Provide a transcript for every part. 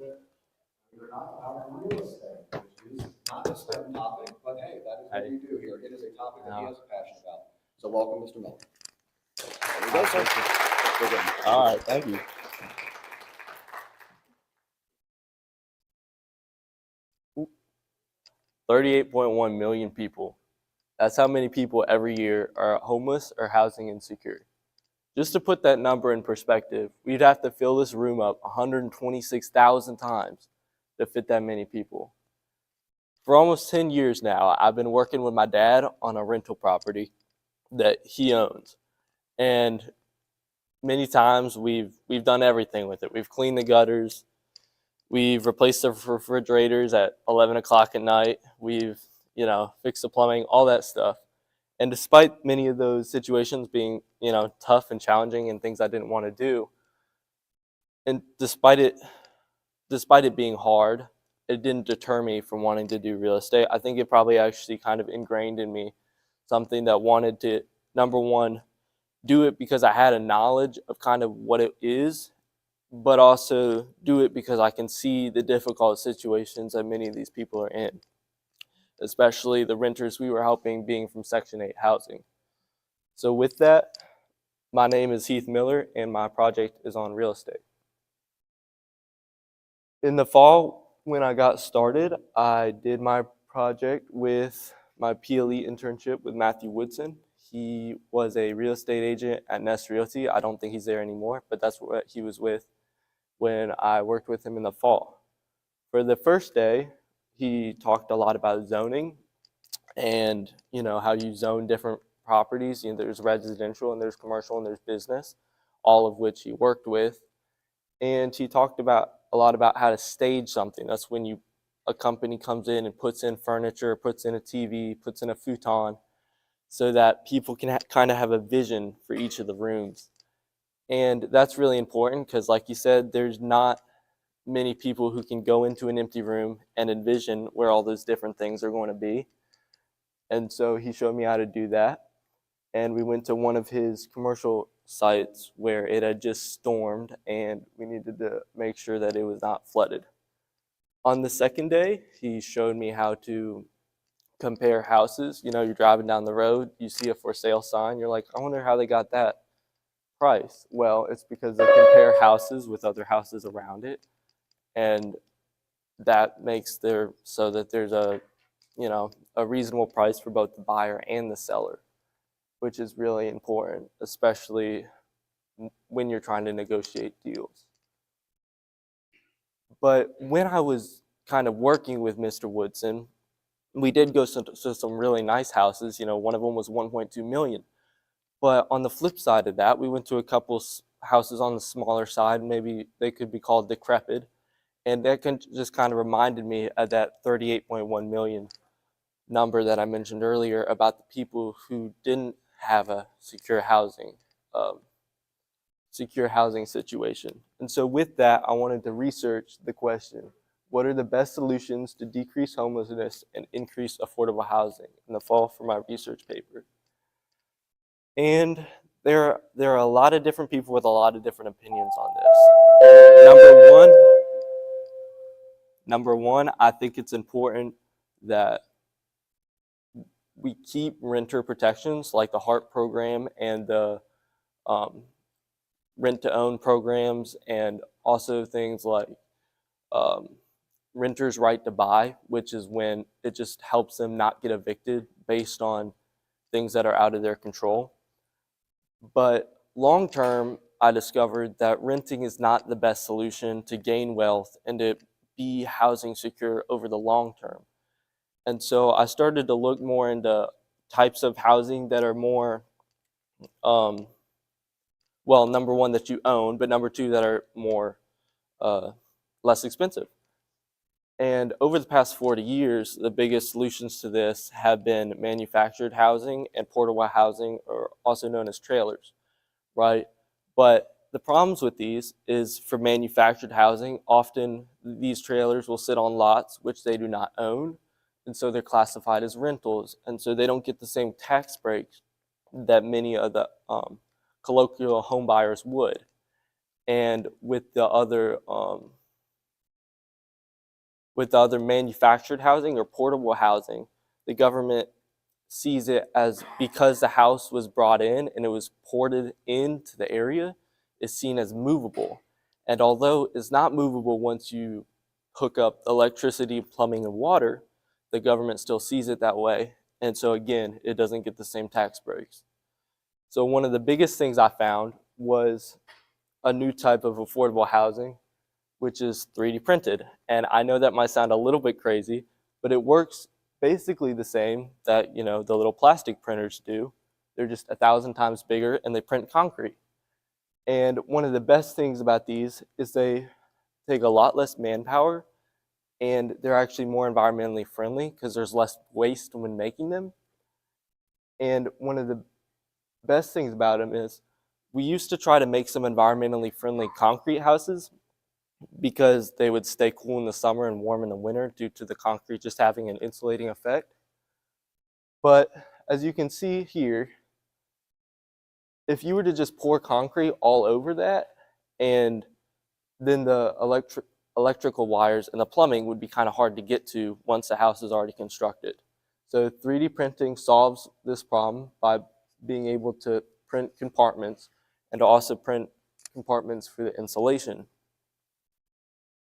We're not about real estate, which is not a STEM topic, but hey, that is what we do here. It is a topic that he has a passion about. So welcome, Mr. Miller. There you go, sir. We're good. All right, thank you. Ooh, 38.1 million people. That's how many people every year are homeless or housing insecure. Just to put that number in perspective, we'd have to fill this room up 126,000 times to fit that many people. For almost 10 years now, I've been working with my dad on a rental property that he owns. And many times we've done everything with it. We've cleaned the gutters, we've replaced the refrigerators at 11 o'clock at night, we've fixed the plumbing, all that stuff. And despite many of those situations being tough and challenging and things I didn't want to do, and despite it being hard, it didn't deter me from wanting to do real estate. I think it probably actually kind of ingrained in me something that wanted to, number one, do it because I had a knowledge of kind of what it is, but also do it because I can see the difficult situations that many of these people are in, especially the renters we were helping being from Section 8 housing. So with that, my name is Heath Miller and my project is on real estate. In the fall, when I got started, I did my project with my PLE internship with Matthew Woodson. He was a real estate agent at Nest Realty. I don't think he's there anymore, but that's what he was with when I worked with him in the fall. For the first day, he talked a lot about zoning and how you zone different properties. There's residential and there's commercial and there's business, all of which he worked with. And he talked a lot about how to stage something. That's when a company comes in and puts in furniture, puts in a TV, puts in a futon, so that people can kind of have a vision for each of the rooms. And that's really important because, like you said, there's not many people who can go into an empty room and envision where all those different things are going to be. And so he showed me how to do that. And we went to one of his commercial sites where it had just stormed and we needed to make sure that it was not flooded. On the second day, he showed me how to compare houses. You're driving down the road, you see a for sale sign, you're like, I wonder how they got that price. Well, it's because they compare houses with other houses around it, and that makes so that there's a reasonable price for both the buyer and the seller, which is really important, especially when you're trying to negotiate deals. But when I was kind of working with Mr. Woodson, we did go to some really nice houses. One of them was 1.2 million. But on the flip side of that, we went to a couple houses on the smaller side. Maybe they could be called decrepit. And that just kind of reminded me of that 38.1 million number that I mentioned earlier about the people who didn't have a secure housing situation. And so with that, I wanted to research the question, what are the best solutions to decrease homelessness and increase affordable housing in the fall for my research paper? And there are a lot of different people with a lot of different opinions on this. Number one, I think it's important that we keep renter protections like the HARP program and the rent-to-own programs, and also things like renter's right to buy, which is when it just helps them not get evicted based on things that are out of their control. But long term, I discovered that renting is not the best solution to gain wealth and to be housing secure over the long term. And so I started to look more into types of housing that are more, number one, that you own, but number two, that are more less expensive. And over the past 40 years, the biggest solutions to this have been manufactured housing and portable housing, or also known as trailers, right? But the problems with these is, for manufactured housing, often these trailers will sit on lots which they do not own, and so they're classified as rentals, and so they don't get the same tax breaks that many of the colloquial home buyers would. And with the other with other manufactured housing or portable housing, the government sees it as, because the house was brought in and it was ported into the area, is seen as movable. And although it's not movable once you hook up electricity, plumbing, and water, the government still sees it that way. And so again, it doesn't get the same tax breaks. So one of the biggest things I found was a new type of affordable housing, which is 3D printed. And I know that might sound a little bit crazy, but it works basically the same that, the little plastic printers do. They're just 1,000 times bigger and they print concrete. And one of the best things about these is they take a lot less manpower and they're actually more environmentally friendly because there's less waste when making them. And one of the best things about them is we used to try to make some environmentally friendly concrete houses because they would stay cool in the summer and warm in the winter due to the concrete just having an insulating effect. But as you can see here, if you were to just pour concrete all over that, and then the electrical wires and the plumbing would be kind of hard to get to once the house is already constructed. So 3D printing solves this problem by being able to print compartments and to also print compartments for the insulation.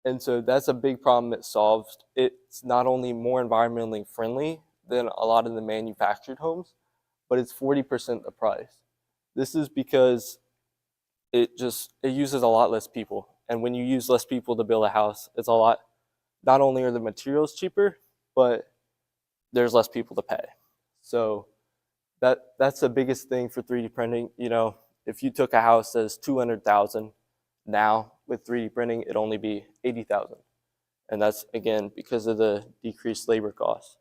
And so that's a big problem it solves. It's not only more environmentally friendly than a lot of the manufactured homes, but it's 40% the price. This is because it uses a lot less people. And when you use less people to build a house, it's a lot, not only are the materials cheaper, but there's less people to pay. So that's the biggest thing for 3D printing. If you took a house that's $200,000 now with 3D printing, it'd only be $80,000. And that's, again, because of the decreased labor costs.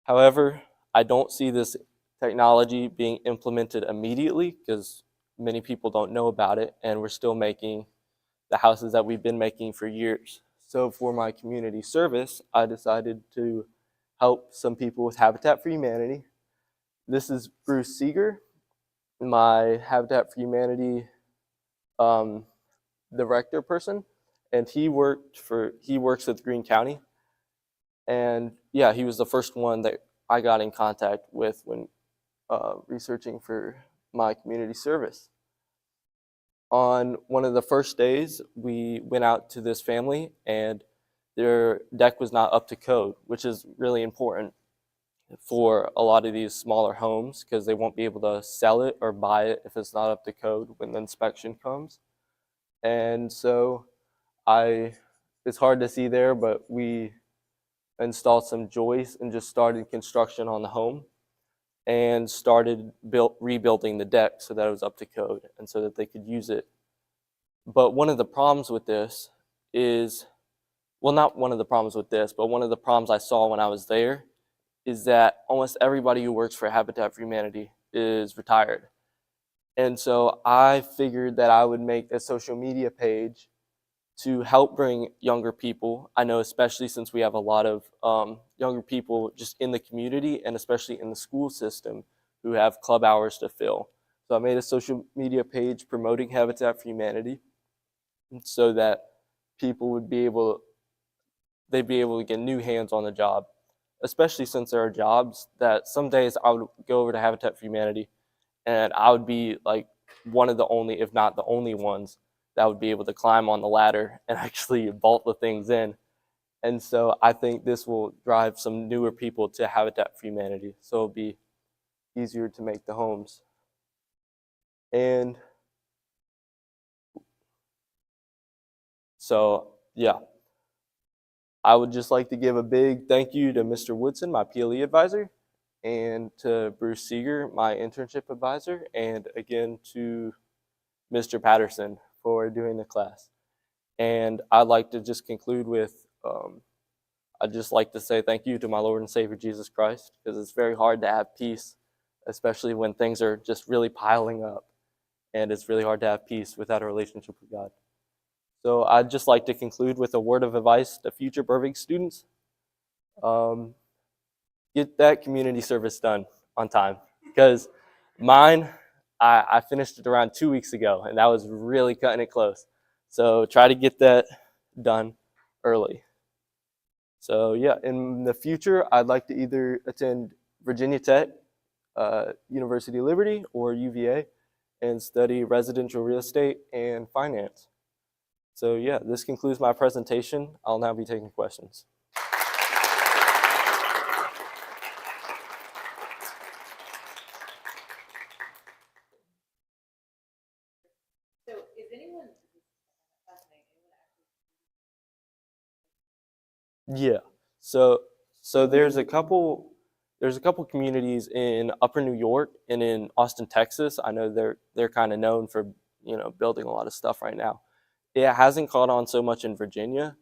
However, I don't see this technology being implemented immediately because many people don't know about it, and we're still making the houses that we've been making for years. So for my community service, I decided to help some people with Habitat for Humanity. This is Bruce Seeger, my Habitat for Humanity director person, and he works with Greene County. And yeah, he was the first one that I got in contact with when researching for my community service. On one of the first days, we went out to this family and their deck was not up to code, which is really important for a lot of these smaller homes because they won't be able to sell it or buy it if it's not up to code when the inspection comes. And so it's hard to see there, but we installed some joists and just started construction on the home and started rebuilding the deck so that it was up to code and so that they could use it. But one of the problems with this is, well, not one of the problems with this, but one of the problems I saw when I was there is that almost everybody who works for Habitat for Humanity is retired. And so I figured that I would make a social media page to help bring younger people. I know especially since we have a lot of younger people just in the community and especially in the school system who have club hours to fill. So I made a social media page promoting Habitat for Humanity so that people would be able to get new hands on the job, especially since there are jobs that some days I would go over to Habitat for Humanity and I would be like one of the only, if not the only ones that would be able to climb on the ladder and actually bolt the things in. And so I think this will drive some newer people to Habitat for Humanity. So it'll be easier to make the homes. And so, yeah, I would just like to give a big thank you to Mr. Woodson, my PLE advisor, and to Bruce Seeger, my internship advisor, and again to Mr. Patterson for doing the class. And I'd like to just conclude with, I'd just like to say thank you to my Lord and Savior Jesus Christ, because it's very hard to have peace, especially when things are just really piling up. And it's really hard to have peace without a relationship with God. So I'd just like to conclude with a word of advice to future Burbank students. Get that community service done on time, because mine, I finished it around 2 weeks ago, and that was really cutting it close. So try to get that done early. So yeah, in the future, I'd like to either attend Virginia Tech, University of Liberty, or UVA, and study residential real estate and finance. So yeah, this concludes my presentation. I'll now be taking questions. So is anyone, this is fascinating, anyone actually? Yeah. So there's a couple communities in Upper New York and in Austin, Texas. I know they're kind of known for, building a lot of stuff right now. It hasn't caught on so much in Virginia,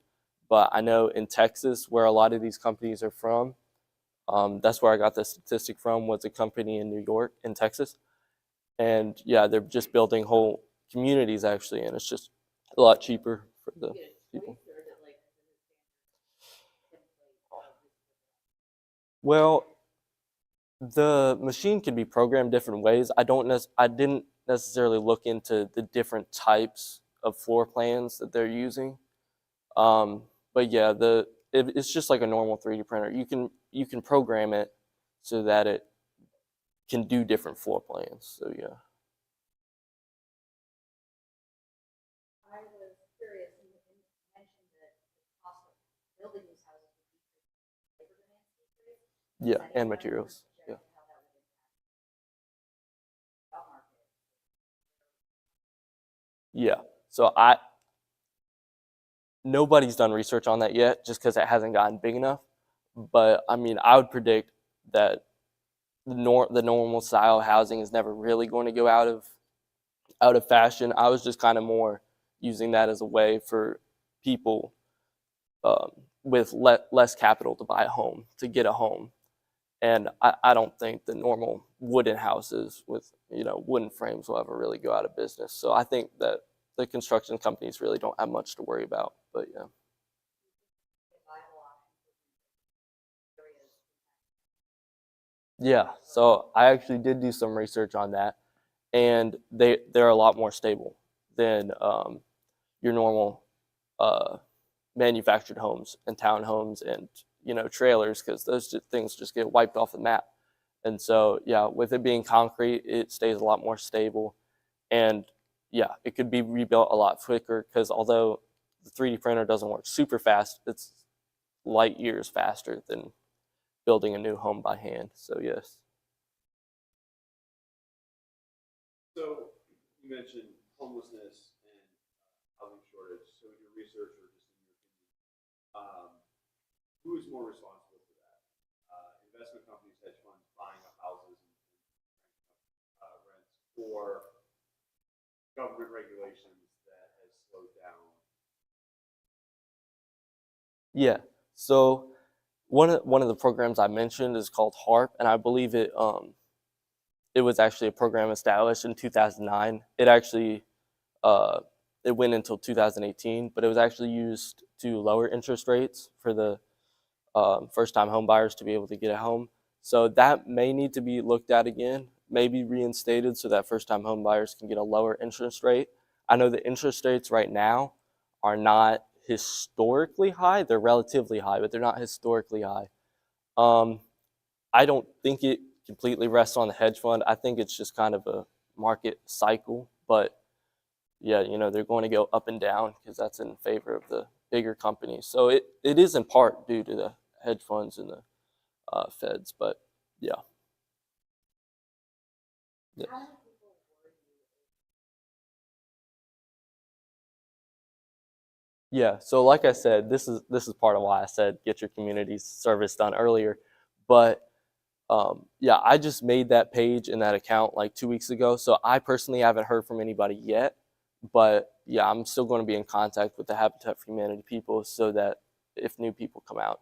but I know in Texas, where a lot of these companies are from, that's where I got the statistic from, was a company in New York, in Texas. And yeah, they're just building whole communities actually, and it's just a lot cheaper for the people. Or is it like template of this? Well, the machine can be programmed different ways. I didn't necessarily look into the different types of floor plans that they're using. But yeah, it's just like a normal 3D printer. You can program it so that it can do different floor plans. So yeah. I was curious, you mentioned that the cost of building these houses would decrease, labor demands decrease. Yeah, and materials. Yeah. How that would impact the job market. Yeah. So nobody's done research on that yet, just because it hasn't gotten big enough. But I mean, I would predict that the normal style housing is never really going to go out of fashion. I was just kind of more using that as a way for people with less capital to buy a home, to get a home. And I don't think the normal wooden houses with wooden frames will ever really go out of business. So I think that the construction companies really don't have much to worry about. But yeah. Yeah, so I actually did do some research on that, and they're a lot more stable than your normal manufactured homes and townhomes and trailers, because those things just get wiped off the map. And so yeah, with it being concrete, it stays a lot more stable, and yeah, it could be rebuilt a lot quicker, because although the 3D printer doesn't work super fast, it's light years faster than building a new home by hand. So yes. So you mentioned homelessness and housing shortage. So in your research, or just in your opinion, who is more responsible for that? Investment companies, hedge funds buying up houses and rents, or government regulations that has slowed down? Yeah. So one of the programs I mentioned is called HARP, and I believe it was actually a program established in 2009. It actually it went until 2018, but it was actually used to lower interest rates for the first-time home buyers to be able to get a home. So that may need to be looked at again, maybe reinstated, so that first-time home buyers can get a lower interest rate. I know the interest rates right now are not historically high. They're relatively high, but they're not historically high. I don't think it completely rests on the hedge fund. I think it's just kind of a market cycle. But yeah, they're going to go up and down, because that's in favor of the bigger companies. So it is in part due to the hedge funds and the feds. But yeah. Yeah. Yeah, so like I said, this is part of why I said get your community service done earlier. But yeah, I just made that page and that account like 2 weeks ago. So I personally haven't heard from anybody yet. But yeah, I'm still going to be in contact with the Habitat for Humanity people, so that if new people come out,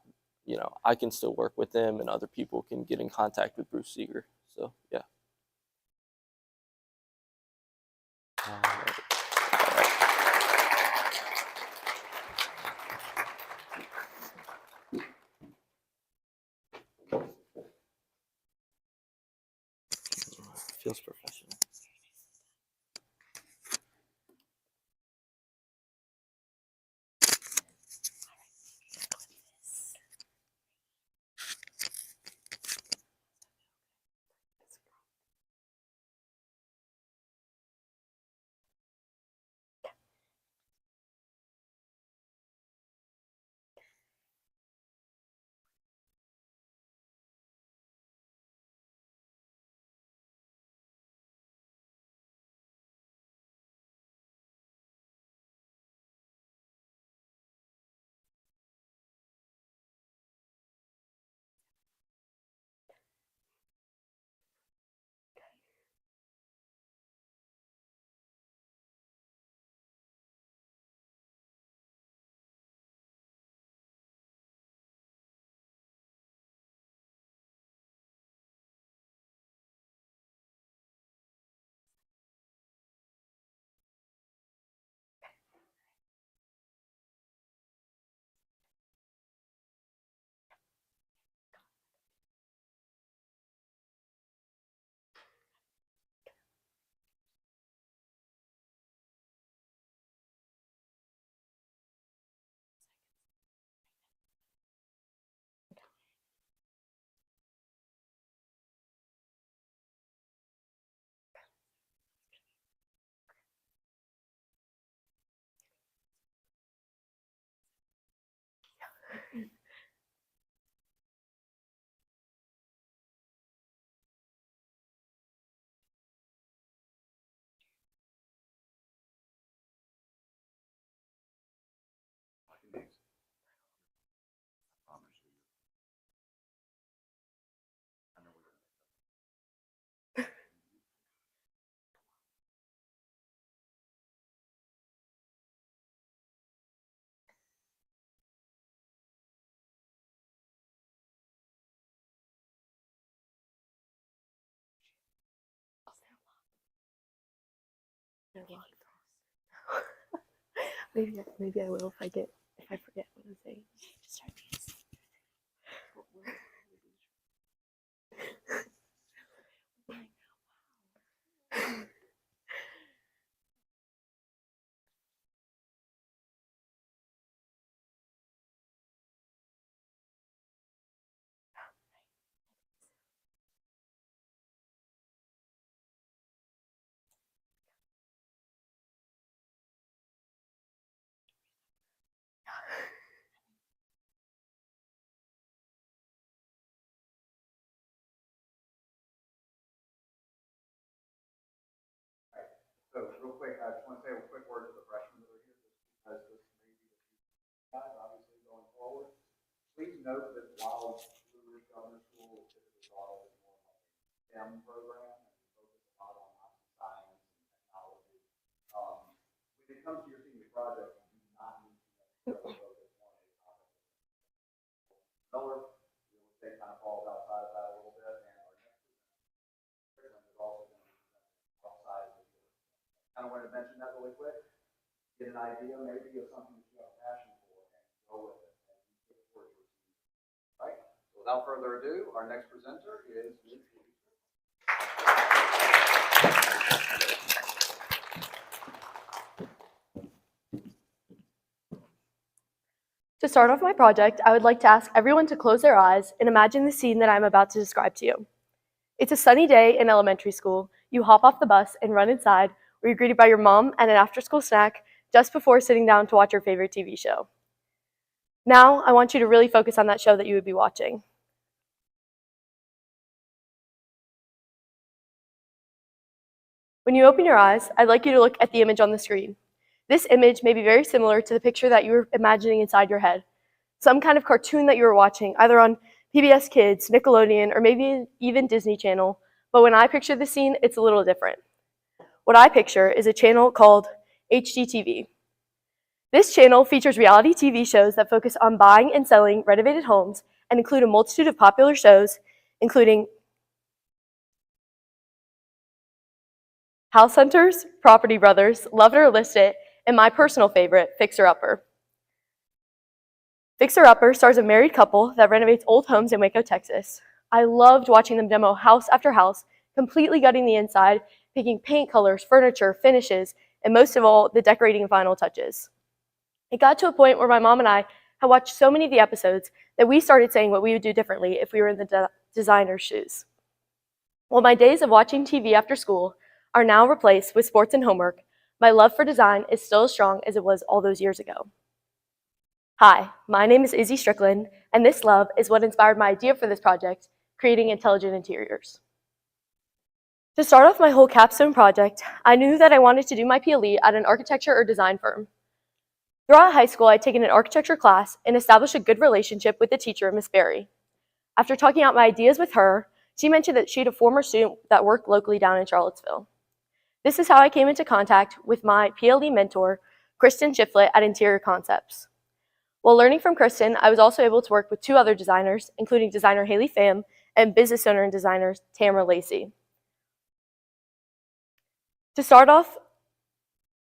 I can still work with them, and other people can get in contact with Bruce Seeger. So yeah. Feels professional. Maybe I will if I forget what I'm saying. Just start dancing. So real quick, I just want to say a quick word to the freshmen that are here, just because this may be the future guys, obviously going forward. Please note that while Blue Ridge Governor School is typically thought of as more like a STEM program, and we focus a lot on math and science and technology, when it comes to your senior project, you do not need to necessarily focus on a topic. Miller, real estate kind of falls outside of that a little bit, and our next curriculum is also going to be outside of the field. Kind of wanted to mention that really quick, get an idea maybe of something that you have a passion for, and go with it, and you get towards your senior. Right? So without further ado, our next presenter is Ms. Lee. To start off my project, I would like to ask everyone to close their eyes and imagine the scene that I'm about to describe to you. It's a sunny day in elementary school. You hop off the bus and run inside, where you're greeted by your mom and an after-school snack just before sitting down to watch your favorite TV show. Now, I want you to really focus on that show that you would be watching. When you open your eyes, I'd like you to look at the image on the screen. This image may be very similar to the picture that you were imagining inside your head. Some kind of cartoon that you were watching, either on PBS Kids, Nickelodeon, or maybe even Disney Channel. But when I picture the scene, it's a little different. What I picture is a channel called HGTV. This channel features reality TV shows that focus on buying and selling renovated homes and include a multitude of popular shows, including House Hunters, Property Brothers, Love It or List It, and my personal favorite, Fixer Upper. Fixer Upper stars a married couple that renovates old homes in Waco, Texas. I loved watching them demo house after house, completely gutting the inside, picking paint colors, furniture, finishes, and most of all, the decorating and final touches. It got to a point where my mom and I had watched so many of the episodes that we started saying what we would do differently if we were in the designer's shoes. While my days of watching TV after school are now replaced with sports and homework, my love for design is still as strong as it was all those years ago. Hi, my name is Izzy Strickland, and this love is what inspired my idea for this project, creating intelligent interiors. To start off my whole capstone project, I knew that I wanted to do my PLE at an architecture or design firm. Throughout high school, I'd taken an architecture class and established a good relationship with the teacher, Miss Berry. After talking out my ideas with her, she mentioned that she had a former student that worked locally down in Charlottesville. This is how I came into contact with my PLE mentor, Kristen Shiflett at Interior Concepts. While learning from Kristen, I was also able to work with two other designers, including designer Haley Pham and business owner and designer Tamara Lacey. To start off,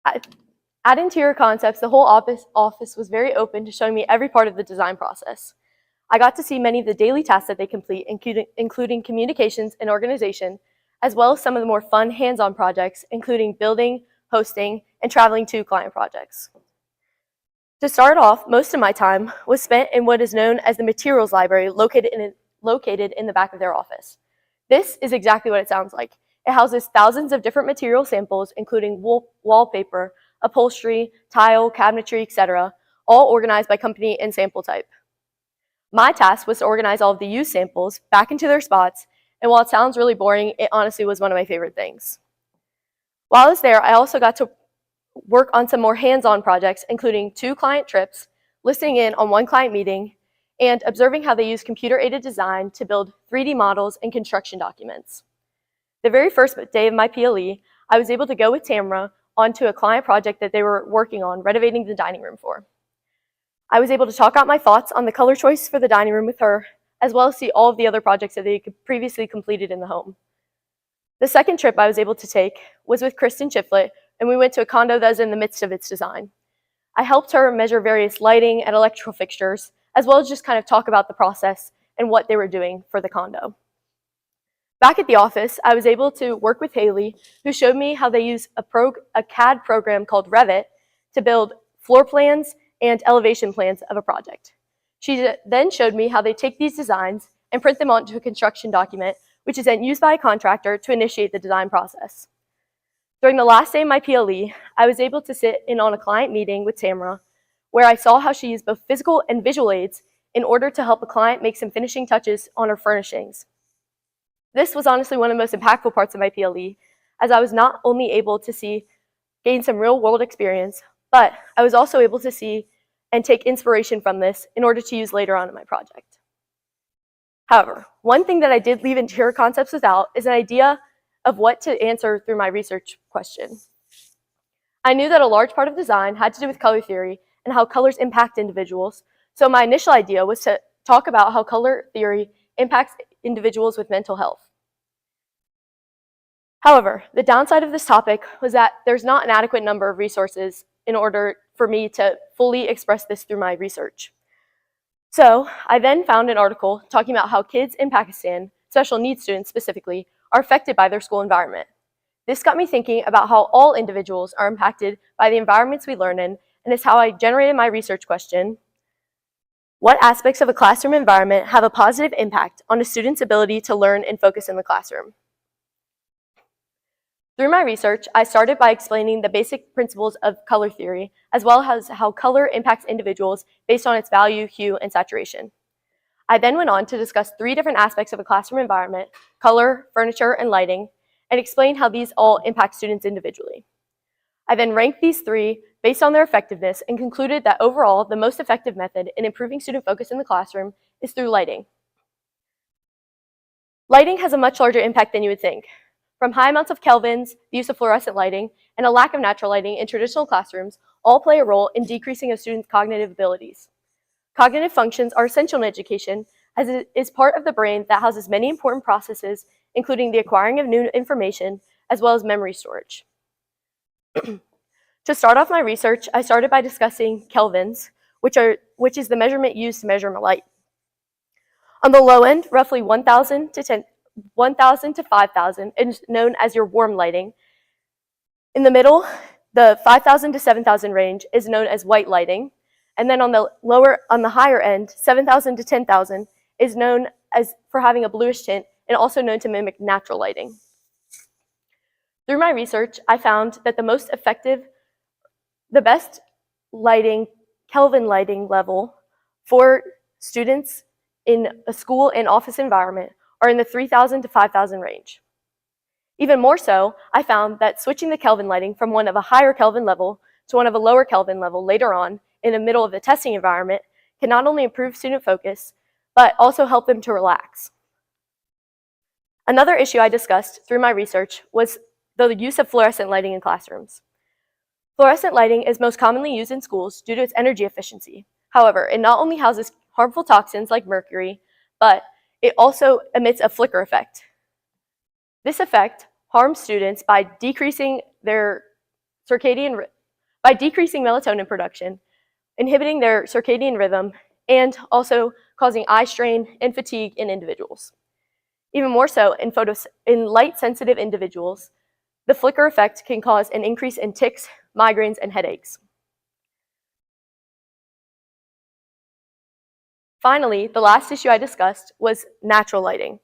at Interior Concepts, the whole office was very open to showing me every part of the design process. I got to see many of the daily tasks that they complete, including communications and organization, as well as some of the more fun hands-on projects, including building, hosting, and traveling to client projects. To start off, most of my time was spent in what is known as the materials library located in the back of their office. This is exactly what it sounds like. It houses thousands of different material samples, including wallpaper, upholstery, tile, cabinetry, etc., all organized by company and sample type. My task was to organize all of the used samples back into their spots, and while it sounds really boring, it honestly was one of my favorite things. While I was there, I also got to work on some more hands-on projects, including 2 client trips, listening in on 1 client meeting, and observing how they use computer-aided design to build 3D models and construction documents. The very first day of my PLE, I was able to go with Tamara onto a client project that they were working on, renovating the dining room for. I was able to talk out my thoughts on the color choice for the dining room with her, as well as see all of the other projects that they had previously completed in the home. The second trip I was able to take was with Kristen Shiflett and we went to a condo that was in the midst of its design. I helped her measure various lighting and electrical fixtures, as well as just kind of talk about the process and what they were doing for the condo. Back at the office, I was able to work with Haley, who showed me how they use a CAD program called Revit to build floor plans and elevation plans of a project. She then showed me how they take these designs and print them onto a construction document, which is then used by a contractor to initiate the design process. During the last day of my PLE, I was able to sit in on a client meeting with Tamara, where I saw how she used both physical and visual aids in order to help a client make some finishing touches on her furnishings. This was honestly one of the most impactful parts of my PLE, as I was not only able to gain some real-world experience, but I was also able to see and take inspiration from this in order to use later on in my project. However, one thing that I did leave interior concepts without is an idea of what to answer through my research question. I knew that a large part of design had to do with color theory and how colors impact individuals, so my initial idea was to talk about how color theory impacts individuals with mental health. However, the downside of this topic was that there's not an adequate number of resources in order for me to fully express this through my research. So I then found an article talking about how kids in Pakistan, special needs students specifically, are affected by their school environment. This got me thinking about how all individuals are impacted by the environments we learn in, and is how I generated my research question: what aspects of a classroom environment have a positive impact on a student's ability to learn and focus in the classroom? Through my research, I started by explaining the basic principles of color theory, as well as how color impacts individuals based on its value, hue, and saturation. I then went on to discuss 3 different aspects of a classroom environment: color, furniture, and lighting, and explain how these all impact students individually. I then ranked these 3 based on their effectiveness and concluded that overall, the most effective method in improving student focus in the classroom is through lighting. Lighting has a much larger impact than you would think. From high amounts of kelvins, the use of fluorescent lighting, and a lack of natural lighting in traditional classrooms all play a role in decreasing a student's cognitive abilities. Cognitive functions are essential in education, as it is part of the brain that houses many important processes, including the acquiring of new information, as well as memory storage. To start off my research, I started by discussing kelvins, which is the measurement used to measure light. On the low end, roughly 1,000 to 5,000 is known as your warm lighting. In the middle, the 5,000 to 7,000 range is known as white lighting. And then on the higher end, 7,000 to 10,000 is known as for having a bluish tint and also known to mimic natural lighting. Through my research, I found that the best lighting, Kelvin lighting level for students in a school and office environment are in the 3,000 to 5,000 range. Even more so, I found that switching the Kelvin lighting from one of a higher Kelvin level to one of a lower Kelvin level later on in the middle of the testing environment can not only improve student focus, but also help them to relax. Another issue I discussed through my research was the use of fluorescent lighting in classrooms. Fluorescent lighting is most commonly used in schools due to its energy efficiency. However, it not only houses harmful toxins like mercury, but it also emits a flicker effect. This effect harms students by decreasing melatonin production, inhibiting their circadian rhythm, and also causing eye strain and fatigue in individuals. Even more so, in light-sensitive individuals, the flicker effect can cause an increase in tics, migraines, and headaches. Finally, the last issue I discussed was natural lighting.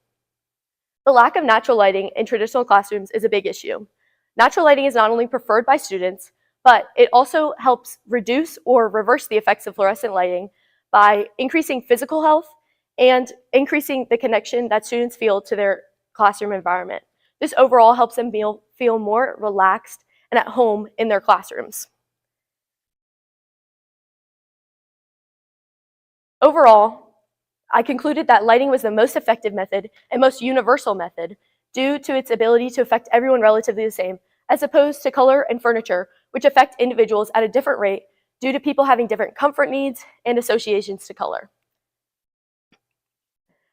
The lack of natural lighting in traditional classrooms is a big issue. Natural lighting is not only preferred by students, but it also helps reduce or reverse the effects of fluorescent lighting by increasing physical health and increasing the connection that students feel to their classroom environment. This overall helps them feel more relaxed and at home in their classrooms. Overall, I concluded that lighting was the most effective method and most universal method due to its ability to affect everyone relatively the same, as opposed to color and furniture, which affect individuals at a different rate due to people having different comfort needs and associations to color.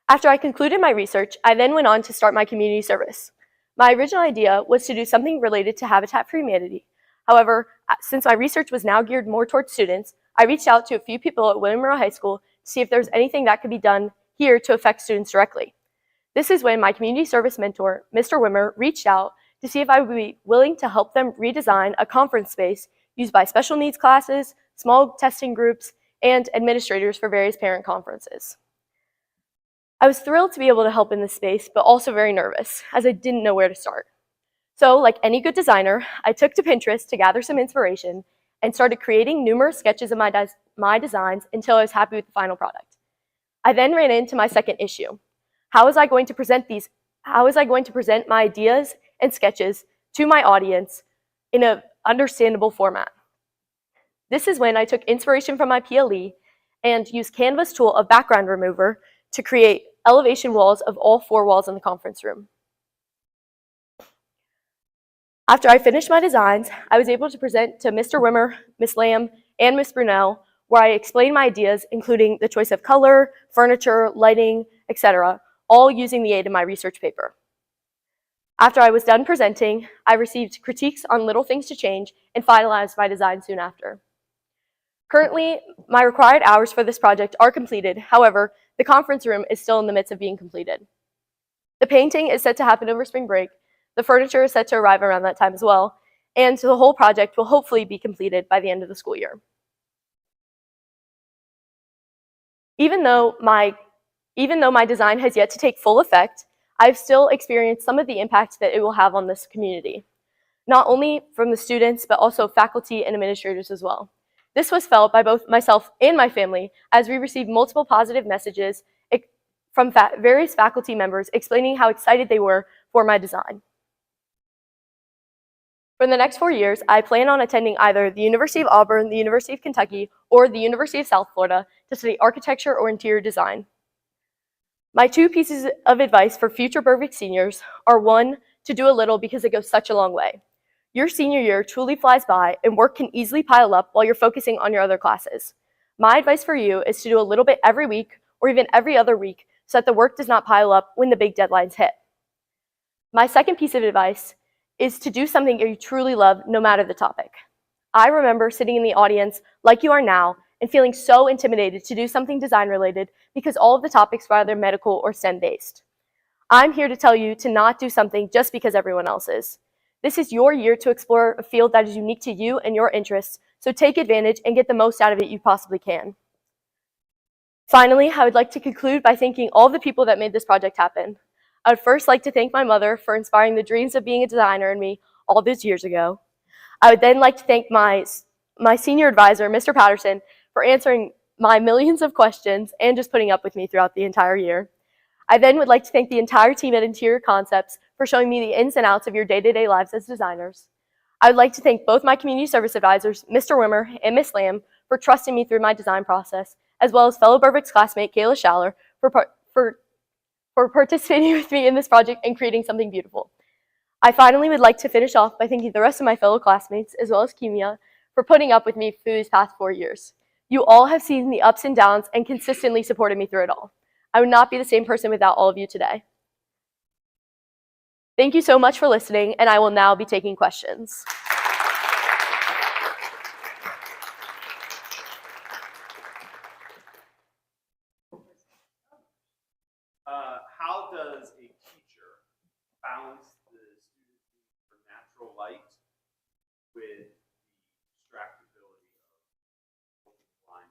After I concluded my research, I then went on to start my community service. My original idea was to do something related to Habitat for Humanity. However, since my research was now geared more towards students, I reached out to a few people at Monroe High School to see if there's anything that could be done here to affect students directly. This is when my community service mentor, Mr. Wimmer, reached out to see if I would be willing to help them redesign a conference space used by special needs classes, small testing groups, and administrators for various parent conferences. I was thrilled to be able to help in this space, but also very nervous, as I didn't know where to start. So, like any good designer, I took to Pinterest to gather some inspiration and started creating numerous sketches of my designs until I was happy with the final product. I then ran into my second issue. How was I going to present my ideas and sketches to my audience in an understandable format? This is when I took inspiration from my PLE and used Canva's tool of background remover to create elevation walls of all 4 walls in the conference room. After I finished my designs, I was able to present to Mr. Wimmer, Ms. Lamb, and Ms. Brunel, where I explained my ideas, including the choice of color, furniture, lighting, etc., all using the aid of my research paper. After I was done presenting, I received critiques on little things to change and finalized my design soon after. Currently, my required hours for this project are completed. However, the conference room is still in the midst of being completed. The painting is set to happen over spring break. The furniture is set to arrive around that time as well, and the whole project will hopefully be completed by the end of the school year. Even though my design has yet to take full effect, I've still experienced some of the impact that it will have on this community, not only from the students, but also faculty and administrators as well. This was felt by both myself and my family, as we received multiple positive messages from various faculty members explaining how excited they were for my design. For the next 4 years, I plan on attending either the University of Auburn, the University of Kentucky, or the University of South Florida to study architecture or interior design. My 2 pieces of advice for future Berwick seniors are: 1, to do a little because it goes such a long way. Your senior year truly flies by and work can easily pile up while you're focusing on your other classes. My advice for you is to do a little bit every week or even every other week so that the work does not pile up when the big deadlines hit. My second piece of advice is to do something you truly love no matter the topic. I remember sitting in the audience like you are now and feeling so intimidated to do something design related because all of the topics were either medical or STEM based. I'm here to tell you to not do something just because everyone else is. This is your year to explore a field that is unique to you and your interests, so take advantage and get the most out of it you possibly can. Finally, I would like to conclude by thanking all the people that made this project happen. I would first like to thank my mother for inspiring the dreams of being a designer in me all those years ago. I would then like to thank my senior advisor, Mr. Patterson, for answering my millions of questions and just putting up with me throughout the entire year. I then would like to thank the entire team at Interior Concepts for showing me the ins and outs of your day-to-day lives as designers. I would like to thank both my community service advisors, Mr. Wimmer and Ms. Lamb, for trusting me through my design process, as well as fellow Berwick's classmate, Kayla Schaller, for participating with me in this project and creating something beautiful. I finally would like to finish off by thanking the rest of my fellow classmates, as well as Kimia, for putting up with me for these past 4 years. You all have seen the ups and downs and consistently supported me through it all. I would not be the same person without all of you today. Thank you so much for listening, and I will now be taking questions. How does a teacher balance the student's need for natural light with the distractibility of blind?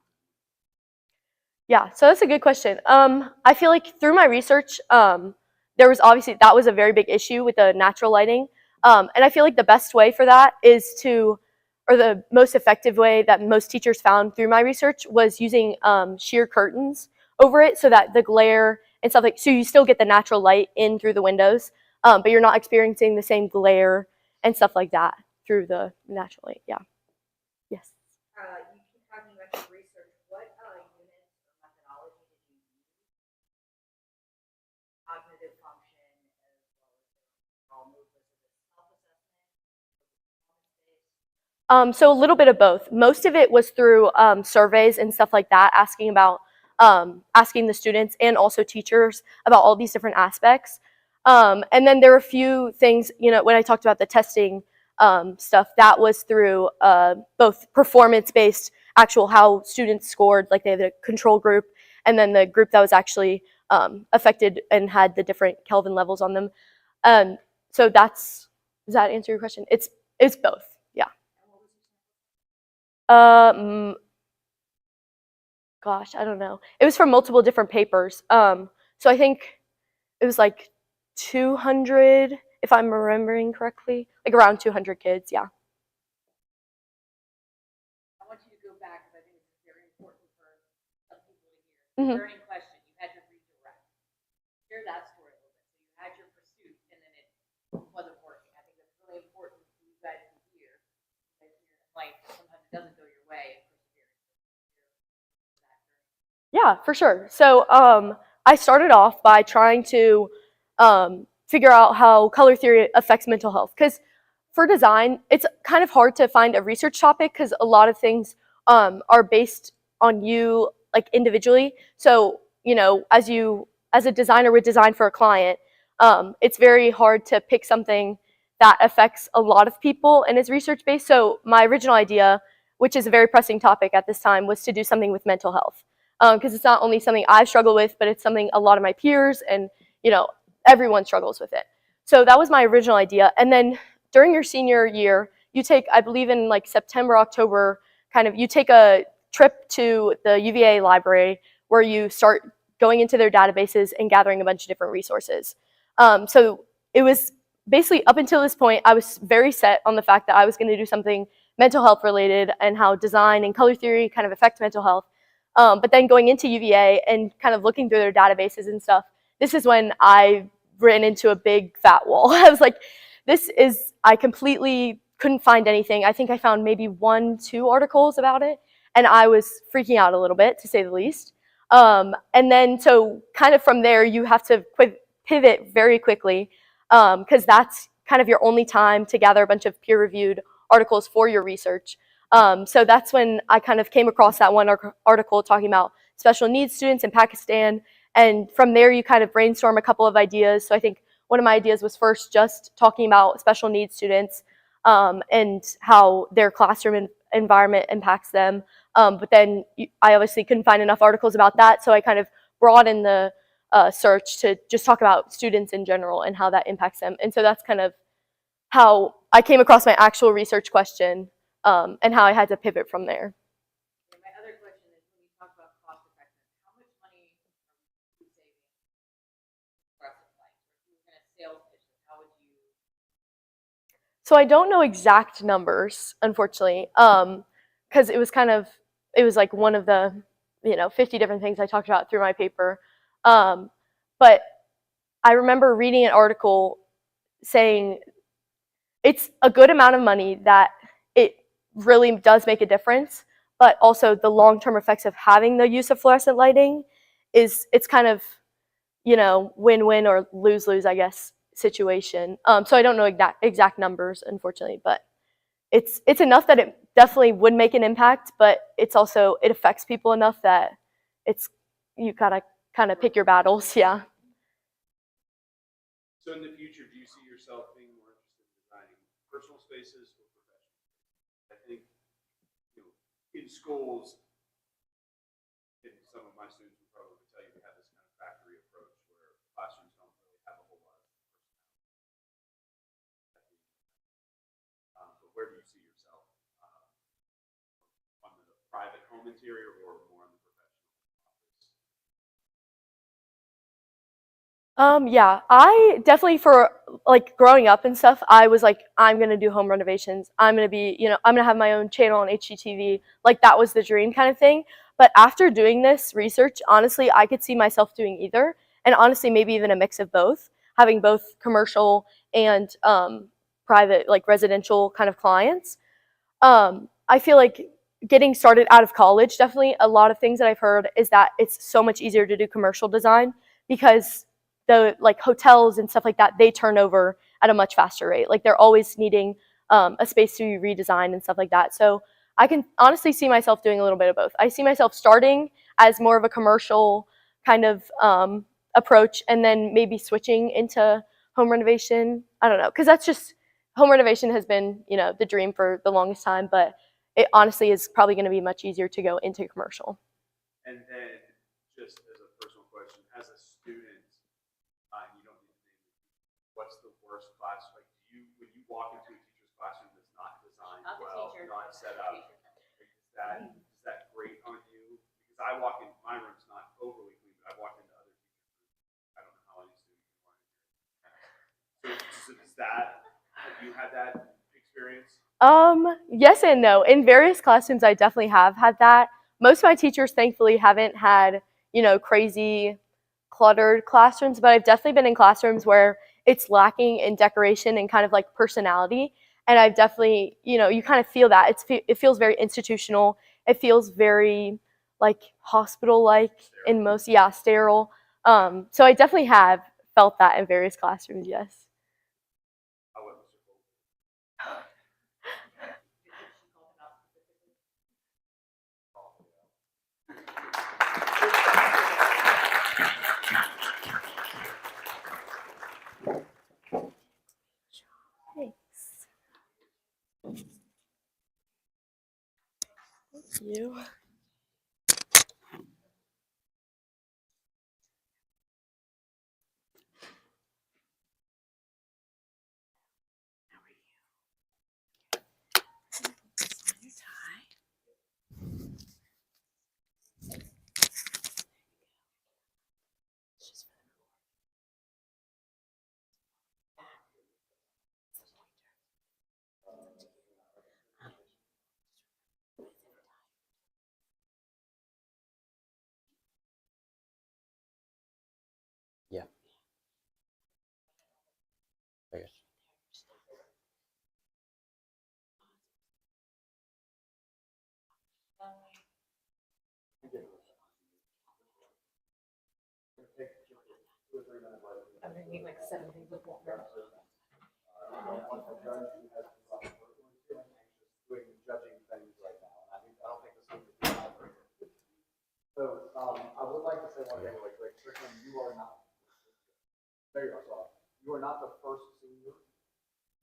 Yeah, so that's a good question. I feel like through my research, there was obviously, that was a very big issue with the natural lighting. And I feel like the best way for that is or the most effective way that most teachers found through my research was using sheer curtains over it so that the glare and stuff so you still get the natural light in through the windows, but you're not experiencing the same glare and stuff like that through the natural light, yeah. Yes. You keep talking about your research. What units or methodology did you use? Cognitive function as well as overall mood, was it a self-assessment? So a little bit of both. Most of it was through surveys and stuff like that, asking the students and also teachers about all these different aspects. And then there were a few things, when I talked about the testing, stuff, that was through both performance-based, actual how students scored, like they had a control group, and then the group that was actually affected and had the different Kelvin levels on them. So does that answer your question? It's both, yeah. Gosh, I don't know. It was from multiple different papers. So I think it was like 200, if I'm remembering correctly, like around 200 kids, yeah. I want you to go back because I think it's very important for some people to hear. Mhm. Burning question, you had to redirect. Share that story a little bit. So you had your pursuit and then it wasn't working. I think that's really important for you guys to hear. Because you're like, sometimes it doesn't go your way and persevere. Yeah, for sure. So I started off by trying to figure out how color theory affects mental health. Because for design, it's kind of hard to find a research topic because a lot of things are based on you like individually. So as a designer would design for a client, it's very hard to pick something that affects a lot of people and is research based. So my original idea, which is a very pressing topic at this time, was to do something with mental health. Because it's not only something I've struggled with, but it's something a lot of my peers and everyone struggles with it. So that was my original idea. And then during your senior year, you take, I believe in like September, October, you take a trip to the UVA library where you start going into their databases and gathering a bunch of different resources. So it was basically up until this point, I was very set on the fact that I was going to do something mental health related and how design and color theory kind of affect mental health. But then going into UVA and kind of looking through their databases and stuff, this is when I ran into a big fat wall. I was like, I completely couldn't find anything. I think I found maybe 1-2 articles about it, and I was freaking out a little bit, to say the least. And then, so kind of from there, you have to pivot very quickly, because that's kind of your only time to gather a bunch of peer-reviewed articles for your research. So that's when I kind of came across that one article talking about special needs students in Pakistan. And from there, you kind of brainstorm a couple of ideas. So I think one of my ideas was first just talking about special needs students and how their classroom environment impacts them. But then I obviously couldn't find enough articles about that. So I kind of broadened the search to just talk about students in general and how that impacts them. And so that's kind of how I came across my actual research question and how I had to pivot from there. And my other question is, when you talk about cost effectiveness, how much money are we saving? Like, if you were going to sales pitch this, how would you? So I don't know exact numbers, unfortunately, because it was like one of the 50 different things I talked about through my paper. But I remember reading an article saying it's a good amount of money that it really does make a difference, but also the long-term effects of having the use of fluorescent lighting it's kind of win-win or lose-lose, I guess, situation. So I don't know exact numbers, unfortunately, but it's enough that it definitely would make an impact, but it affects people enough that you gotta kind of pick your battles, yeah. So in the future, do you see yourself being more interested in designing personal spaces or professional spaces? I think in schools, and some of my students would probably tell you we have this kind of factory approach where classrooms don't really have a whole lot of personality. But where do you see yourself on the private home interior or more on the professional office? Yeah, I definitely, for like growing up and stuff, I was like, I'm gonna do home renovations. I'm gonna have my own channel on HGTV. Like that was the dream kind of thing. But after doing this research, honestly, I could see myself doing either, and honestly, maybe even a mix of both, having both commercial and private, like residential kind of clients. I feel like getting started out of college, definitely a lot of things that I've heard is that it's so much easier to do commercial design because the like hotels and stuff like that, they turn over at a much faster rate. Like they're always needing a space to redesign and stuff like that. So I can honestly see myself doing a little bit of both. I see myself starting as more of a commercial kind of approach and then maybe switching into home renovation. I don't know, because that's just home renovation has been, the dream for the longest time, but it honestly is probably going to be much easier to go into commercial. And then, just as a personal question, as a student, you don't need to name it, what's the worst class? Like, when you walk into a teacher's classroom that's not designed Not the well, teacher. not set up, is that grate on you? Because I walk in, my room's not overly clean, but I've walked into other teachers' rooms. I don't know how any student can walk in here. So is that, have you had that experience? Yes and no. In various classrooms, I definitely have had that. Most of my teachers, thankfully, haven't had, crazy cluttered classrooms, but I've definitely been in classrooms where it's lacking in decoration and kind of like personality. And I've definitely, you kind of feel that. It feels very institutional. It feels very like hospital-like in most, sterile. So I definitely have felt that in various classrooms, yes. How about Mr. Cole? Thanks. Thank you. Yeah. Okay. I'm gonna need like 7 things with water. Judging things right now, and I don't think this is the right. So, I would like to say one thing really quick. Strickland, you are not, there you are, sorry. You are not the first senior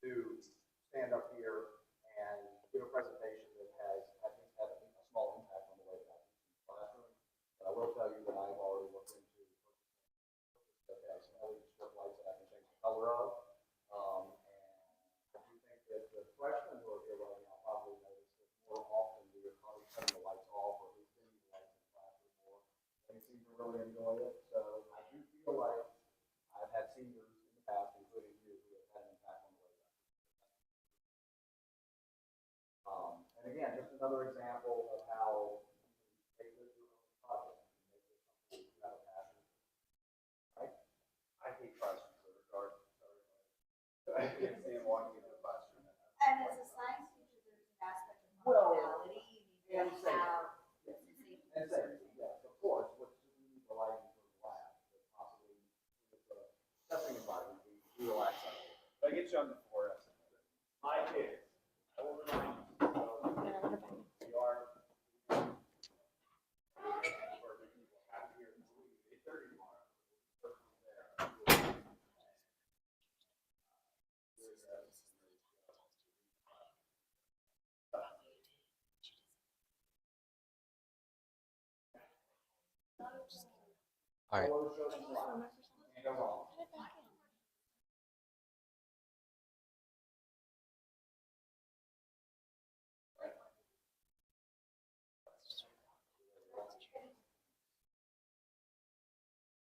to stand up here and give a presentation that has, I think, had a small impact on the way that I teach in the classroom. But I will tell you that I've already looked into that has some LED strip lights that I can change the color of. And I do think that the freshmen who are here right now probably notice that more often we are probably turning the lights off or at least dimming the lights in the classroom more. They seem to really enjoy it. So I do feel like I've had seniors in the past, including you, who have had an impact on the way that. And again, just another example of how you can take this to a project and make this something you have a passion. Right? I hate classrooms that are dark. I can't stand walking into a classroom. And as a science teacher, there's an aspect of functionality. You need to have And safety, yes, of course, which we need the lighting for the lab, but possibly with the testing environment, we relax that. But I get you on the 4S. My kids, I will remind you, we are. All right.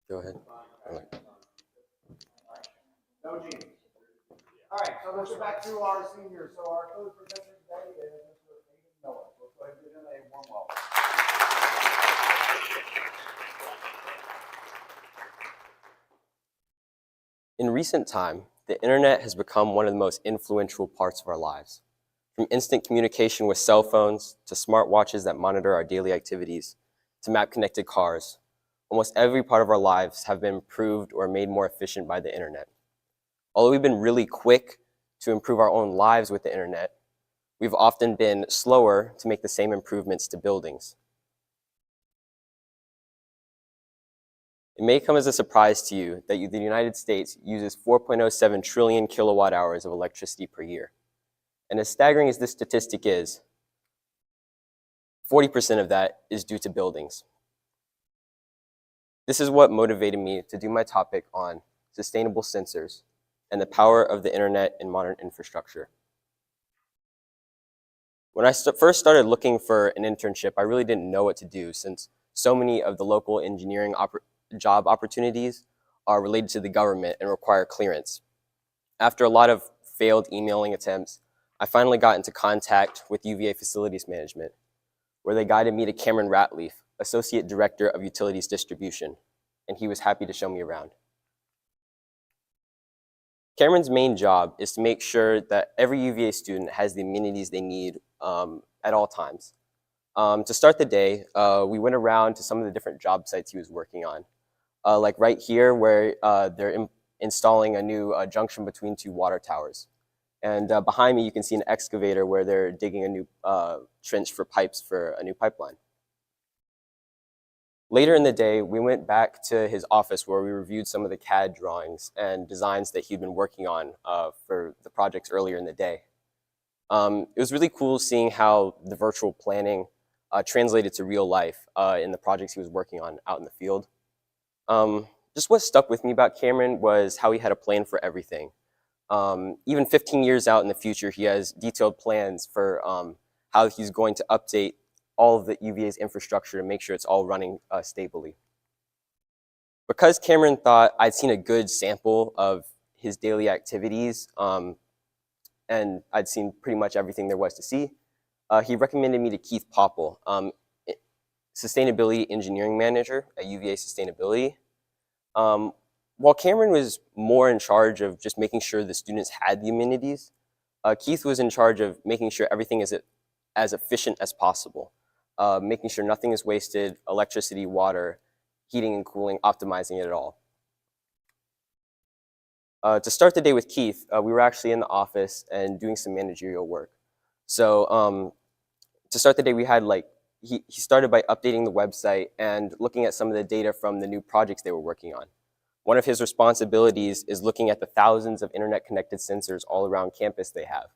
Go ahead. All right. No genius. All right, so let's get back to our seniors. So our code presenter today is Mr. Aiden Miller. Let's go ahead and give him a warm welcome. In recent time, the internet has become one of the most influential parts of our lives. From instant communication with cell phones to smartwatches that monitor our daily activities to map-connected cars, almost every part of our lives have been improved or made more efficient by the internet. Although we've been really quick to improve our own lives with the internet, we've often been slower to make the same improvements to buildings. It may come as a surprise to you that the United States uses 4.07 trillion kilowatt hours of electricity per year. And as staggering as this statistic is, 40% of that is due to buildings. This is what motivated me to do my topic on sustainable sensors and the power of the internet in modern infrastructure. When I first started looking for an internship, I really didn't know what to do since so many of the local engineering job opportunities are related to the government and require clearance. After a lot of failed emailing attempts, I finally got into contact with UVA Facilities Management, where they guided me to Cameron Ratliff, Associate Director of Utilities Distribution, and he was happy to show me around. Cameron's main job is to make sure that every UVA student has the amenities they need at all times. To start the day, we went around to some of the different job sites he was working on. Like right here where they're installing a new junction between two water towers. And behind me, you can see an excavator where they're digging a new trench for pipes for a new pipeline. Later in the day, we went back to his office where we reviewed some of the CAD drawings and designs that he'd been working on for the projects earlier in the day. It was really cool seeing how the virtual planning translated to real life in the projects he was working on out in the field. Just what stuck with me about Cameron was how he had a plan for everything. Even 15 years out in the future, he has detailed plans for how he's going to update all of the UVA's infrastructure to make sure it's all running stably. Because Cameron thought I'd seen a good sample of his daily activities and I'd seen pretty much everything there was to see, he recommended me to Keith Popple, Sustainability Engineering Manager at UVA Sustainability. While Cameron was more in charge of just making sure the students had the amenities, Keith was in charge of making sure everything is as efficient as possible, making sure nothing is wasted, electricity, water, heating and cooling, optimizing it all. To start the day with Keith, we were actually in the office and doing some managerial work. So to start the day, we had he started by updating the website and looking at some of the data from the new projects they were working on. One of his responsibilities is looking at the thousands of internet-connected sensors all around campus they have.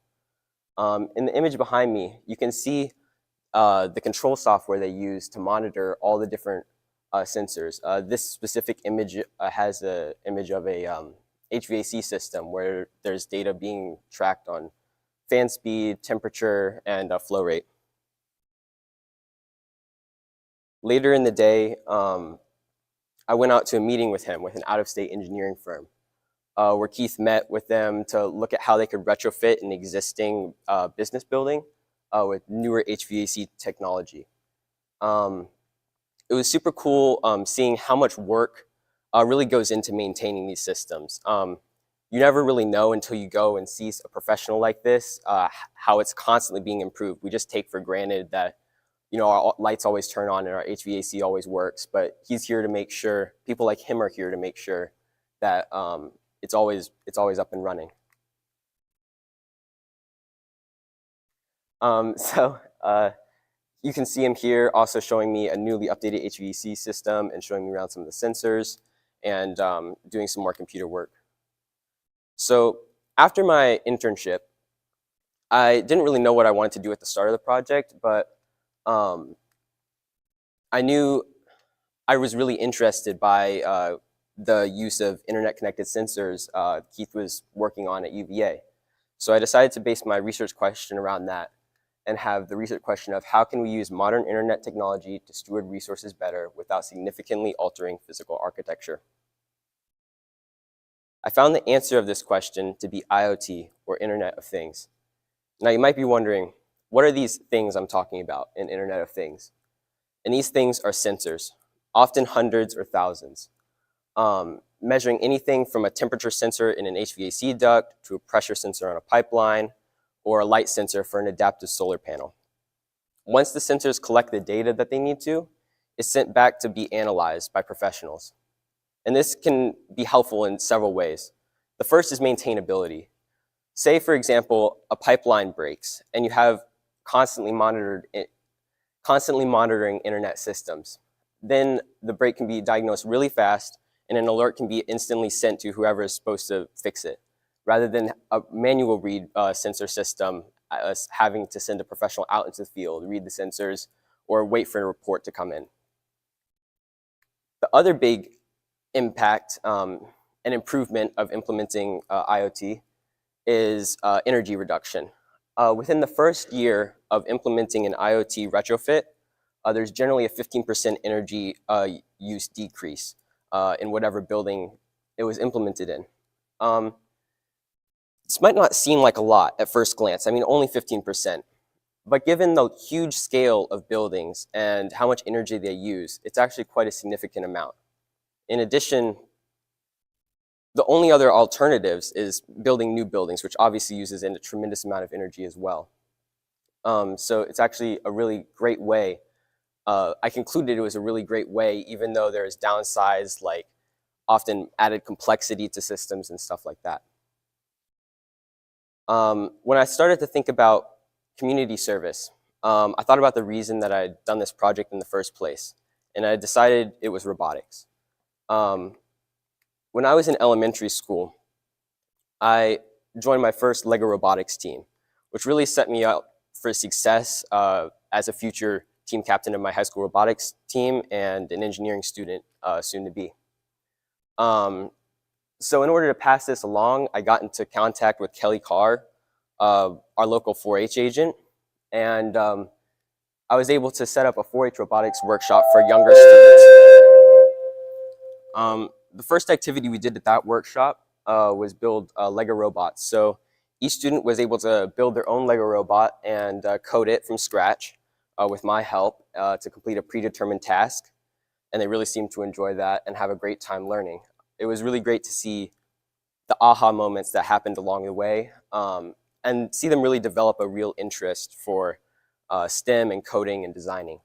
In the image behind me, you can see the control software they use to monitor all the different sensors. This specific image has an image of a HVAC system where there's data being tracked on fan speed, temperature, and flow rate. Later in the day, I went out to a meeting with him with an out-of-state engineering firm, where Keith met with them to look at how they could retrofit an existing business building with newer HVAC technology. It was super cool seeing how much work really goes into maintaining these systems. You never really know until you go and see a professional like this how it's constantly being improved. We just take for granted that our lights always turn on and our HVAC always works, but he's here to make sure, people like him are here to make sure that it's always up and running. You can see him here also showing me a newly updated HVAC system and showing me around some of the sensors and doing some more computer work. So after my internship, I didn't really know what I wanted to do at the start of the project, but I knew I was really interested by the use of internet-connected sensors Keith was working on at UVA. So I decided to base my research question around that and have the research question of how can we use modern internet technology to steward resources better without significantly altering physical architecture. I found the answer of this question to be IoT, or Internet of Things. Now you might be wondering, what are these things I'm talking about in Internet of Things? And these things are sensors, often hundreds or thousands, measuring anything from a temperature sensor in an HVAC duct to a pressure sensor on a pipeline, or a light sensor for an adaptive solar panel. Once the sensors collect the data that they need to, it's sent back to be analyzed by professionals. And this can be helpful in several ways. The first is maintainability. Say, for example, a pipeline breaks and you have constantly monitoring internet systems. then the break can be diagnosed really fast, and an alert can be instantly sent to whoever is supposed to fix it, rather than a manual read sensor system, us having to send a professional out into the field, read the sensors, or wait for a report to come in. The other big impact and improvement of implementing IoT is energy reduction. Within the first year of implementing an IoT retrofit, there's generally a 15% energy use decrease in whatever building it was implemented in. This might not seem like a lot at first glance. I mean, only 15%. But given the huge scale of buildings and how much energy they use, it's actually quite a significant amount. In addition, the only other alternatives is building new buildings, which obviously uses a tremendous amount of energy as well. So it's actually a really great way. I concluded it was a really great way, even though there's downsides like often added complexity to systems and stuff like that. When I started to think about community service, I thought about the reason that I had done this project in the first place, and I decided it was robotics. When I was in elementary school, I joined my first LEGO robotics team, which really set me up for success as a future team captain of my high school robotics team and an engineering student soon to be. So in order to pass this along, I got into contact with Kelly Carr, our local 4-H agent, and I was able to set up a 4-H robotics workshop for younger students. The first activity we did at that workshop was build LEGO robots. So each student was able to build their own LEGO robot and code it from scratch with my help to complete a predetermined task. And they really seemed to enjoy that and have a great time learning. It was really great to see the aha moments that happened along the way and see them really develop a real interest for STEM and coding and designing.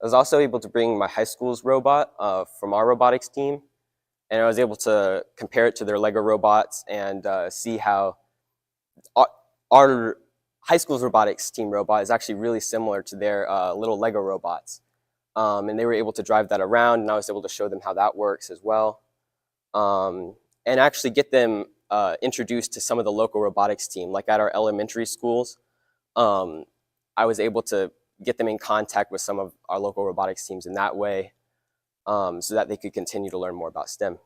I was also able to bring my high school's robot from our robotics team, and I was able to compare it to their LEGO robots and see how our high school's robotics team robot is actually really similar to their little LEGO robots. And they were able to drive that around, and I was able to show them how that works as well. And actually get them introduced to some of the local robotics team, like at our elementary schools. I was able to get them in contact with some of our local robotics teams in that way so that they could continue to learn more about STEM.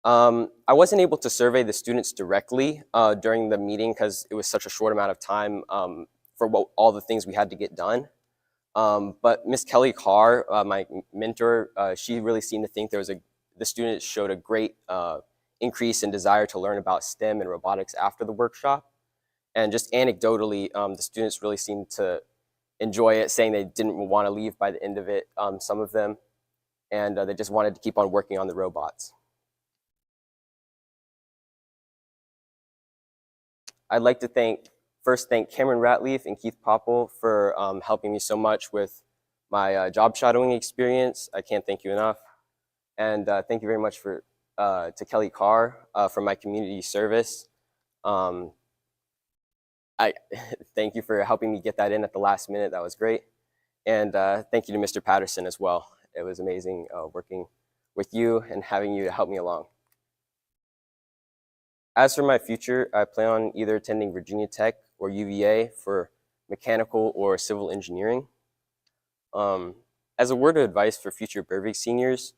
I wasn't able to survey the students directly during the meeting because it was such a short amount of time for all the things we had to get done. But Miss Kelly Carr, my mentor, she really seemed to think the students showed a great increase in desire to learn about STEM and robotics after the workshop. And just anecdotally, the students really seemed to enjoy it, saying they didn't want to leave by the end of it, some of them, and they just wanted to keep on working on the robots. I'd like to first thank Cameron Ratliff and Keith Popple for helping me so much with my job shadowing experience. I can't thank you enough. And thank you very much to Kelly Carr for my community service. I thank you for helping me get that in at the last minute. That was great. And thank you to Mr. Patterson as well. It was amazing working with you and having you to help me along. As for my future, I plan on either attending Virginia Tech or UVA for mechanical or civil engineering. As a word of advice for future Berwick seniors,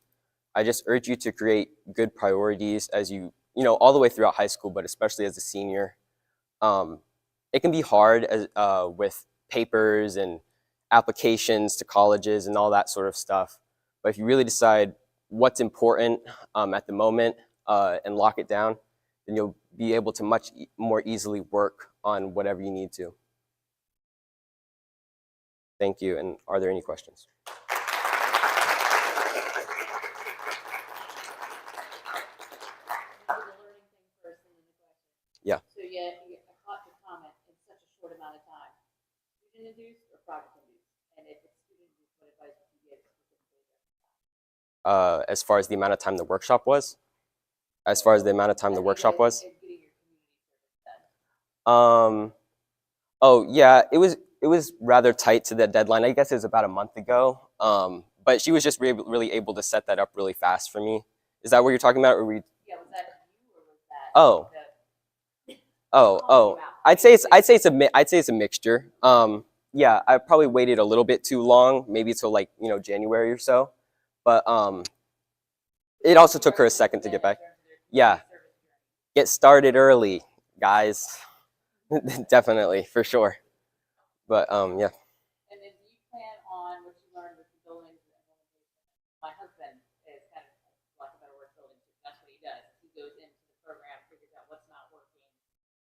I just urge you to create good priorities as you all the way throughout high school, but especially as a senior. It can be hard with papers and applications to colleges and all that sort of stuff. But if you really decide what's important at the moment and lock it down, then you'll be able to much more easily work on whatever you need to. Thank you, and are there any questions? Yeah. So you caught your comment in such a short amount of time. Student-induced or project-induced? And if it's student-induced, what advice would you give specifically? As far as the amount of time the workshop was? As far as the amount of time the workshop was? Getting your community service done. Oh yeah, it was rather tight to the deadline. I guess it was about a month ago. But she was just really able to set that up really fast for me. Is that what you're talking about? Or we? Yeah, was that you or was that? Oh. the- Oh. I'd say it's a mixture. Yeah, I probably waited a little bit too long, maybe till like, January or so. But it also took her a second to get back. Yeah. Get started early, guys. Definitely, for sure. But yeah. And then do you plan on what you learned with the buildings? My husband is kind of, like a better word, building. That's what he does. He goes into the program, figures out what's not working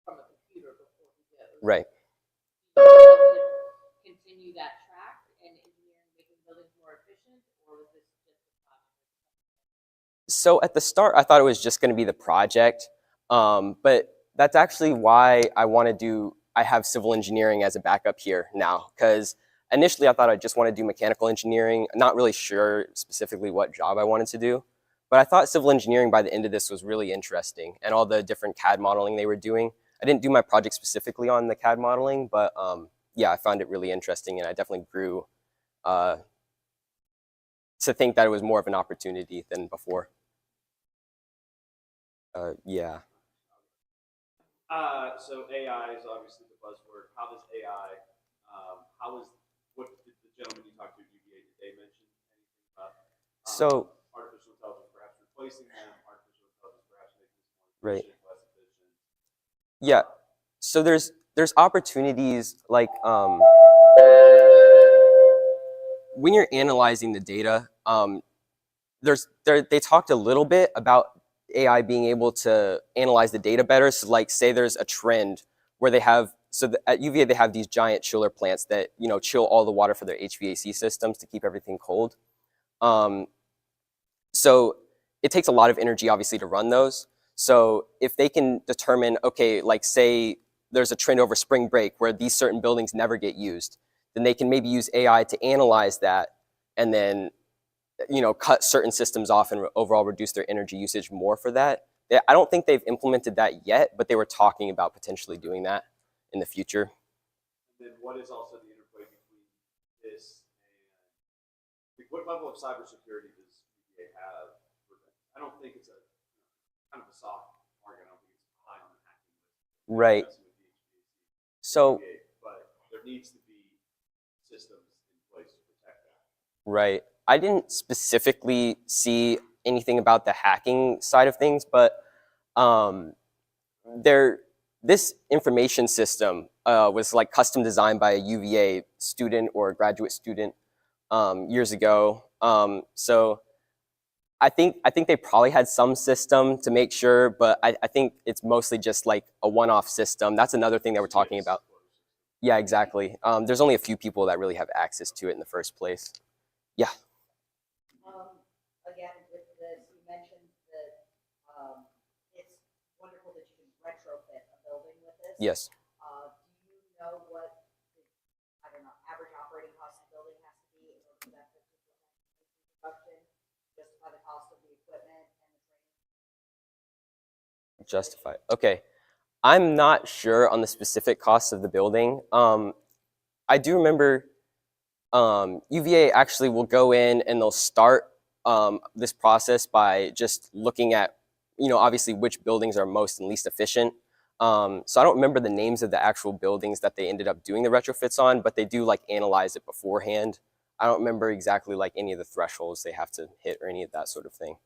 from a computer before he goes. Right. Do you want to continue that track in engineering, making buildings more efficient, or was this just a project? So at the start, I thought it was just going to be the project, but that's actually why I have civil engineering as a backup here now, because initially I thought I just want to do mechanical engineering, not really sure specifically what job I wanted to do, but I thought civil engineering by the end of this was really interesting, and all the different CAD modeling they were doing. I didn't do my project specifically on the CAD modeling, but yeah, I found it really interesting, and I definitely grew to think that it was more of an opportunity than before. Yeah. So AI is obviously the buzzword. How does AI, what did the gentleman you talked to at UVA, did they mention anything about So artificial intelligence perhaps replacing them, artificial intelligence perhaps making this more right. efficient, less efficient? Yeah. So there's opportunities like when you're analyzing the data, they talked a little bit about AI being able to analyze the data better. So like say there's a trend where at UVA they have these giant chiller plants that chill all the water for their HVAC systems to keep everything cold. So it takes a lot of energy obviously to run those. So if they can determine, okay, like say there's a trend over spring break where these certain buildings never get used, then they can maybe use AI to analyze that and then cut certain systems off and overall reduce their energy usage more for that. I don't think they've implemented that yet, but they were talking about potentially doing that in the future. And then what is also the interplay between this and what level of cybersecurity does UVA have? I don't think it's a kind of a soft target. I don't think it's high on the hacking list. Right. So, but there needs to be systems in place to protect that. Right. I didn't specifically see anything about the hacking side of things, but this information system was like custom designed by a UVA student or a graduate student years ago. So I think they probably had some system to make sure, but I think it's mostly just like a one-off system. That's another thing that we're talking about. Yeah, exactly. There's only a few people that really have access to it in the first place. Yeah. Again, with this, you mentioned that it's wonderful that you can retrofit a building with this. Yes. Do you know what the, I don't know, average operating cost of the building has to be in order for that to production, justify the cost of the equipment and the training? Justify. Okay. I'm not sure on the specific costs of the building. I do remember UVA actually will go in and they'll start this process by just looking at, obviously which buildings are most and least efficient. So I don't remember the names of the actual buildings that they ended up doing the retrofits on, but they do like analyze it beforehand. I don't remember exactly like any of the thresholds they have to hit or any of that sort of thing.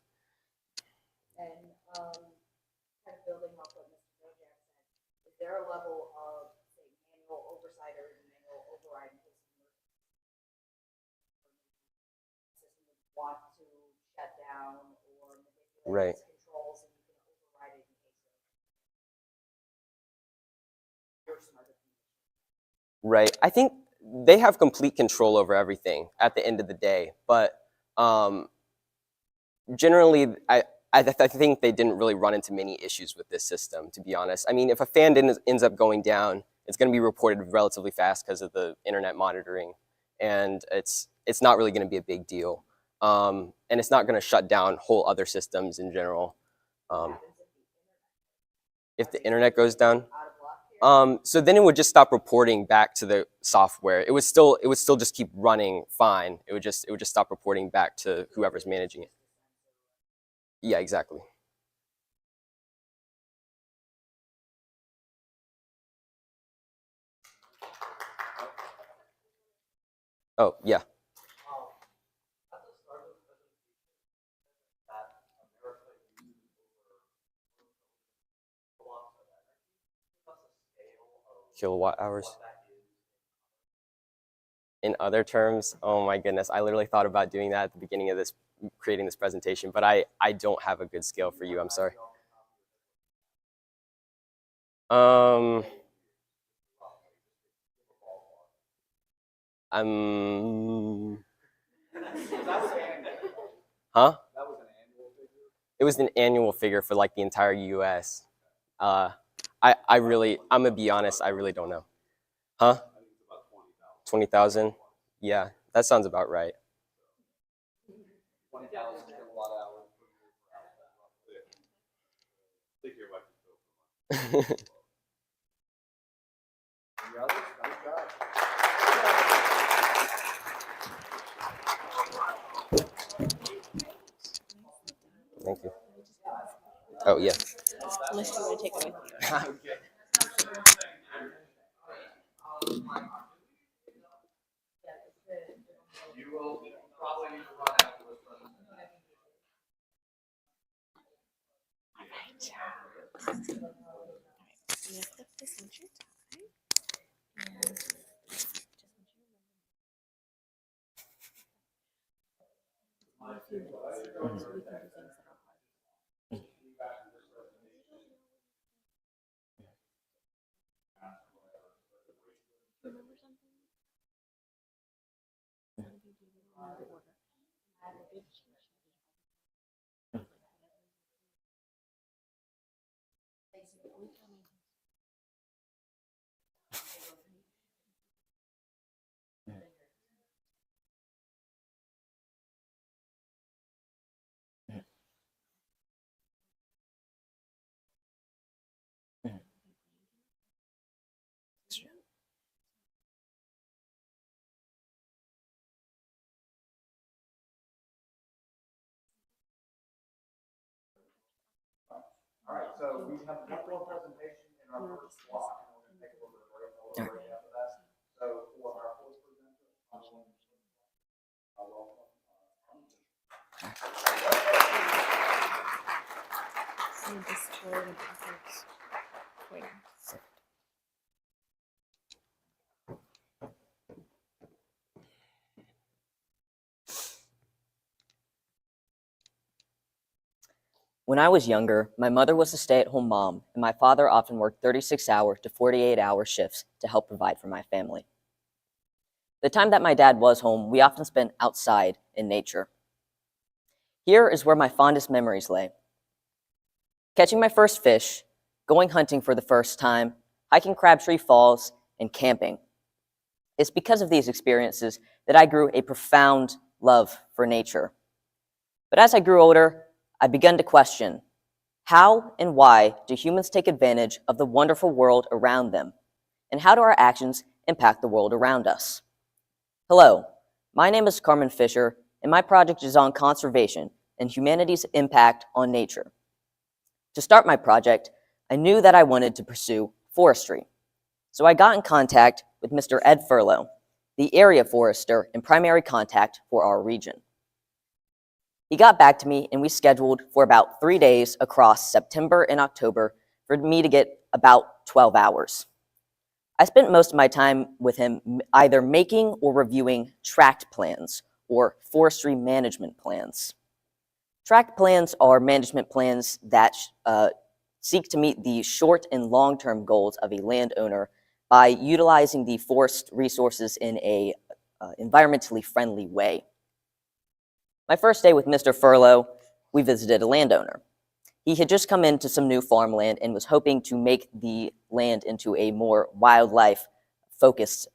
And kind of building off what Mr. Bojack said, is there a level of, say, manual oversight or manual override in case the system would want to shut down or manipulate its controls and you can override it in case of there's some other condition? Right. I think they have complete control over everything at the end of the day, but generally, I think they didn't really run into many issues with this system, to be honest. I mean, if a fan ends up going down, it's going to be reported relatively fast because of the internet monitoring, and it's not really going to be a big deal. And it's not going to shut down whole other systems in general. If the internet goes down, Out of luck here? So then it would just stop reporting back to the software. It would still just keep running fine. It would just stop reporting back to whoever's managing it. Yeah, exactly. Oh, yeah. Kilowatt hours. In other terms, oh my goodness, I literally thought about doing that at the beginning of this, creating this presentation, but I don't have a good scale for you. I'm sorry. I'm. Huh? That was an annual figure? It was an annual figure for like the entire U.S. I'm gonna be honest, I really don't know. Huh? 20,000? Yeah, that sounds about right. 20,000 kilowatt hours per year per hour. Take your electric bill. Any others? Nice job. Thank you. Oh, yeah. Unless you want to take it with you. You will probably need to run after this presentation. All right, so we have one more presentation in our first block, and we're gonna take a little bit of break, after that. So for our fourth presenter, I want to welcome. When I was younger, my mother was a stay-at-home mom, and my father often worked 36-hour to 48-hour shifts to help provide for my family. The time that my dad was home, we often spent outside in nature. Here is where my fondest memories lay. Catching my first fish, going hunting for the first time, hiking Crabtree Falls, and camping. It's because of these experiences that I grew a profound love for nature. But as I grew older, I began to question, how and why do humans take advantage of the wonderful world around them? And how do our actions impact the world around us? Hello, my name is Carmen Fisher, and my project is on conservation and humanity's impact on nature. To start my project, I knew that I wanted to pursue forestry. So I got in contact with Mr. Ed Furlow, the area forester and primary contact for our region. He got back to me and we scheduled for about 3 days across September and October for me to get about 12 hours. I spent most of my time with him either making or reviewing tract plans or forestry management plans. Tract plans are management plans that seek to meet the short and long-term goals of a landowner by utilizing the forest resources in a environmentally friendly way. My first day with Mr. Furlow, we visited a landowner. He had just come into some new farmland and was hoping to make the land into a more wildlife-focused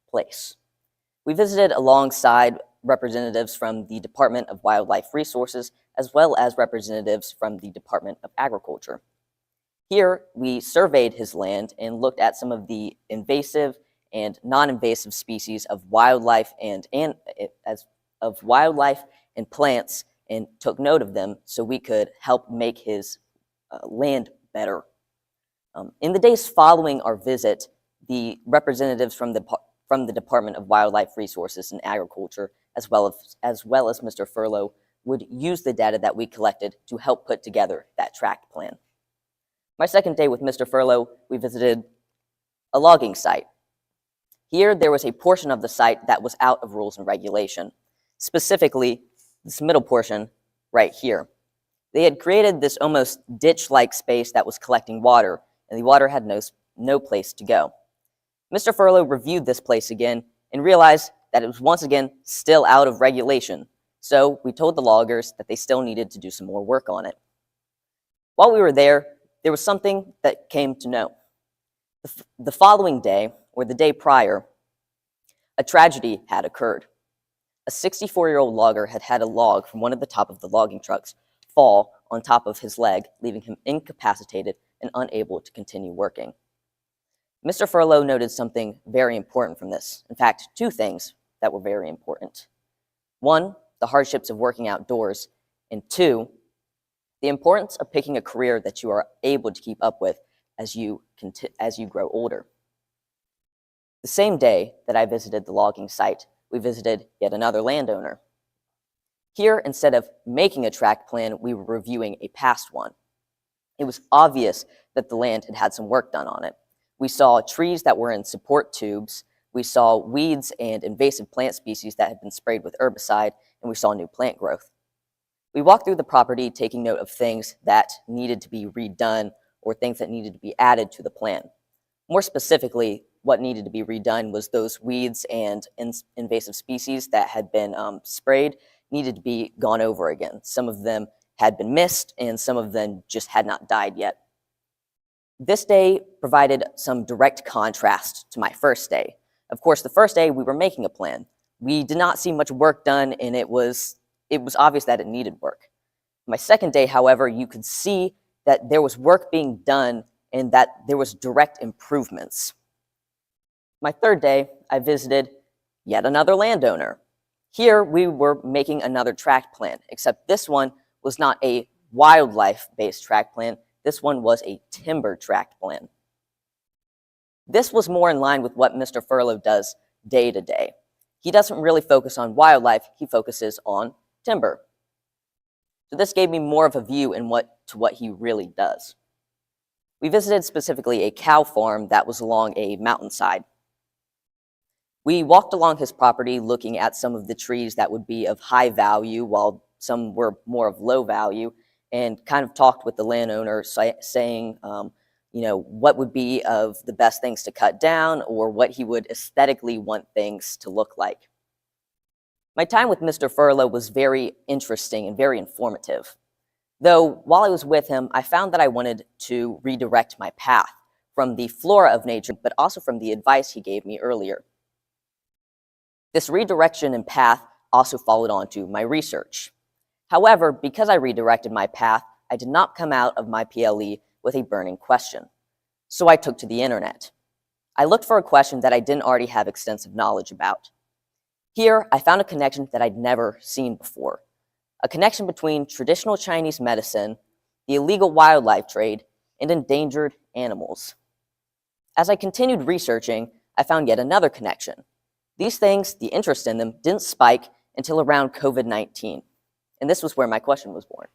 place. We visited alongside representatives from the Department of Wildlife Resources, as well as representatives from the Department of Agriculture. Here, we surveyed his land and looked at some of the invasive and non-invasive species of wildlife and plants, and took note of them so we could help make his land better. In the days following our visit, the representatives from the Department of Wildlife Resources and Agriculture, as well as Mr. Furlow, would use the data that we collected to help put together that tract plan. My second day with Mr. Furlow, we visited a logging site. Here, there was a portion of the site that was out of rules and regulation, specifically this middle portion right here. They had created this almost ditch-like space that was collecting water, and the water had no place to go. Mr. Furlow reviewed this place again and realized that it was once again still out of regulation, so we told the loggers that they still needed to do some more work on it. While we were there was something that came to note. The following day, or the day prior, a tragedy had occurred. A 64-year-old logger had had a log from one of the top of the logging trucks fall on top of his leg, leaving him incapacitated and unable to continue working. Mr. Furlow noted something very important from this. In fact, two things that were very important. One, the hardships of working outdoors, and two, the importance of picking a career that you are able to keep up with as you grow older. The same day that I visited the logging site, we visited yet another landowner. Here, instead of making a tract plan, we were reviewing a past one. It was obvious that the land had had some work done on it. We saw trees that were in support tubes, we saw weeds and invasive plant species that had been sprayed with herbicide, and we saw new plant growth. We walked through the property taking note of things that needed to be redone or things that needed to be added to the plan. More specifically, what needed to be redone was those weeds and invasive species that had been sprayed needed to be gone over again. Some of them had been missed, and some of them just had not died yet. This day provided some direct contrast to my first day. Of course, the first day we were making a plan. We did not see much work done, and it was obvious that it needed work. My second day, however, you could see that there was work being done and that there was direct improvements. My third day, I visited yet another landowner. Here, we were making another tract plan, except this one was not a wildlife-based tract plan. This one was a timber tract plan. This was more in line with what Mr. Furlow does day to day. He doesn't really focus on wildlife, he focuses on timber. So this gave me more of a view to what he really does. We visited specifically a cow farm that was along a mountainside. We walked along his property looking at some of the trees that would be of high value while some were more of low value, and kind of talked with the landowner saying, what would be of the best things to cut down or what he would aesthetically want things to look like. My time with Mr. Furlow was very interesting and very informative. Though, while I was with him, I found that I wanted to redirect my path from the flora of nature, but also from the advice he gave me earlier. This redirection and path also followed on to my research. However, because I redirected my path, I did not come out of my PLE with a burning question. So I took to the internet. I looked for a question that I didn't already have extensive knowledge about. Here, I found a connection that I'd never seen before. A connection between traditional Chinese medicine, the illegal wildlife trade, and endangered animals. As I continued researching, I found yet another connection. These things, the interest in them, didn't spike until around COVID-19. And this was where my question was born.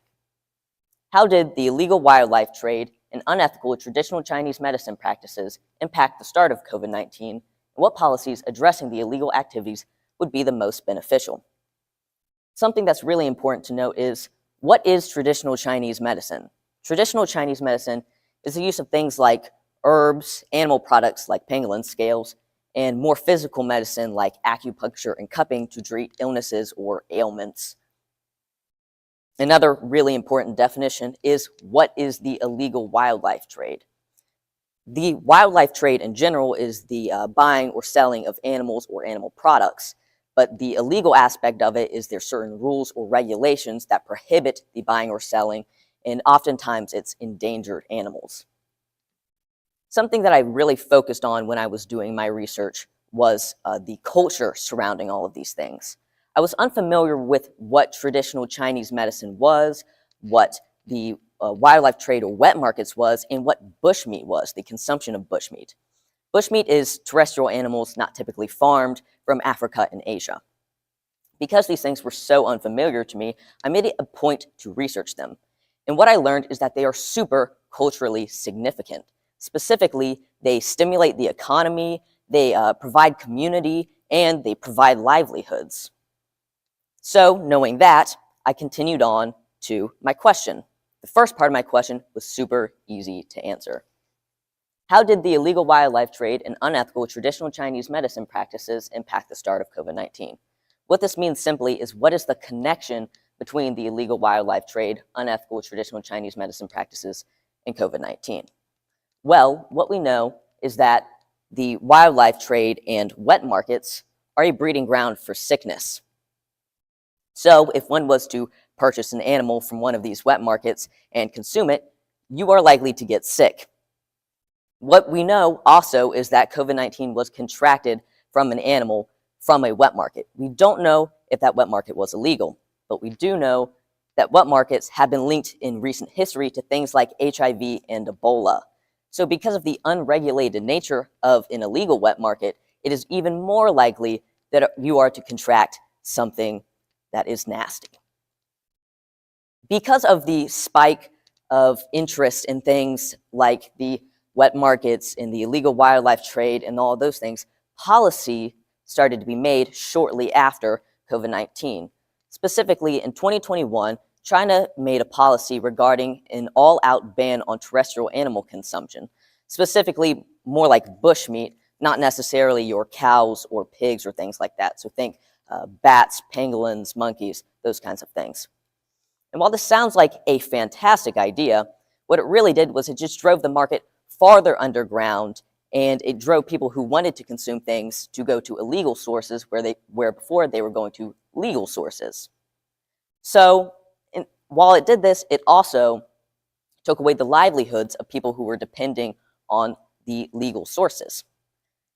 How did the illegal wildlife trade and unethical traditional Chinese medicine practices impact the start of COVID-19, and what policies addressing the illegal activities would be the most beneficial? Something that's really important to note is, what is traditional Chinese medicine? Traditional Chinese medicine is the use of things like herbs, animal products like pangolin scales, and more physical medicine like acupuncture and cupping to treat illnesses or ailments. Another really important definition is, what is the illegal wildlife trade? The wildlife trade in general is the buying or selling of animals or animal products, but the illegal aspect of it is there's certain rules or regulations that prohibit the buying or selling, and oftentimes it's endangered animals. Something that I really focused on when I was doing my research was the culture surrounding all of these things. I was unfamiliar with what traditional Chinese medicine was, what the wildlife trade or wet markets was, and what bushmeat was, the consumption of bushmeat. Bushmeat is terrestrial animals not typically farmed from Africa and Asia. Because these things were so unfamiliar to me, I made it a point to research them. And what I learned is that they are super culturally significant. Specifically, they stimulate the economy, they provide community, and they provide livelihoods. So, knowing that, I continued on to my question. The first part of my question was super easy to answer. How did the illegal wildlife trade and unethical traditional Chinese medicine practices impact the start of COVID-19? What this means simply is, what is the connection between the illegal wildlife trade, unethical traditional Chinese medicine practices, and COVID-19? Well, what we know is that the wildlife trade and wet markets are a breeding ground for sickness. So if one was to purchase an animal from one of these wet markets and consume it, you are likely to get sick. What we know also is that COVID-19 was contracted from an animal from a wet market. We don't know if that wet market was illegal, but we do know that wet markets have been linked in recent history to things like HIV and Ebola. So because of the unregulated nature of an illegal wet market, it is even more likely that you are to contract something that is nasty. Because of the spike of interest in things like the wet markets and the illegal wildlife trade and all of those things, policy started to be made shortly after COVID-19. Specifically, in 2021, China made a policy regarding an all-out ban on terrestrial animal consumption, specifically more like bushmeat, not necessarily your cows or pigs or things like that. So think bats, pangolins, monkeys, those kinds of things. And while this sounds like a fantastic idea, what it really did was it just drove the market farther underground, and it drove people who wanted to consume things to go to illegal sources where before they were going to legal sources. So while it did this, it also took away the livelihoods of people who were depending on the legal sources.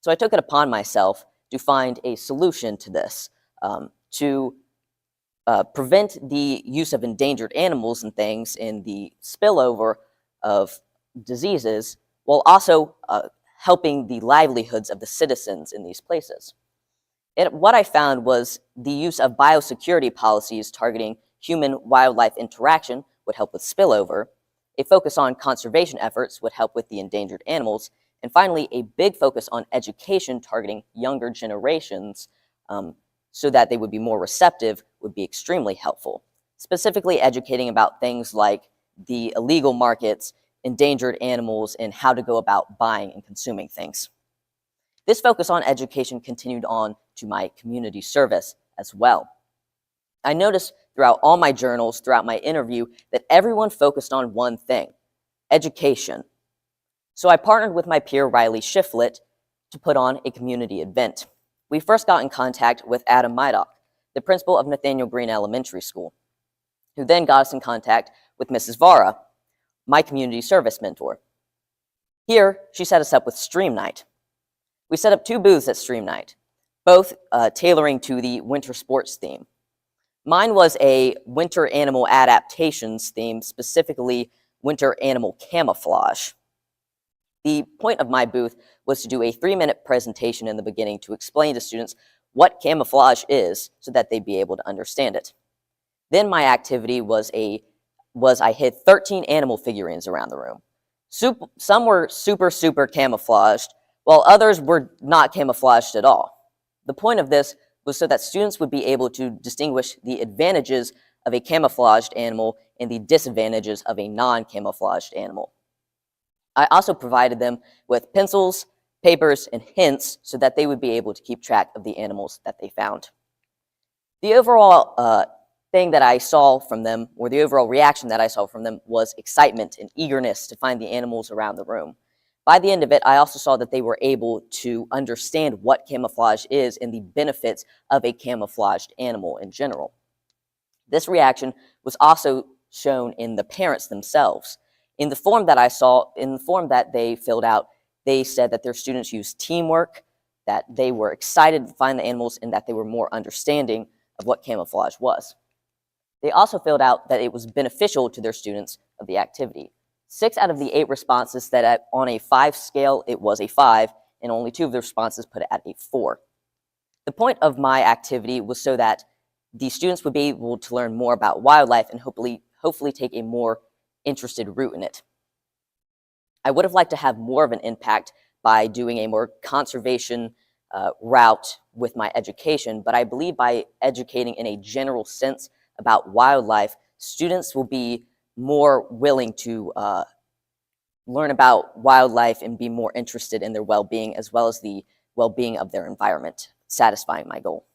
So I took it upon myself to find a solution to this, to prevent the use of endangered animals and things and the spillover of diseases, while also helping the livelihoods of the citizens in these places. And what I found was the use of biosecurity policies targeting human-wildlife interaction would help with spillover. A focus on conservation efforts would help with the endangered animals. And finally, a big focus on education targeting younger generations so that they would be more receptive would be extremely helpful. Specifically educating about things like the illegal markets, endangered animals, and how to go about buying and consuming things. This focus on education continued on to my community service as well. I noticed throughout all my journals, throughout my interview, that everyone focused on one thing: education. So I partnered with my peer Riley Shiflett to put on a community event. We first got in contact with Adam Maidock, the principal of Nathaniel Green Elementary School, who then got us in contact with Mrs. Vara, my community service mentor. Here, she set us up with Stream Night. We set up 2 booths at Stream Night, both tailoring to the winter sports theme. Mine was a winter animal adaptations theme, specifically winter animal camouflage. The point of my booth was to do a 3-minute presentation in the beginning to explain to students what camouflage is so that they'd be able to understand it. Then my activity was I hid 13 animal figurines around the room. Some were super camouflaged, while others were not camouflaged at all. The point of this was so that students would be able to distinguish the advantages of a camouflaged animal and the disadvantages of a non-camouflaged animal. I also provided them with pencils, papers, and hints so that they would be able to keep track of the animals that they found. The overall thing that I saw from them, or the overall reaction that I saw from them, was excitement and eagerness to find the animals around the room. By the end of it, I also saw that they were able to understand what camouflage is and the benefits of a camouflaged animal in general. This reaction was also shown in the parents themselves. In the form that I saw, in the form that they filled out, They said that their students used teamwork, that they were excited to find the animals, and that they were more understanding of what camouflage was. They also filled out that it was beneficial to their students of the activity. 6 out of the 8 responses said on a 5 scale, it was a 5, and only 2 of the responses put it at a 4. The point of my activity was so that the students would be able to learn more about wildlife and hopefully take a more interested root in it. I would have liked to have more of an impact by doing a more conservation route with my education, but I believe by educating in a general sense about wildlife, students will be more willing to learn about wildlife and be more interested in their well-being as well as the well-being of their environment, satisfying my goal.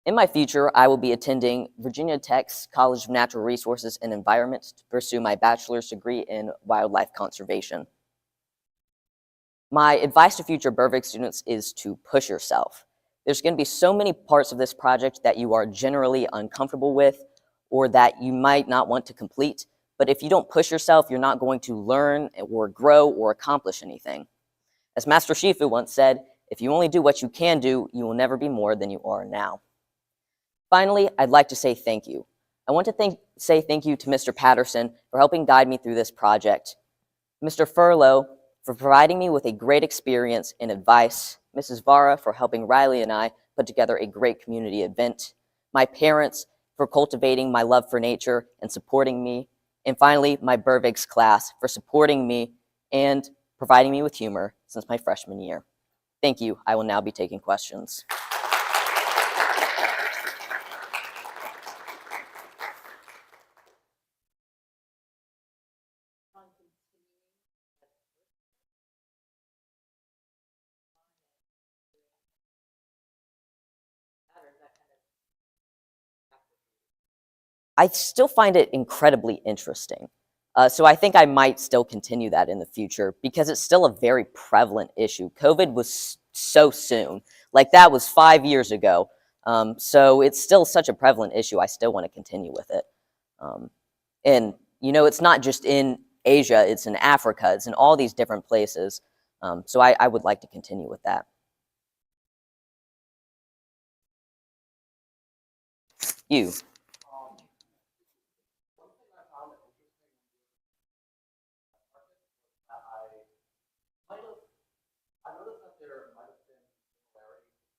In my future, I will be attending Virginia Tech's College of Natural Resources and Environment to pursue my bachelor's degree in wildlife conservation. My advice to future Burvick students is to push yourself. There's going to be so many parts of this project that you are generally uncomfortable with or that you might not want to complete, but if you don't push yourself, you're not going to learn or grow or accomplish anything. As Master Shifu once said, if you only do what you can do, you will never be more than you are now. Finally, I'd like to say thank you. I want to say thank you to Mr. Patterson for helping guide me through this project, Mr. Furlow for providing me with a great experience and advice, Mrs. Vara for helping Riley and I put together a great community event, my parents for cultivating my love for nature and supporting me, and finally, my Burvigs class for supporting me and providing me with humor since my freshman year. Thank you. I will now be taking questions. I still find it incredibly interesting. So I think I might still continue that in the future because it's still a very prevalent issue. COVID was so soon, like that was 5 years ago. So it's still such a prevalent issue. I still want to continue with it. And, you know, it's not just in Asia, it's in Africa, it's in all these different places. So I would like to continue with that. You. One thing I found interesting that I noticed that there might have been similarities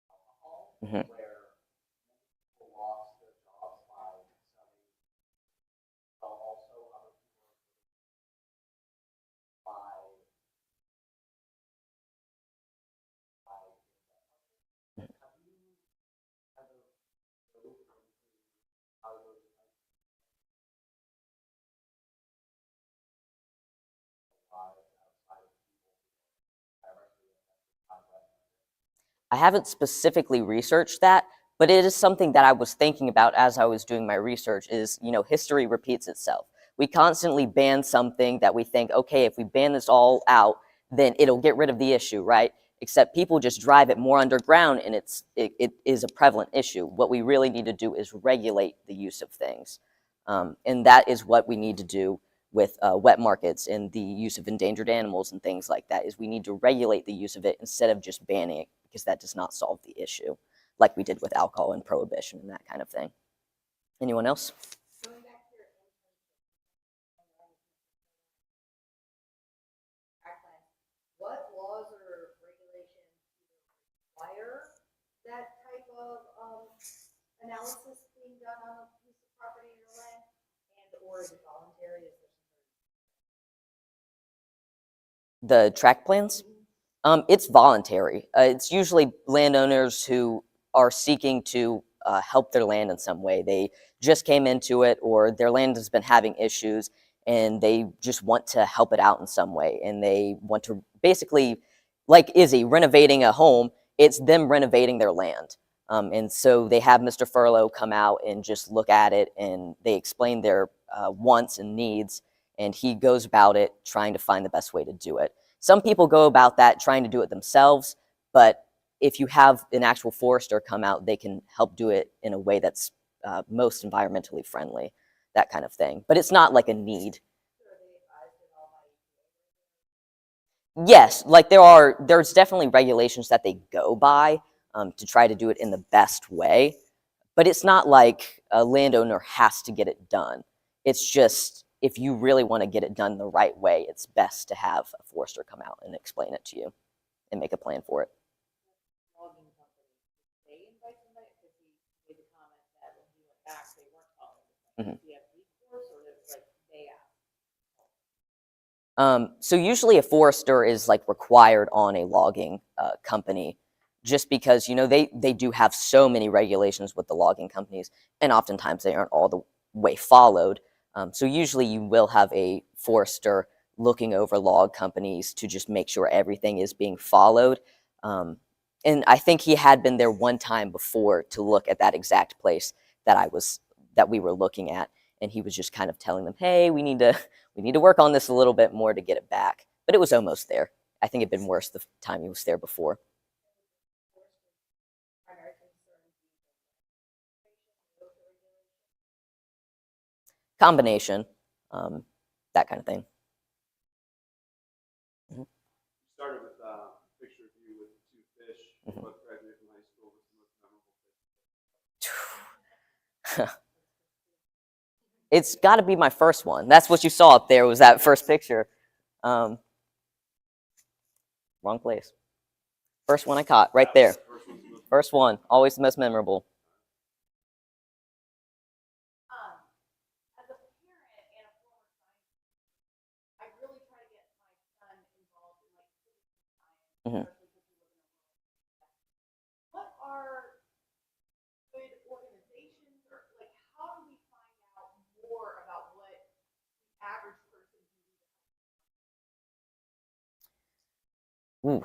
alcohol, Mhm. where people lost their jobs by selling, while also other people by have you kind of looked into how those lives outside of people directly affected by that? I haven't specifically researched that, but it is something that I was thinking about as I was doing my research is, you know, history repeats itself. We constantly ban something that we think, okay, if we ban this all out, then it'll get rid of the issue, right? Except people just drive it more underground and it is a prevalent issue. What we really need to do is regulate the use of things. And that is what we need to do with wet markets and the use of endangered animals and things like that, is we need to regulate the use of it instead of just banning it, because that does not solve the issue, like we did with alcohol and prohibition and that kind of thing. Anyone else? Going back to your track plan, what laws or regulations require that type of analysis being done on a piece of property or land, and or is it voluntary? Is there The track plans? It's voluntary. It's usually landowners who are seeking to help their land in some way. They just came into it, or their land has been having issues, and they just want to help it out in some way. And they want to basically, like Izzy renovating a home, it's them renovating their land. And so they have Mr. Furlow come out and just look at it, and they explain their wants and needs, and he goes about it trying to find the best way to do it. Some people go about that trying to do it themselves, but if you have an actual forester come out, they can help do it in a way that's most environmentally friendly, that kind of thing. But it's not like a need. Yes, like there's definitely regulations that they go by to try to do it in the best way, but it's not like a landowner has to get it done. It's just if you really want to get it done the right way, it's best to have a forester come out and explain it to you and make a plan for it. Logging company, they invite somebody, because he made the comment that when he went back, they weren't following the plan. Mhm. Do you have recourse, or it's like they ask? So usually a forester is like required on a logging company, just because they do have so many regulations with the logging companies, and oftentimes they aren't all the way followed. So usually you will have a forester looking over log companies to just make sure everything is being followed. And I think he had been there one time before to look at that exact place that we were looking at, and he was just kind of telling them, "Hey, we need to work on this a little bit more to get it back." But it was almost there. I think it'd been worse the time he was there before. Primary concern being Combination, that kind of thing. You started with a picture of you with two fish, Mhm. both graduated from high school. What's the most memorable fish? It's got to be my first one. That's what you saw up there, was that first picture. Wrong place. First one I caught, right there. First one's the most First one, always the most memorable. As a parent and a former scientist, I really try to get my son involved in like citizen science, Mhm. especially because we live in a rural area. What are good organizations, or like how do we find out more about what the average person can do? Ooh.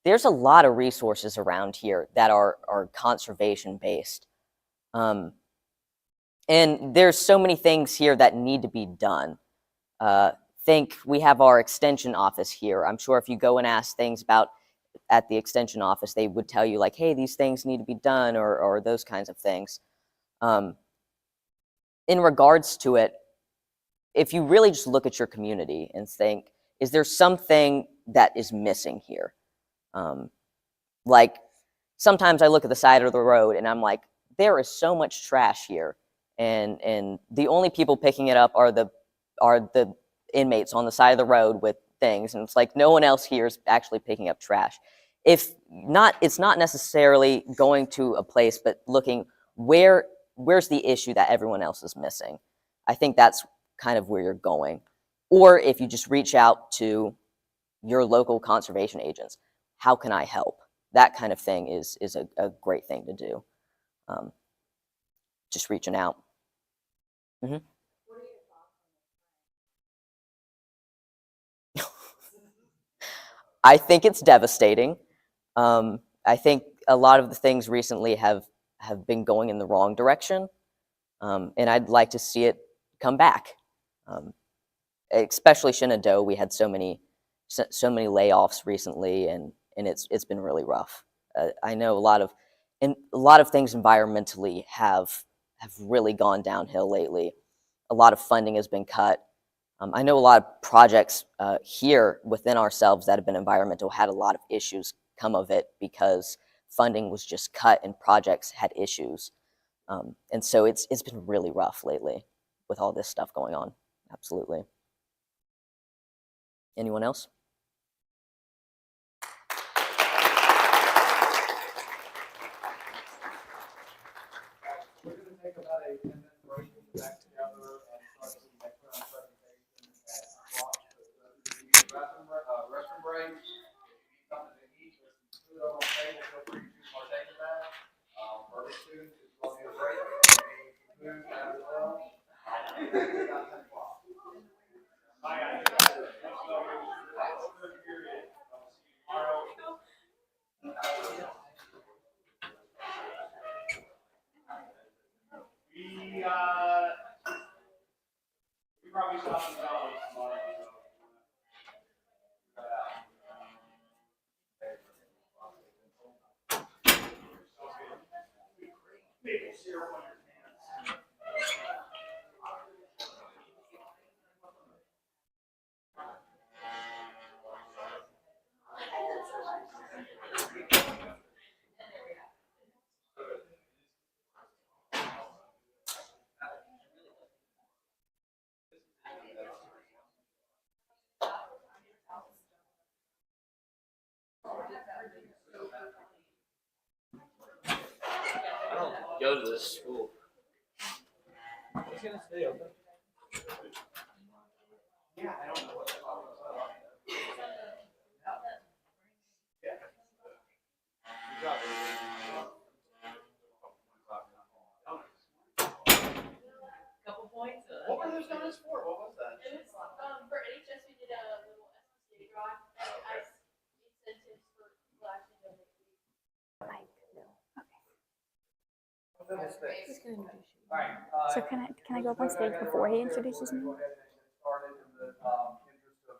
There's a lot of resources around here that are conservation based. And there's so many things here that need to be done. Think we have our extension office here. I'm sure if you go and ask things about at the extension office, they would tell you like, hey, these things need to be done, or those kinds of things. In regards to it, if you really just look at your community and think, is there something that is missing here? Like sometimes I look at the side of the road and I'm like, there is so much trash here, and the only people picking it up are the inmates on the side of the road with things, and it's like no one else here is actually picking up trash. If not, it's not necessarily going to a place, but looking where's the issue that everyone else is missing. I think that's kind of where you're going. Or if you just reach out to your local conservation agents, how can I help? That kind of thing is a great thing to do. Just reaching out. Hmm. I think it's devastating. I think a lot of the things recently have been going in the wrong direction, and I'd like to see it come back. Especially Shenandoah, we had so many layoffs recently, and it's been really rough. I know a lot of things environmentally have really gone downhill lately. A lot of funding has been cut. I know a lot of projects here within ourselves that have been environmental had a lot of issues come of it because funding was just cut and projects had issues. And so it's been really rough lately with all this stuff going on. Absolutely. Anyone else? We're gonna take about a 10-minute break, we'll get back together and start the next round of presentations at o'clock. If you need a restroom break, if you need something to eat, there's some food on the table, feel free to partake of that. Early students, if you want to get a break, if you need food as well. About 10 o'clock. We probably stop in college tomorrow, so. go to this school. It's gonna stay open. Yeah, I don't know what that was. Yeah. Good job. Couple points. What were those donuts for? What was that? It was, for NHS, we did a little SPCA drive, and I incentives for people actually donate. Alright. So can I go up on stage before he introduces me? Go ahead and get started in the interest of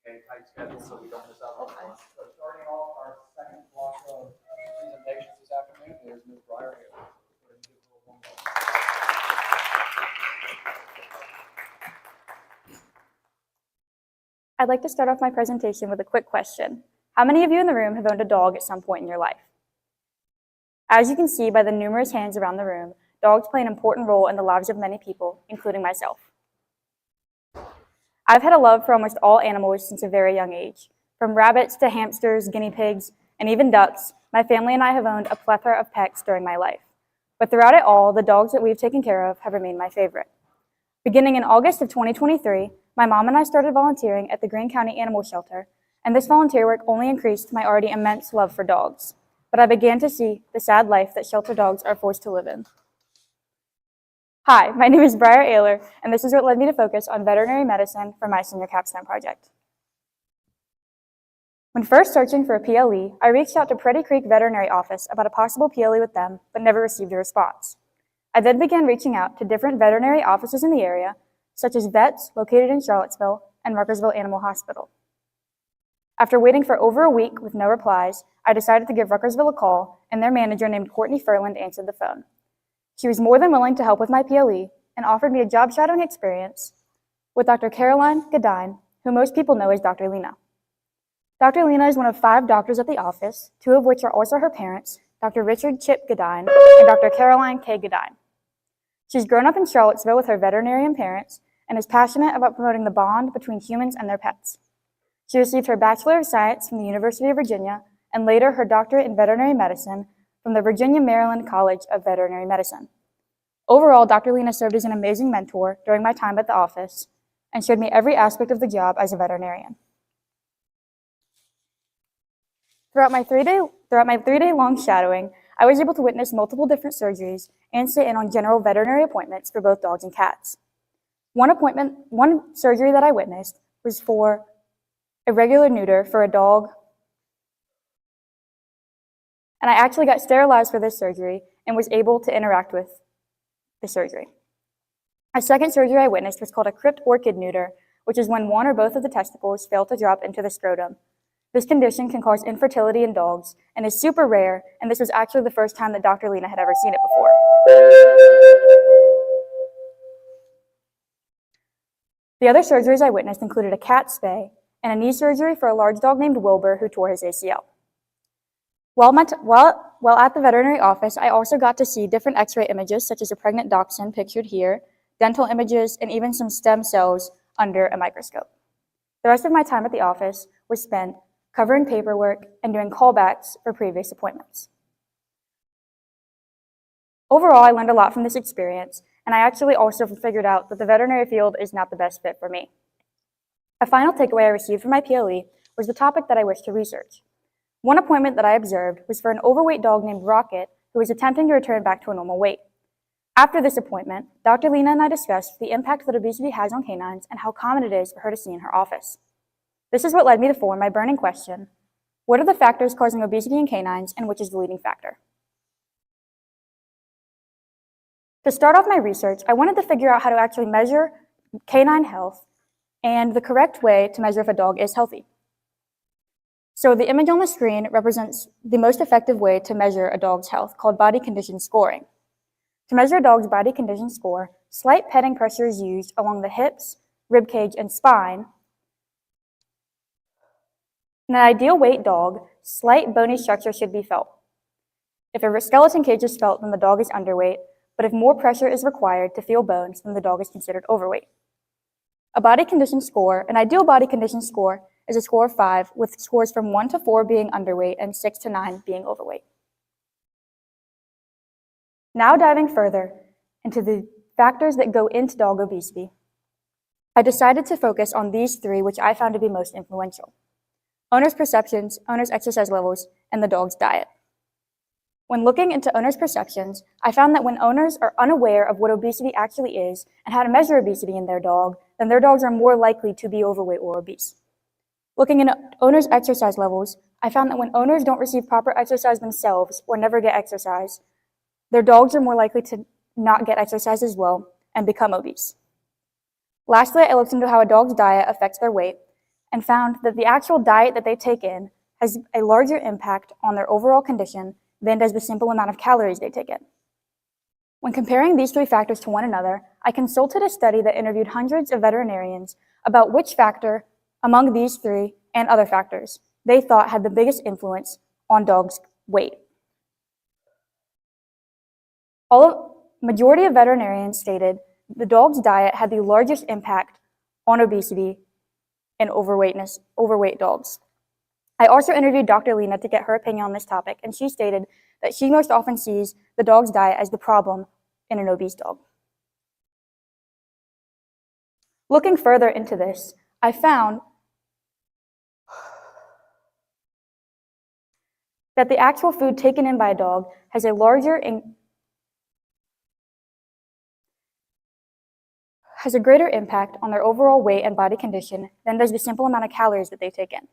keeping a tight schedule so we don't miss out on lunch. So starting off our second block of presentations this afternoon is Ms. Breyer. I'd like to start off my presentation with a quick question. How many of you in the room have owned a dog at some point in your life? As you can see by the numerous hands around the room, dogs play an important role in the lives of many people, including myself. I've had a love for almost all animals since a very young age. From rabbits to hamsters, guinea pigs, and even ducks, my family and I have owned a plethora of pets during my life. But throughout it all, the dogs that we've taken care of have remained my favorite. Beginning in August of 2023, my mom and I started volunteering at the Greene County Animal Shelter, and this volunteer work only increased my already immense love for dogs. But I began to see the sad life that shelter dogs are forced to live in. Hi, my name is Breyer Ayler, and this is what led me to focus on veterinary medicine for my senior capstone project. When first searching for a PLE, I reached out to Pretty Creek Veterinary Office about a possible PLE with them, but never received a response. I then began reaching out to different veterinary offices in the area, such as Vets located in Charlottesville and Ruckersville Animal Hospital. After waiting for over a week with no replies, I decided to give Ruckersville a call, and their manager named Courtney Furland answered the phone. She was more than willing to help with my PLE and offered me a job shadowing experience with Dr. Caroline Gadine, who most people know as Dr. Lena. Dr. Lena is one of 5 doctors at the office, 2 of which are also her parents, Dr. Richard Chip Gadine and Dr. Caroline K. Gadine. She's grown up in Charlottesville with her veterinarian parents and is passionate about promoting the bond between humans and their pets. She received her Bachelor of Science from the University of Virginia and later her doctorate in veterinary medicine from the Virginia-Maryland College of Veterinary Medicine. Overall, Dr. Lena served as an amazing mentor during my time at the office and showed me every aspect of the job as a veterinarian. Throughout my three-day long shadowing, I was able to witness multiple different surgeries and sit in on general veterinary appointments for both dogs and cats. One surgery that I witnessed was for a regular neuter for a dog, and I actually got sterilized for this surgery and was able to interact with the surgery. A second surgery I witnessed was called a crypt orchid neuter, which is when one or both of the testicles fail to drop into the scrotum. This condition can cause infertility in dogs and is super rare, and this was actually the first time that Dr. Lena had ever seen it before. The other surgeries I witnessed included a cat spay and a knee surgery for a large dog named Wilbur who tore his ACL. While at the veterinary office, I also got to see different x-ray images such as a pregnant dachshund pictured here, dental images, and even some stem cells under a microscope. The rest of my time at the office was spent covering paperwork and doing callbacks for previous appointments. Overall, I learned a lot from this experience, and I actually also figured out that the veterinary field is not the best fit for me. A final takeaway I received from my PLE was the topic that I wished to research. One appointment that I observed was for an overweight dog named Rocket who was attempting to return back to a normal weight. After this appointment, Dr. Lena and I discussed the impact that obesity has on canines and how common it is for her to see in her office. This is what led me to form my burning question: what are the factors causing obesity in canines, and which is the leading factor? To start off my research, I wanted to figure out how to actually measure canine health and the correct way to measure if a dog is healthy. So the image on the screen represents the most effective way to measure a dog's health, called body condition scoring. To measure a dog's body condition score, slight petting pressure is used along the hips, rib cage, and spine. In an ideal weight dog, slight bony structure should be felt. If a skeleton cage is felt, then the dog is underweight, but if more pressure is required to feel bones, then the dog is considered overweight. An ideal body condition score is a score of 5, with scores from 1 to 4 being underweight and 6 to 9 being overweight. Now diving further into the factors that go into dog obesity, I decided to focus on these three, which I found to be most influential: owners' perceptions, owners' exercise levels, and the dog's diet. When looking into owners' perceptions, I found that when owners are unaware of what obesity actually is and how to measure obesity in their dog, then their dogs are more likely to be overweight or obese. Looking into owners' exercise levels, I found that when owners don't receive proper exercise themselves or never get exercise, their dogs are more likely to not get exercise as well and become obese. Lastly, I looked into how a dog's diet affects their weight and found that the actual diet that they take in has a larger impact on their overall condition than does the simple amount of calories they take in. When comparing these three factors to one another, I consulted a study that interviewed hundreds of veterinarians about which factor among these three and other factors they thought had the biggest influence on dogs' weight. Majority of veterinarians stated the dog's diet had the largest impact on obesity and overweight dogs. I also interviewed Dr. Lena to get her opinion on this topic, and she stated that she most often sees the dog's diet as the problem in an obese dog. Looking further into this, I found that the actual food taken in by a dog has a greater impact on their overall weight and body condition than does the simple amount of calories that they take in.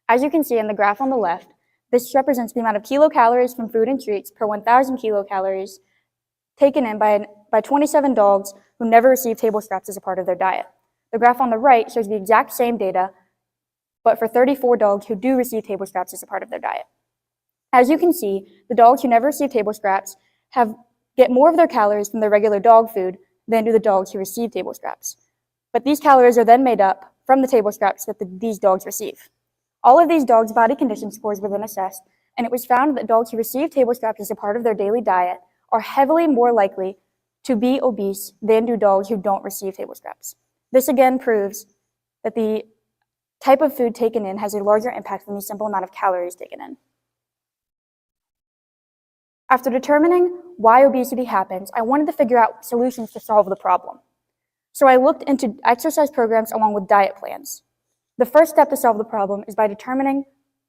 As you can see in the graph on the left, this represents the amount of kilocalories from food and treats per 1,000 kilocalories taken in by 27 dogs who never received table scraps as a part of their diet. The graph on the right shows the exact same data, but for 34 dogs who do receive table scraps as a part of their diet. As you can see, the dogs who never receive table scraps get more of their calories from their regular dog food than do the dogs who receive table scraps. But these calories are then made up from the table scraps that these dogs receive. All of these dogs' body condition scores were then assessed, and it was found that dogs who receive table scraps as a part of their daily diet are heavily more likely to be obese than do dogs who don't receive table scraps. This again proves that the type of food taken in has a larger impact than the simple amount of calories taken in. After determining why obesity happens, I wanted to figure out solutions to solve the problem. So I looked into exercise programs along with diet plans. The first step to solve the problem is by determining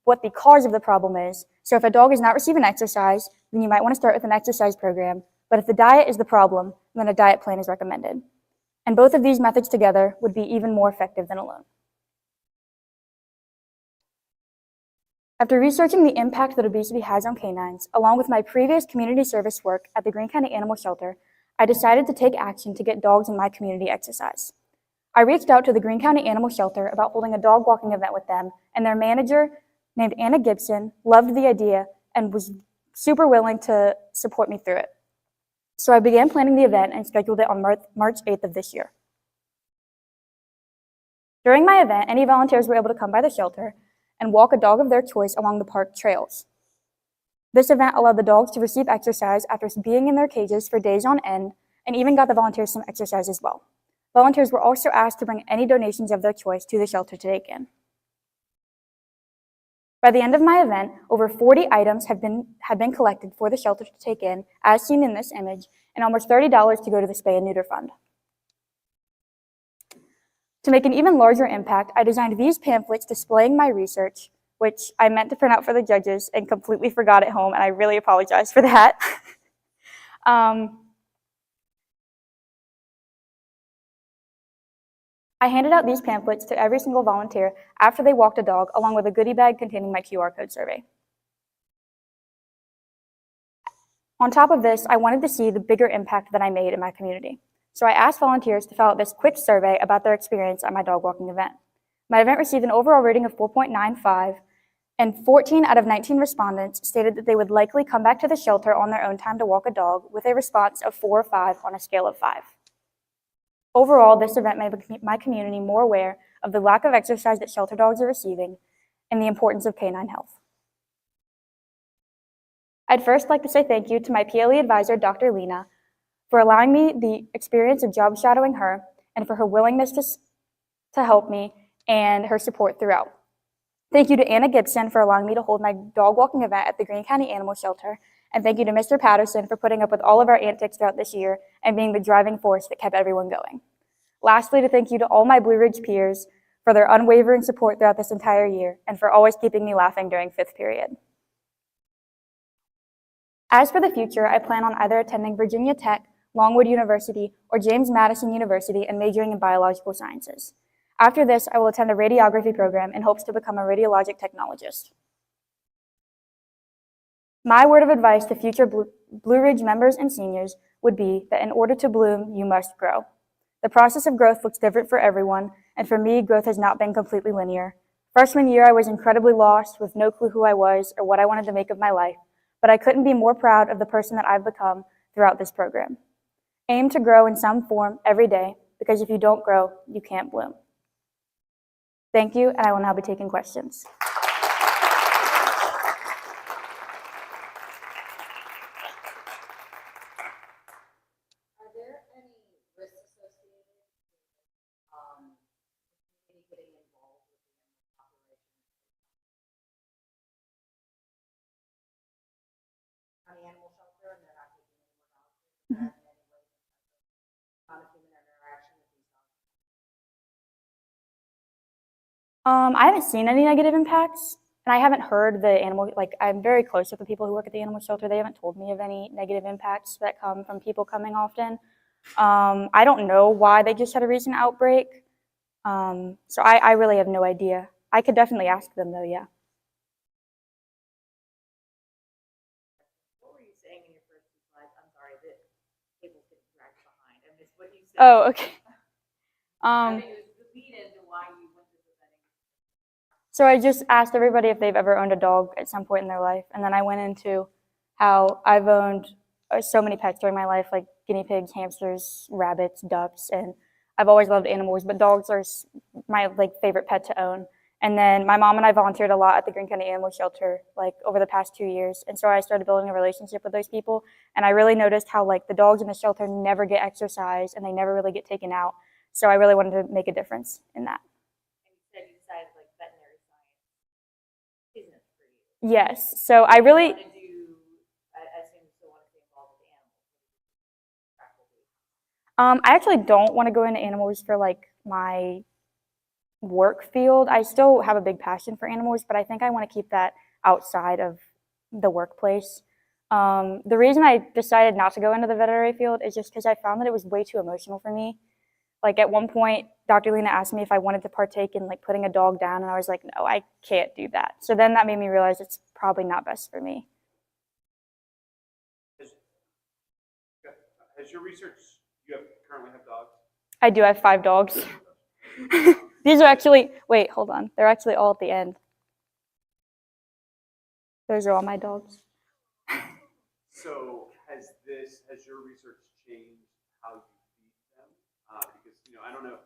what the cause of the problem is. So if a dog is not receiving exercise, then you might want to start with an exercise program. But if the diet is the problem, then a diet plan is recommended. And both of these methods together would be even more effective than alone. After researching the impact that obesity has on canines, along with my previous community service work at the Greene County Animal Shelter, I decided to take action to get dogs in my community exercise. I reached out to the Greene County Animal Shelter about holding a dog walking event with them, and their manager, named Anna Gibson, loved the idea and was super willing to support me through it. So I began planning the event and scheduled it on March 8th of this year. During my event, any volunteers were able to come by the shelter and walk a dog of their choice along the park trails. This event allowed the dogs to receive exercise after being in their cages for days on end, and even got the volunteers some exercise as well. Volunteers were also asked to bring any donations of their choice to the shelter to take in. By the end of my event, over 40 items had been collected for the shelter to take in, as seen in this image, and almost $30 to go to the Spay and Neuter Fund. To make an even larger impact, I designed these pamphlets displaying my research, which I meant to print out for the judges and completely forgot at home, and I really apologize for that. I handed out these pamphlets to every single volunteer after they walked a dog, along with a goodie bag containing my QR code survey. On top of this, I wanted to see the bigger impact that I made in my community. So I asked volunteers to fill out this quick survey about their experience at my dog walking event. My event received an overall rating of 4.95, and 14 out of 19 respondents stated that they would likely come back to the shelter on their own time to walk a dog, with a response of 4 or 5 on a scale of 5. Overall, this event made my community more aware of the lack of exercise that shelter dogs are receiving and the importance of canine health. I'd first like to say thank you to my PLE advisor, Dr. Lena, for allowing me the experience of job shadowing her and for her willingness to help me and her support throughout. Thank you to Anna Gibson for allowing me to hold my dog walking event at the Greene County Animal Shelter, And thank you to Mr. Patterson for putting up with all of our antics throughout this year and being the driving force that kept everyone going. Lastly, to thank you to all my Blue Ridge peers for their unwavering support throughout this entire year and for always keeping me laughing during fifth period. As for the future, I plan on either attending Virginia Tech, Longwood University, or James Madison University and majoring in biological sciences. After this, I will attend a radiography program in hopes to become a radiologic technologist. My word of advice to future Blue Ridge members and seniors would be that in order to bloom, you must grow. The process of growth looks different for everyone, and for me, growth has not been completely linear. Freshman year, I was incredibly lost with no clue who I was or what I wanted to make of my life, but I couldn't be more proud of the person that I've become throughout this program. Aim to grow in some form every day, because if you don't grow, you can't bloom. Thank you, and I will now be taking questions. Are there any risks associated with getting involved with the animal population? County animal shelter, and they're not taking any more dogs? Is that in any way not a human interaction with these dogs? I haven't seen any negative impacts, and I haven't heard the animal, I'm very close with the people who work at the animal shelter. They haven't told me of any negative impacts that come from people coming often. I don't know why they just had a recent outbreak, so I really have no idea. I could definitely ask them though, yeah. What were you saying in your first two slides? I'm sorry, the table's getting dragged behind. I missed what you said. Oh, okay. I think it was the lead into why you went to the vetting. So I just asked everybody if they've ever owned a dog at some point in their life, and then I went into how I've owned so many pets during my life, like guinea pigs, hamsters, rabbits, ducks, and I've always loved animals, but dogs are my favorite pet to own. And then my mom and I volunteered a lot at the Greene County Animal Shelter over the past 2 years, and so I started building a relationship with those people, and I really noticed how the dogs in the shelter never get exercise and they never really get taken out. So I really wanted to make a difference in that. And you said you decided veterinary science isn't for you. Yes. So I really. I assume you still want to be involved with animals. I actually don't want to go into animals for my work field. I still have a big passion for animals, but I think I want to keep that outside of the workplace. The reason I decided not to go into the veterinary field is just because I found that it was way too emotional for me. At one point, Dr. Lena asked me if I wanted to partake in putting a dog down, and I was like, no, I can't do that. So then that made me realize it's probably not best for me. Has your research, currently have dogs? I do have 5 dogs. These are actually, wait, hold on. They're actually all at the end. Those are all my dogs. So has your research changed how you feed them? Because, I don't know,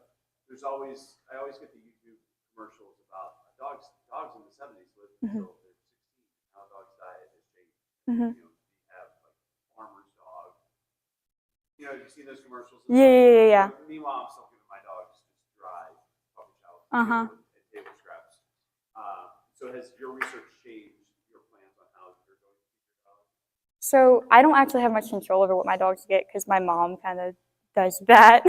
I always get the YouTube commercials about dogs in the 70s lived until they're 16. How dogs' diet has changed. You have farmer's dog. Have you seen those commercials? Yeah. Meanwhile, I'm still giving my dogs just dry puppy chow and table scraps. So has your research changed your plans on how you're going to feed your dogs? So I don't actually have much control over what my dogs get because my mom kind of does that.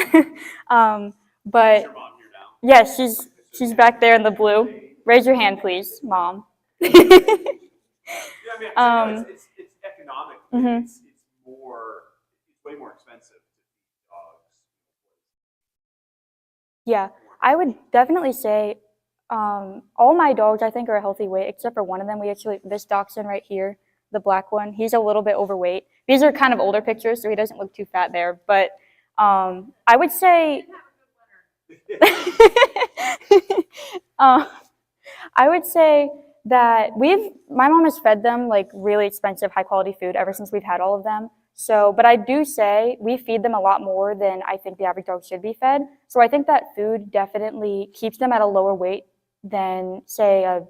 But Is your mom here now? yes, she's back there in the blue. Raise your hand, please, Mom. Yeah, I mean, it's economic. It's way more expensive to feed dogs. Yeah, I would definitely say all my dogs I think are a healthy weight except for one of them. This dachshund right here, the black one, he's a little bit overweight. These are kind of older pictures, so he doesn't look too fat there. But I would say I would say that my mom has fed them really expensive, high quality food ever since we've had all of them. So, but I do say we feed them a lot more than I think the average dog should be fed. So I think that food definitely keeps them at a lower weight than, say, a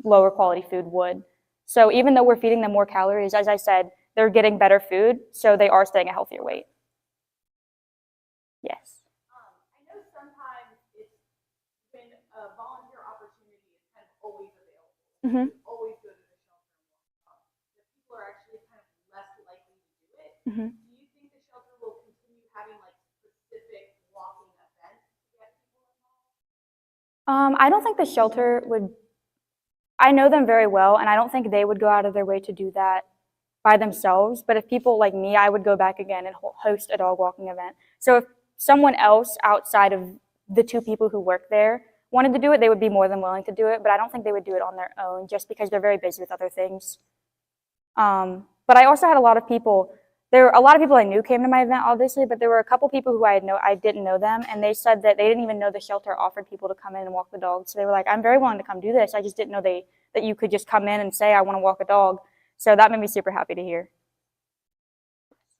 lower quality food would. So even though we're feeding them more calories, as I said, they're getting better food, so they are staying a healthier weight. Yes. I know sometimes it's when a volunteer opportunity is kind of always available. You always go to the shelter and walk up. The people are actually kind of Mhm. Do you think the shelter will continue having like specific walking events to get people involved? I don't think the shelter would, I know them very well, and I don't think they would go out of their way to do that by themselves. But if people like me, I would go back again and host a dog walking event. So if someone else outside of the two people who work there wanted to do it, they would be more than willing to do it. But I don't think they would do it on their own just because they're very busy with other things. But I also had a lot of people. There were a lot of people I knew came to my event, obviously, but there were a couple people who I didn't know them, and they said that they didn't even know the shelter offered people to come in and walk the dog. So they were like, "I'm very willing to come do this. I just didn't know that you could just come in and say I want to walk a dog." So that made me super happy to hear.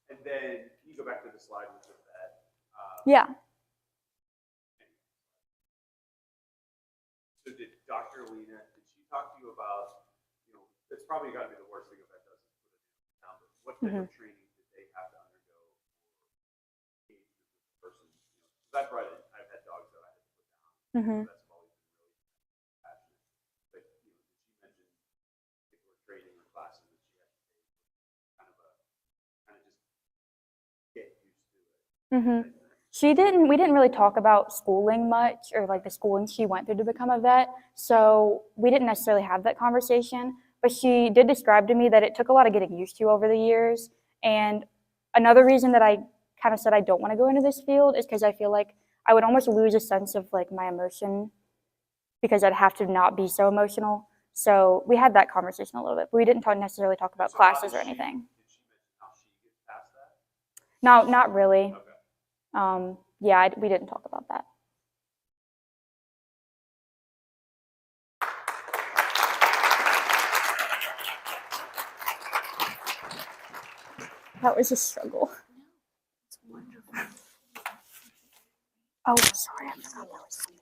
And then, can you go back to the slide with the vet? Yeah. So did Dr. Lena, did she talk to you about, it's probably got to be the worst thing a vet does is put it down, but what type of training did they have to undergo for engage with the person? Because I've had dogs that I had to put down. Mhm. Vets have always been really passionate. But, did she mention particular training or classes that she had to take? Kind of just get used to it. Mhm. We didn't really talk about schooling much or like the schooling she went through to become a vet. So we didn't necessarily have that conversation, but she did describe to me that it took a lot of getting used to over the years. And another reason that I kind of said I don't want to go into this field is because I feel like I would almost lose a sense of like my emotion because I'd have to not be so emotional. So we had that conversation a little bit, but we didn't necessarily talk about So how classes did or she- anything. Did she mention how she gets past that? No, not really. Okay. Yeah, we didn't talk about that. That was a struggle. Oh, sorry, I forgot that was something.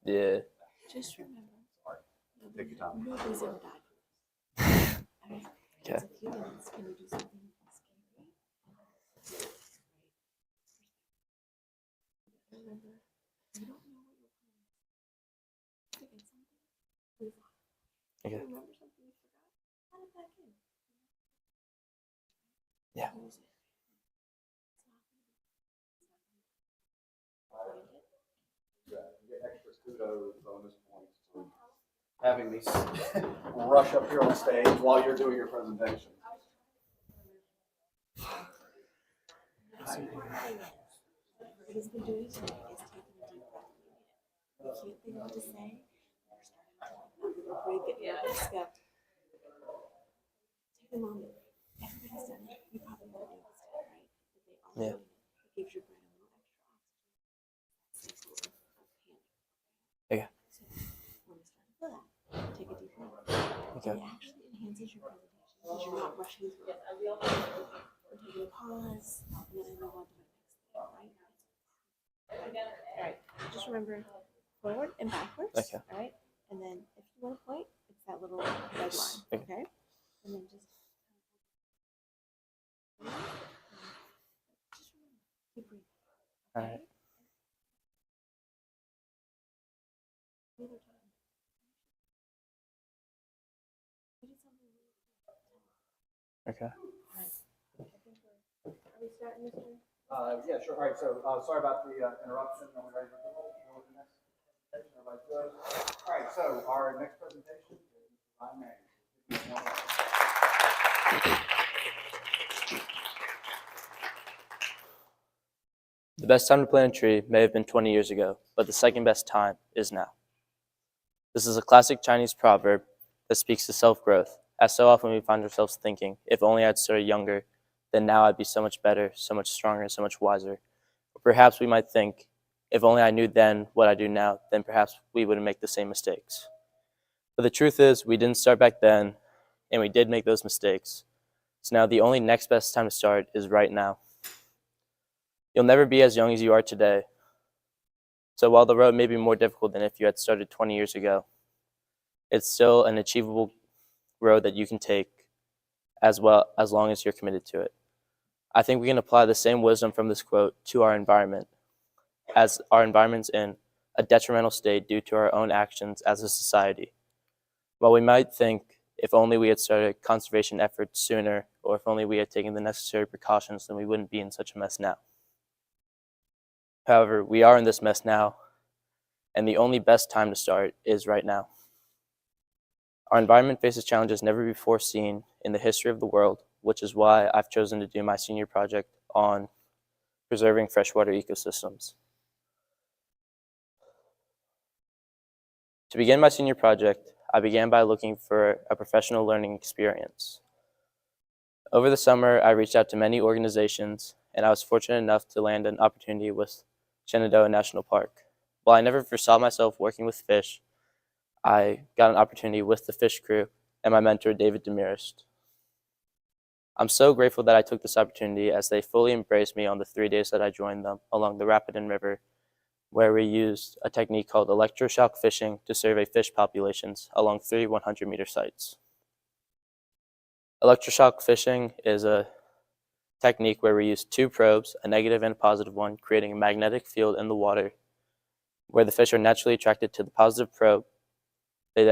Yeah. Just remember, Take your time. nobody's ever died. Alright? Okay. So humans, can you do something scary? Remember, you don't know what you're playing. Forget something. Move on. Okay. Remember something you forgot? Add it back in. Yeah. Use it. You get extra kudos, bonus points for having me rush up here on stage while you're doing your presentation. What he's been doing tonight is taking a deep breath. You can't think of what to say. You're starting to break it. Let's go. Take a moment. Everybody's done it. You probably know what it's done, right? But they all Yeah. do it. It gives your brain a little extra oxygen. Some sort of panic. Okay. So when you start to feel that, take a deep breath. Okay. It actually enhances your presentation because you're not rushing through it. We're taking a pause, and then I move on to my next thing, right? All right. Just remember forward and backwards. Okay. All right. And then if you want to point, it's that little red line. Okay. Okay. And then just remember, keep breathing. All right. Another time. We did something really cool. Okay. All right. Are we starting, Mr.? Yeah, sure. All right, so sorry about the interruption. Are we ready to go to the next presentation? Everybody good? All right, so our next presentation is Ryan Manning. The best time to plant a tree may have been 20 years ago, but the second best time is now. This is a classic Chinese proverb that speaks to self-growth, as so often we find ourselves thinking, if only I'd started younger, then now I'd be so much better, so much stronger, so much wiser. Or perhaps we might think, if only I knew then what I do now, then perhaps we wouldn't make the same mistakes. But the truth is, we didn't start back then, and we did make those mistakes. So now the only next best time to start is right now. You'll never be as young as you are today. So while the road may be more difficult than if you had started 20 years ago, it's still an achievable road that you can take as long as you're committed to it. I think we can apply the same wisdom from this quote to our environment, as our environment's in a detrimental state due to our own actions as a society. While we might think if only we had started conservation efforts sooner, or if only we had taken the necessary precautions, then we wouldn't be in such a mess now. However, we are in this mess now, and the only best time to start is right now. Our environment faces challenges never before seen in the history of the world, which is why I've chosen to do my senior project on preserving freshwater ecosystems. To begin my senior project, I began by looking for a professional learning experience. Over the summer, I reached out to many organizations, and I was fortunate enough to land an opportunity with Shenandoah National Park. While I never foresaw myself working with fish, I got an opportunity with the fish crew and my mentor, David Demirest. I'm so grateful that I took this opportunity, as they fully embraced me on the 3 days that I joined them along the Rapidan River, where we used a technique called electroshock fishing to survey fish populations along 3 100-meter sites. Electroshock fishing is a technique where we use 2 probes, a negative and a positive one, creating a magnetic field in the water where the fish are naturally attracted to the positive probe. They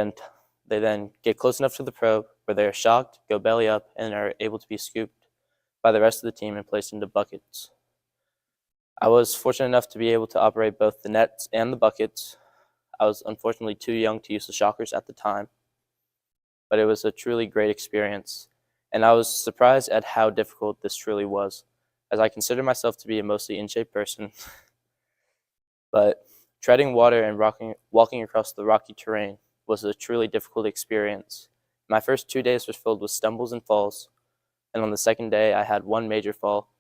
then get close enough to the probe where they are shocked, go belly up, and are able to be scooped by the rest of the team and placed into buckets. I was fortunate enough to be able to operate both the nets and the buckets. I was unfortunately too young to use the shockers at the time, but it was a truly great experience, and I was surprised at how difficult this truly was, as I consider myself to be a mostly in-shape person. But treading water and walking across the rocky terrain was a truly difficult experience. My first 2 days were filled with stumbles and falls, and on the second day I had one major fall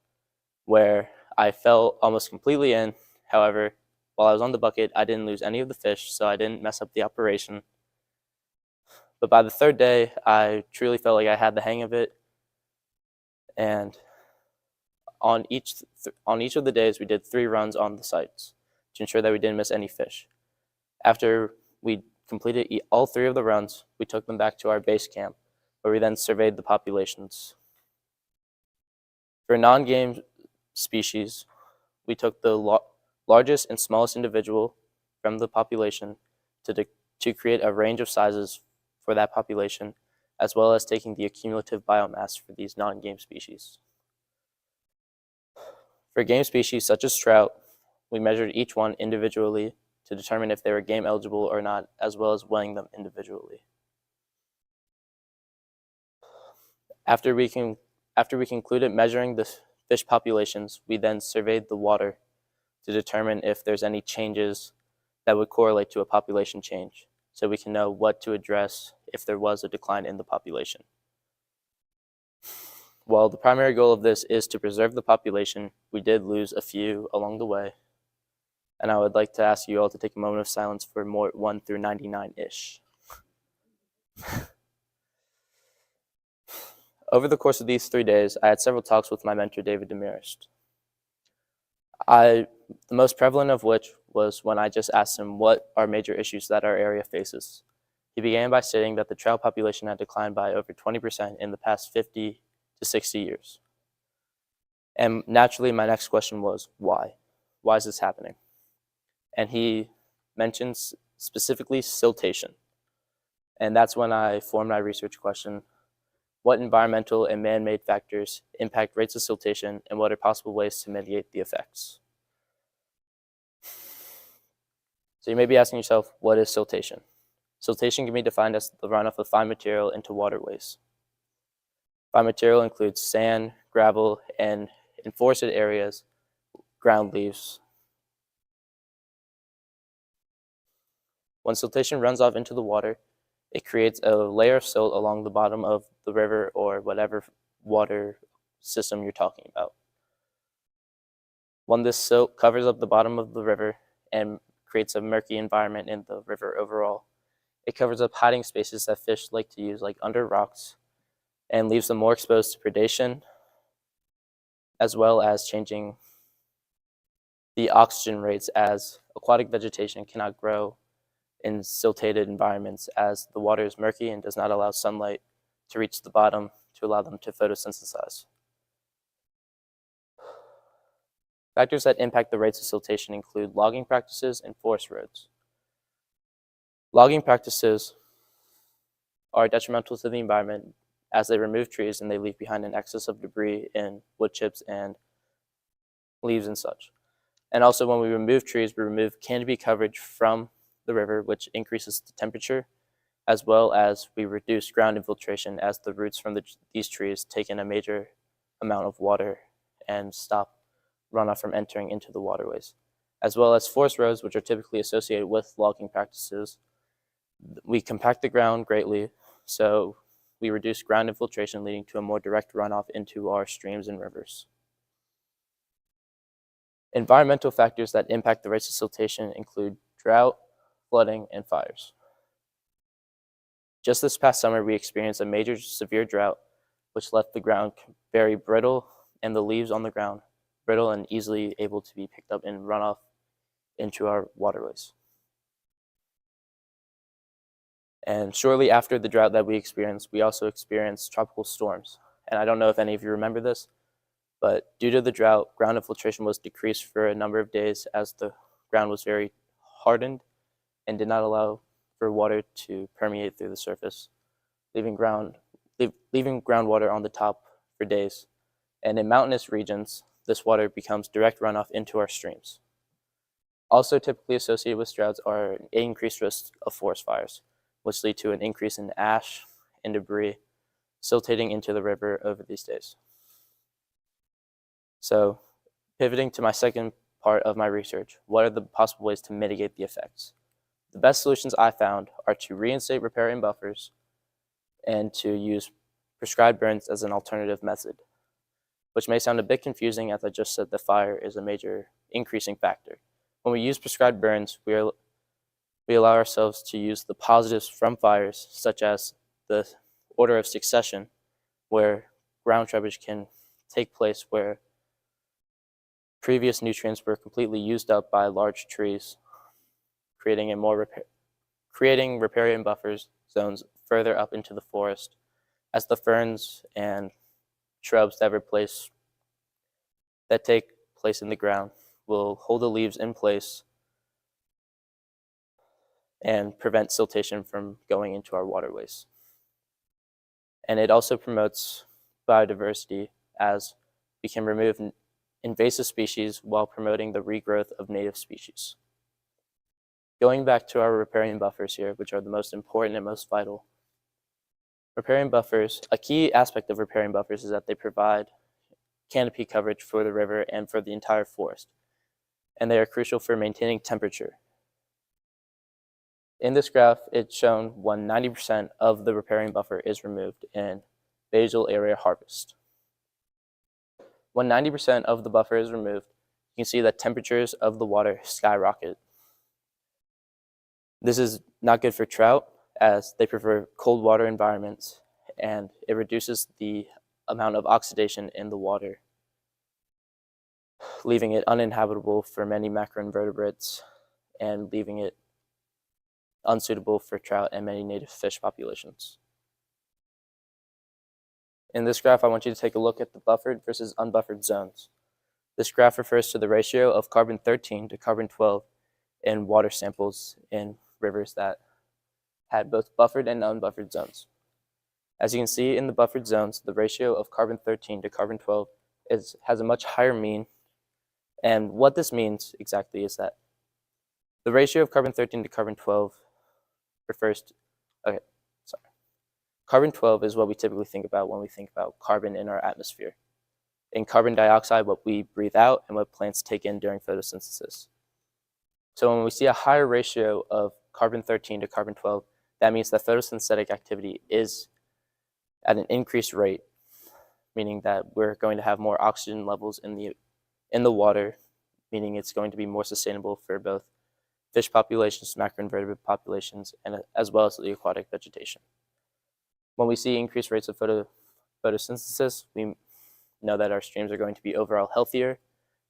where I fell almost completely in. However, while I was on the bucket, I didn't lose any of the fish, so I didn't mess up the operation. But by the third day, I truly felt like I had the hang of it, and on each of the days, we did 3 runs on the sites to ensure that we didn't miss any fish. After we completed all 3 of the runs, we took them back to our base camp, where we then surveyed the populations. For non-game species, we took the largest and smallest individual from the population to create a range of sizes for that population, as well as taking the accumulative biomass for these non-game species. For game species such as trout, we measured each one individually to determine if they were game eligible or not, as well as weighing them individually. After we concluded measuring the fish populations, we then surveyed the water to determine if there's any changes that would correlate to a population change, so we can know what to address if there was a decline in the population. While the primary goal of this is to preserve the population, we did lose a few along the way, and I would like to ask you all to take a moment of silence for 1 through 99-ish. Over the course of these 3 days, I had several talks with my mentor, David Demirest. The most prevalent of which was when I just asked him what are major issues that our area faces. He began by stating that the trout population had declined by over 20% in the past 50 to 60 years. And naturally, my next question was, why? Why is this happening? And he mentions specifically siltation. And that's when I formed my research question: what environmental and man-made factors impact rates of siltation, and what are possible ways to mitigate the effects? So you may be asking yourself, what is siltation? Siltation can be defined as the runoff of fine material into waterways. Fine material includes sand, gravel, and in forested areas, ground leaves. When siltation runs off into the water, it creates a layer of silt along the bottom of the river or whatever water system you're talking about. When this silt covers up the bottom of the river and creates a murky environment in the river overall, it covers up hiding spaces that fish like to use, like under rocks, and leaves them more exposed to predation, as well as changing the oxygen rates, as aquatic vegetation cannot grow in siltated environments, as the water is murky and does not allow sunlight to reach the bottom to allow them to photosynthesize. Factors that impact the rates of siltation include logging practices and forest roads. Logging practices are detrimental to the environment as they remove trees and they leave behind an excess of debris in wood chips and leaves and such. And also when we remove trees, we remove canopy coverage from the river, which increases the temperature, as well as we reduce ground infiltration as the roots from these trees take in a major amount of water and stop runoff from entering into the waterways. As well as forest roads, which are typically associated with logging practices. We compact the ground greatly, so we reduce ground infiltration, leading to a more direct runoff into our streams and rivers. Environmental factors that impact the rates of siltation include drought, flooding, and fires. Just this past summer, we experienced a major severe drought, which left the ground very brittle and the leaves on the ground brittle and easily able to be picked up and run off into our waterways. And shortly after the drought that we experienced, we also experienced tropical storms. And I don't know if any of you remember this, but due to the drought, ground infiltration was decreased for a number of days as the ground was very hardened and did not allow for water to permeate through the surface, leaving groundwater on the top for days. And in mountainous regions, this water becomes direct runoff into our streams. Also typically associated with droughts are an increased risk of forest fires, which lead to an increase in ash and debris siltating into the river over these days. So, pivoting to my second part of my research, what are the possible ways to mitigate the effects? The best solutions I found are to reinstate riparian buffers and to use prescribed burns as an alternative method, which may sound a bit confusing as I just said the fire is a major increasing factor. When we use prescribed burns, we allow ourselves to use the positives from fires, such as the order of succession, where ground trebuchet can take place where previous nutrients were completely used up by large trees, creating riparian buffers zones further up into the forest, as the ferns and shrubs that take place in the ground will hold the leaves in place and prevent siltation from going into our waterways. And it also promotes biodiversity as we can remove invasive species while promoting the regrowth of native species. Going back to our riparian buffers here, which are the most important and most vital. Riparian buffers, a key aspect of riparian buffers is that they provide canopy coverage for the river and for the entire forest, and they are crucial for maintaining temperature. In this graph, it's shown when 90% of the riparian buffer is removed in basal area harvest. When 90% of the buffer is removed, you can see that temperatures of the water skyrocket. This is not good for trout as they prefer cold water environments, and it reduces the amount of oxidation in the water, leaving it uninhabitable for many macroinvertebrates and leaving it unsuitable for trout and many native fish populations. In this graph, I want you to take a look at the buffered versus unbuffered zones. This graph refers to the ratio of carbon-13 to carbon-12 in water samples in rivers that had both buffered and unbuffered zones. As you can see in the buffered zones, the ratio of carbon-13 to carbon-12 has a much higher mean. And what this means exactly is that the ratio of carbon-13 to carbon-12 Carbon-12 is what we typically think about when we think about carbon in our atmosphere. And carbon dioxide, what we breathe out and what plants take in during photosynthesis. So when we see a higher ratio of carbon-13 to carbon-12, that means that photosynthetic activity is at an increased rate, meaning that we're going to have more oxygen levels in the water, meaning it's going to be more sustainable for both fish populations, macroinvertebrate populations, and as well as the aquatic vegetation. When we see increased rates of photosynthesis, we know that our streams are going to be overall healthier,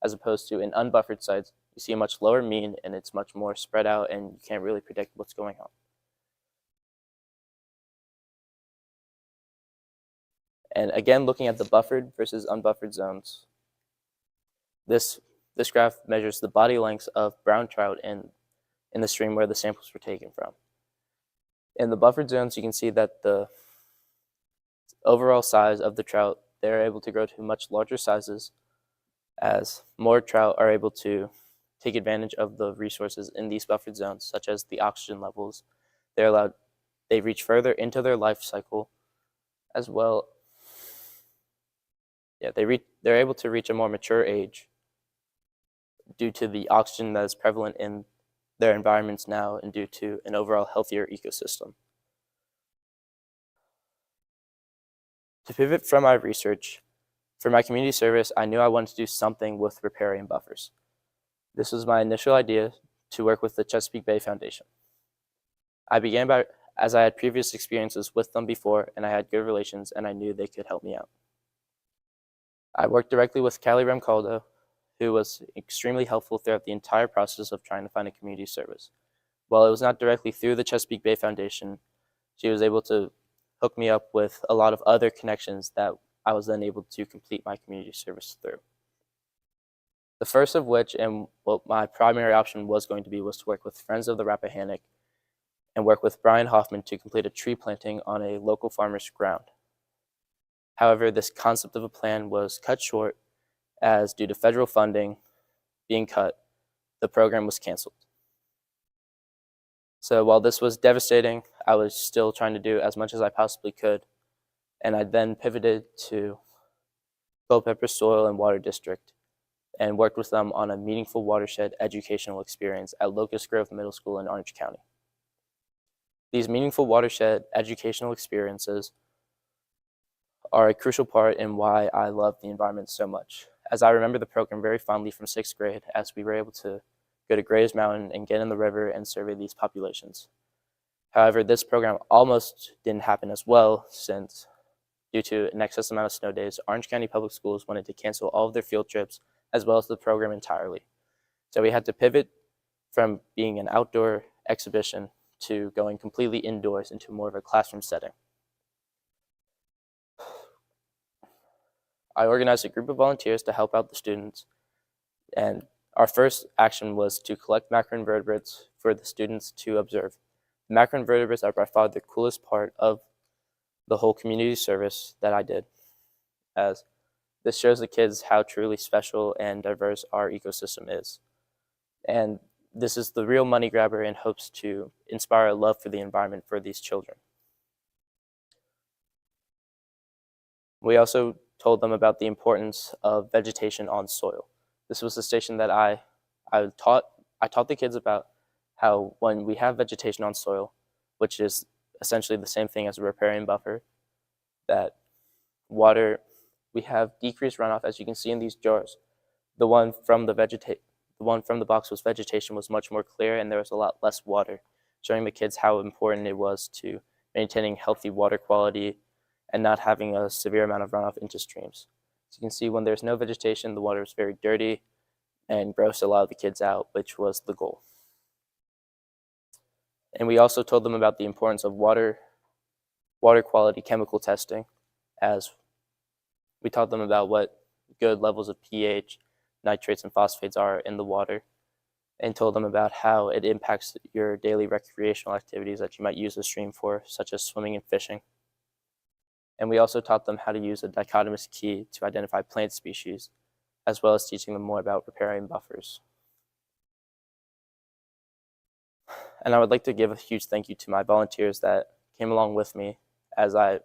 as opposed to in unbuffered sites, You see a much lower mean, and it's much more spread out, and you can't really predict what's going on. And again, looking at the buffered versus unbuffered zones, this graph measures the body lengths of brown trout in the stream where the samples were taken from. In the buffered zones, you can see that the overall size of the trout, they're able to grow to much larger sizes as more trout are able to take advantage of the resources in these buffered zones, such as the oxygen levels. They reach further into their life cycle as well. Yeah, they're able to reach a more mature age due to the oxygen that is prevalent in their environments now and due to an overall healthier ecosystem. To pivot from my research, for my community service, I knew I wanted to do something with riparian buffers. This was my initial idea to work with the Chesapeake Bay Foundation. I began as I had previous experiences with them before, and I had good relations, and I knew they could help me out. I worked directly with Callie Remcaldo, who was extremely helpful throughout the entire process of trying to find a community service. While it was not directly through the Chesapeake Bay Foundation, she was able to hook me up with a lot of other connections that I was then able to complete my community service through. The first of which, and what my primary option was going to be, was to work with Friends of the Rappahannock and work with Brian Hoffman to complete a tree planting on a local farmer's ground. However, this concept of a plan was cut short as, due to federal funding being cut, the program was canceled. So while this was devastating, I was still trying to do as much as I possibly could, and I then pivoted to Culpeper Soil and Water District and worked with them on a meaningful watershed educational experience at Locust Grove Middle School in Orange County. These meaningful watershed educational experiences are a crucial part in why I love the environment so much, as I remember the program very fondly from 6th grade, as we were able to go to Grays Mountain and get in the river and survey these populations. However, this program almost didn't happen as well, since due to an excess amount of snow days, Orange County Public Schools wanted to cancel all of their field trips as well as the program entirely. So we had to pivot from being an outdoor exhibition to going completely indoors into more of a classroom setting. I organized a group of volunteers to help out the students, and our first action was to collect macroinvertebrates for the students to observe. The macroinvertebrates are by far the coolest part of the whole community service that I did, as this shows the kids how truly special and diverse our ecosystem is. And this is the real money grabber in hopes to inspire a love for the environment for these children. We also told them about the importance of vegetation on soil. This was the station that I taught the kids about how when we have vegetation on soil, which is essentially the same thing as a riparian buffer, that water, we have decreased runoff, as you can see in these jars. The one from the box was vegetation was much more clear, and there was a lot less water, showing the kids how important it was to maintaining healthy water quality and not having a severe amount of runoff into streams. So you can see when there's no vegetation, the water is very dirty and grossed a lot of the kids out, which was the goal. And we also told them about the importance of water quality chemical testing, as we taught them about what good levels of pH, nitrates, and phosphates are in the water, and told them about how it impacts your daily recreational activities that you might use the stream for, such as swimming and fishing. And we also taught them how to use a dichotomous key to identify plant species, as well as teaching them more about riparian buffers. And I would like to give a huge thank you to my volunteers that came along with me, as I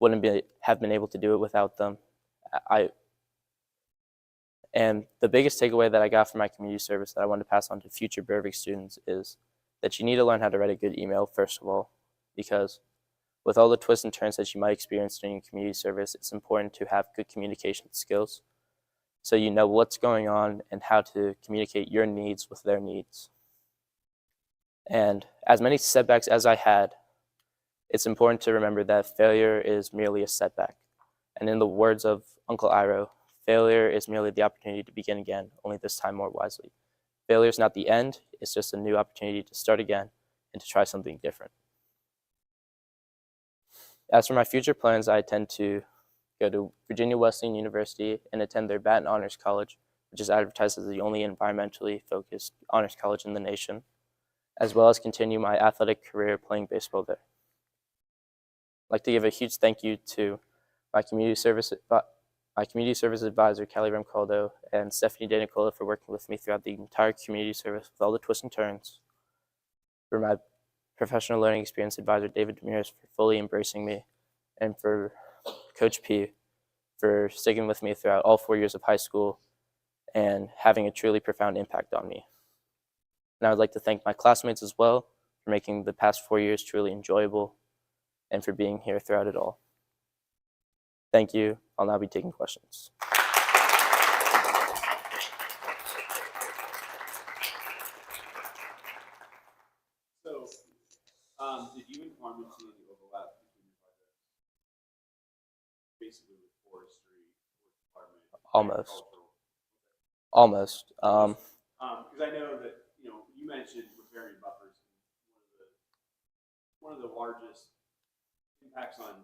wouldn't have been able to do it without them. And the biggest takeaway that I got from my community service that I want to pass on to future Berwick students is that you need to learn how to write a good email, first of all, because with all the twists and turns that you might experience during community service, it's important to have good communication skills so you know what's going on and how to communicate your needs with their needs. And as many setbacks as I had, it's important to remember that failure is merely a setback. And in the words of Uncle Iro, failure is merely the opportunity to begin again, only this time more wisely. Failure is not the end, it's just a new opportunity to start again and to try something different. As for my future plans, I intend to go to Virginia Wesleyan University and attend their Baton Honors College, which is advertised as the only environmentally focused honors college in the nation, as well as continue my athletic career playing baseball there. I'd like to give a huge thank you to my community service advisor, Callie Remcoldo, and Stephanie De Nicola for working with me throughout the entire community service with all the twists and turns. For my professional learning experience advisor, David Ramirez, for fully embracing me, and for Coach P for sticking with me throughout all 4 years of high school and having a truly profound impact on me. And I would like to thank my classmates as well for making the past 4 years truly enjoyable and for being here throughout it all. Thank you. I'll now be taking questions. So, did you and Carmen see any overlap between your projects? Basically with forestry, with department, Almost. agricultural. Almost. Because I know that, you mentioned riparian buffers. One of the largest impacts on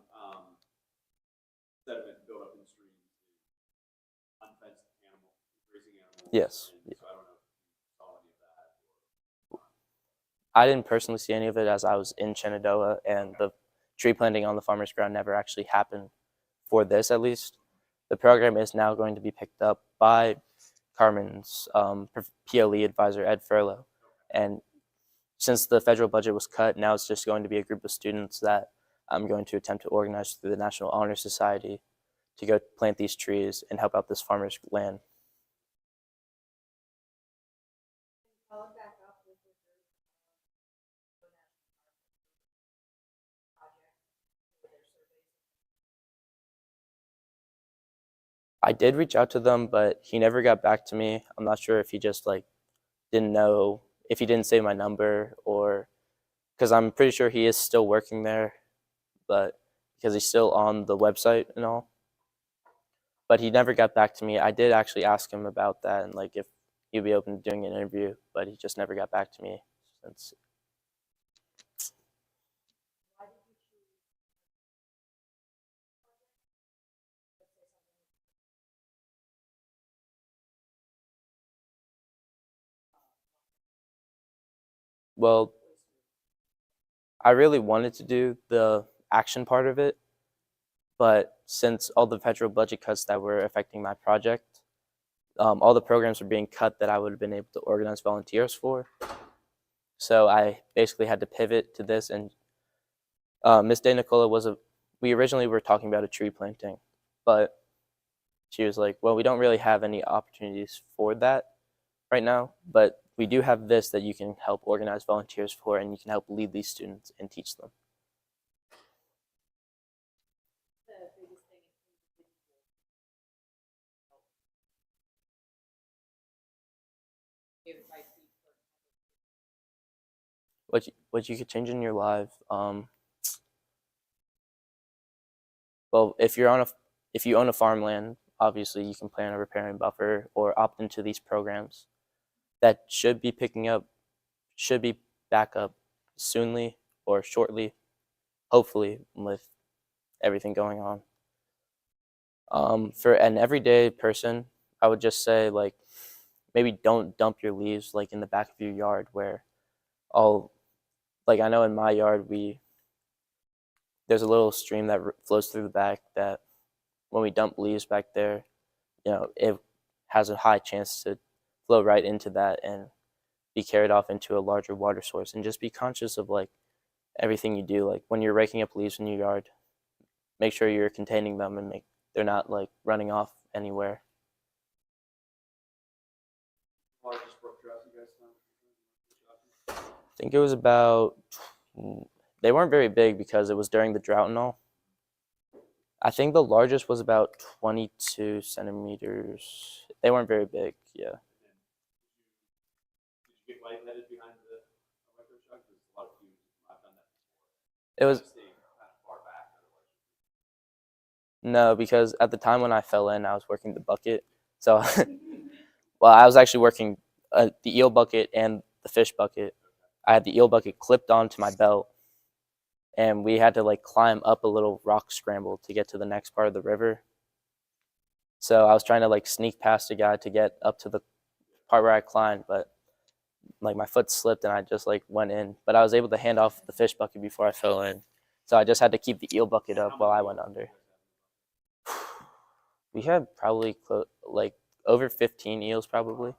sediment buildup in streams is unfenced grazing animals. Yes. And so I don't know if you saw any of that. I didn't personally see any of it as I was in Shenandoah, and the tree planting on the farmer's ground never actually happened for this, at least. The program is now going to be picked up by Carmen's PLE advisor, Ed Furlow. And since the federal budget was cut, now it's just going to be a group of students that I'm going to attempt to organize through the National Honor Society to go plant these trees and help out this farmer's land. Follow back up with your project with their surveys. I did reach out to them, but he never got back to me. I'm not sure if he just didn't know, if he didn't save my number, or because I'm pretty sure he is still working there, but because he's still on the website and all. But he never got back to me. I did actually ask him about that and if he'd be open to doing an interview, but he just never got back to me since. Well, I really wanted to do the action part of it, but since all the federal budget cuts that were affecting my project, all the programs were being cut that I would have been able to organize volunteers for. So I basically had to pivot to this, and Miss De Nicola we originally were talking about a tree planting, but she was like, well, we don't really have any opportunities for that right now, but we do have this that you can help organize volunteers for, and you can help lead these students and teach them. The biggest thing in individual advice for What you could change in your life. Well, if you own a farmland, obviously you can plant a riparian buffer or opt into these programs that should be back up soonly or shortly, hopefully, with everything going on. For an everyday person, I would just say maybe don't dump your leaves in the back of your yard where I know in my yard there's a little stream that flows through the back that when we dump leaves back there, it has a high chance to flow right into that and be carried off into a larger water source. And just be conscious of everything you do. When you're raking up leaves in your yard, make sure you're containing them and they're not running off anywhere. Largest brook trout you guys found? I think it was about, they weren't very big because it was during the drought and all. I think the largest was about 22 centimeters. They weren't very big, yeah. Did you get lightheaded behind the micro truck? There's a lot of views. I've done that before. It was, Stay kind of far back. No, because at the time when I fell in, I was working the bucket. So, well, I was actually working the eel bucket and the fish bucket. I had the eel bucket clipped onto my belt, and we had to like climb up a little rock scramble to get to the next part of the river. So I was trying to like sneak past a guy to get up to the part where I climbed, but like my foot slipped and I just like went in. But I was able to hand off the fish bucket before I fell in. So I just had to keep the eel bucket up while I went under. We had probably like over 15 eels probably.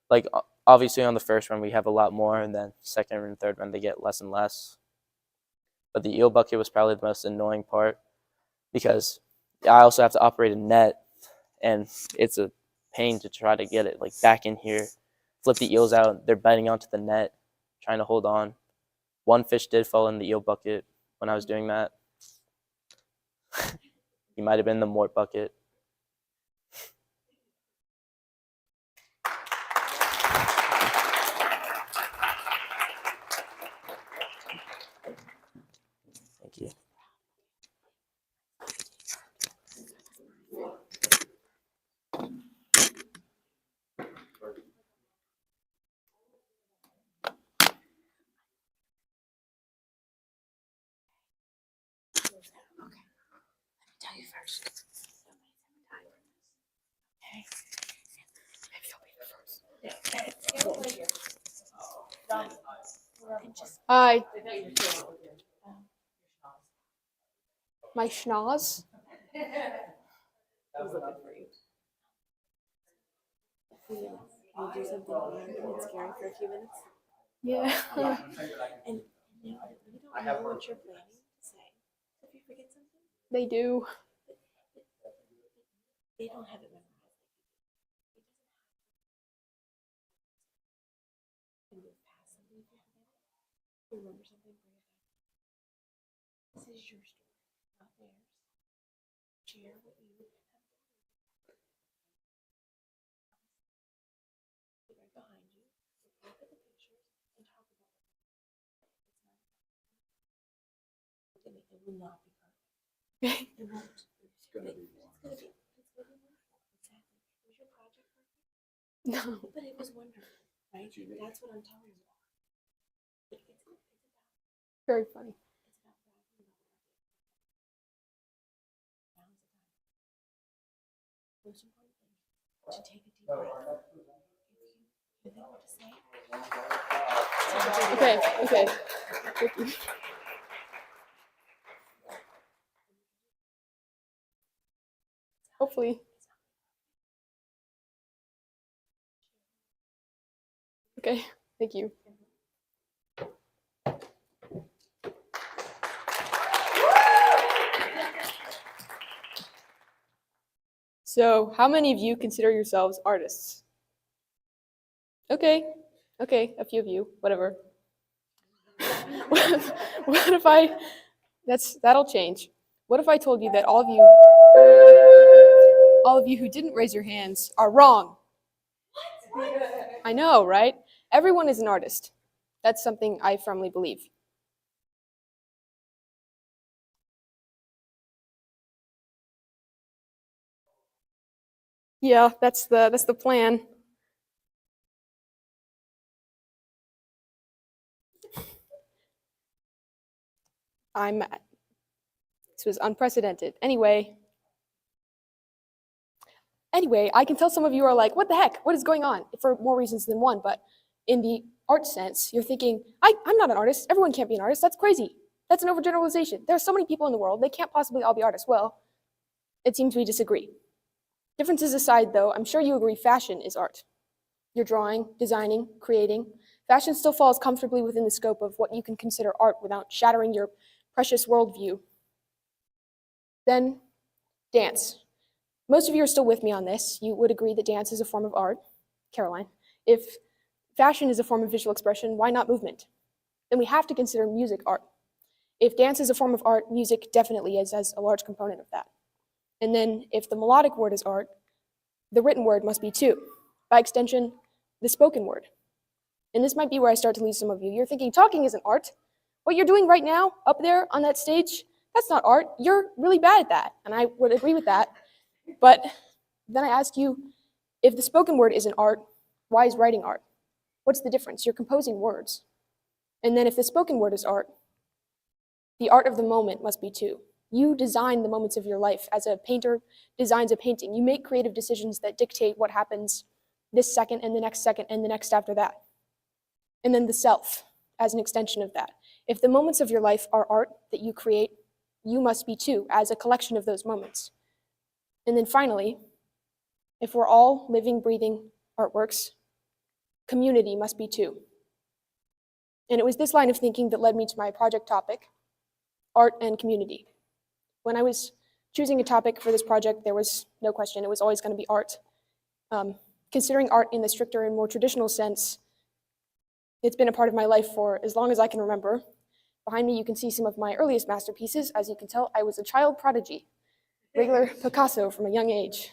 Like obviously on the first run we have a lot more, and then second and third run they get less and less. But the eel bucket was probably the most annoying part because I also have to operate a net, and it's a pain to try to get it like back in here. Flip the eels out, they're biting onto the net, trying to hold on. One fish did fall in the eel bucket when I was doing that. He might have been the mort bucket. Thank you. Tell you first. Okay. Maybe I'll be the first. Hi. My schnoz? Can you do something random and scary for a few minutes? Yeah. And now we don't know what you're planning to say. If you forget something, They do. they don't have it memorized. And move past something if you forget it. Remember something, bring it back. This is your story, not theirs. Share what you have done. Be right behind you. Look at the pictures and talk about it. It will not be perfect. It won't. It's gonna be wonderful. Exactly. Was your project perfect? No. But it was wonderful, right? That's what I'm telling you. It's about Very funny. most important thing to take a deep breath. If you know what to say, Okay, okay. Thank you. Hopefully. Okay, thank you. So, how many of you consider yourselves artists? Okay, okay, a few of you, whatever. What if that'll change. What if I told you that all of you who didn't raise your hands are wrong? I know, right? Everyone is an artist. That's something I firmly believe. Yeah, that's the plan. This was unprecedented. Anyway, I can tell some of you are like, what the heck? What is going on? For more reasons than one, but in the art sense, you're thinking, I'm not an artist. Everyone can't be an artist. That's crazy. That's an overgeneralization. There are so many people in the world. They can't possibly all be artists. Well, it seems we disagree. Differences aside, though, I'm sure you agree fashion is art. You're drawing, designing, creating. Fashion still falls comfortably within the scope of what you can consider art without shattering your precious worldview. Then, dance. Most of you are still with me on this. You would agree that dance is a form of art. Caroline, if fashion is a form of visual expression, why not movement? Then we have to consider music art. If dance is a form of art, music definitely is as a large component of that. And then if the melodic word is art, the written word must be too. By extension, the spoken word. And this might be where I start to lose some of you. You're thinking talking isn't art. What you're doing right now, up there on that stage, that's not art. You're really bad at that. And I would agree with that. But then I ask you, if the spoken word isn't art, why is writing art? What's the difference? You're composing words. And then if the spoken word is art, the art of the moment must be too. You design the moments of your life as a painter designs a painting. You make creative decisions that dictate what happens this second and the next second and the next after that. And then the self as an extension of that. If the moments of your life are art that you create, you must be too, as a collection of those moments. And then finally, if we're all living, breathing artworks, community must be too. And it was this line of thinking that led me to my project topic, art and community. When I was choosing a topic for this project, there was no question, it was always going to be art. Considering art in the stricter and more traditional sense, it's been a part of my life for as long as I can remember. Behind me, you can see some of my earliest masterpieces. As you can tell, I was a child prodigy, regular Picasso from a young age.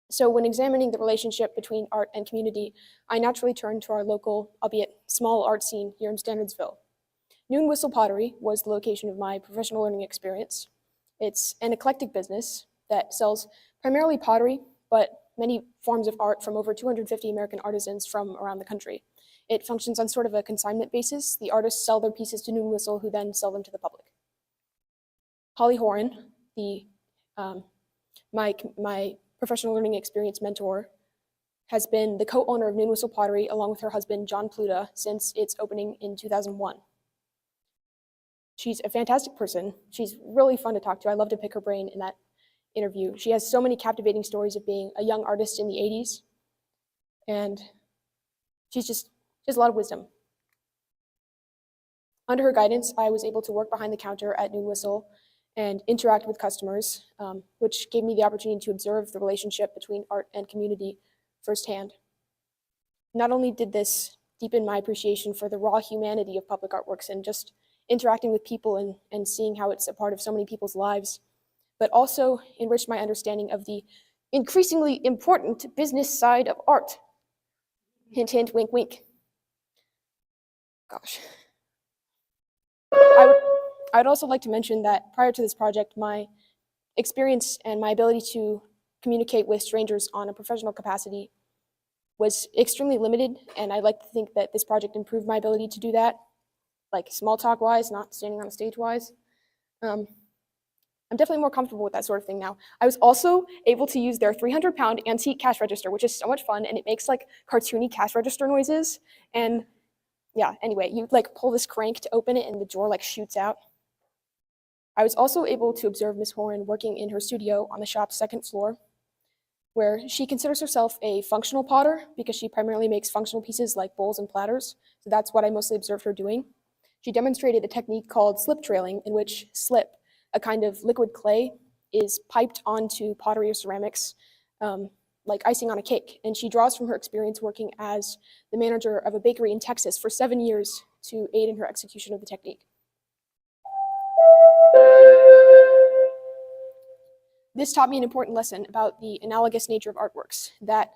So when examining the relationship between art and community, I naturally turned to our local, albeit small, art scene here in Standardsville. Noon Whistle Pottery was the location of my professional learning experience. It's an eclectic business that sells primarily pottery, but many forms of art from over 250 American artisans from around the country. It functions on sort of a consignment basis. The artists sell their pieces to Noon Whistle, who then sell them to the public. Holly Horan, my professional learning experience mentor, has been the co-owner of Noon Whistle Pottery along with her husband, John Pluta, since its opening in 2001. She's a fantastic person. She's really fun to talk to. I love to pick her brain in that interview. She has so many captivating stories of being a young artist in the 80s, and she has a lot of wisdom. Under her guidance, I was able to work behind the counter at Noon Whistle and interact with customers, which gave me the opportunity to observe the relationship between art and community firsthand. Not only did this deepen my appreciation for the raw humanity of public artworks and just interacting with people and seeing how it's a part of so many people's lives, but also enriched my understanding of the increasingly important business side of art. Hint, hint, wink, wink. Gosh. I would also like to mention that prior to this project, my experience and my ability to communicate with strangers on a professional capacity was extremely limited, and I'd like to think that this project improved my ability to do that, like small talk wise, not standing on a stage wise. I'm definitely more comfortable with that sort of thing now. I was also able to use their 300-pound antique cash register, which is so much fun, and it makes like cartoony cash register noises. And yeah, anyway, you like pull this crank to open it and the drawer like shoots out. I was also able to observe Ms. Horan working in her studio on the shop's second floor, where she considers herself a functional potter because she primarily makes functional pieces like bowls and platters. So that's what I mostly observed her doing. She demonstrated a technique called slip trailing, in which slip, a kind of liquid clay, is piped onto pottery or ceramics like icing on a cake. And she draws from her experience working as the manager of a bakery in Texas for 7 years to aid in her execution of the technique. This taught me an important lesson about the analogous nature of artworks, that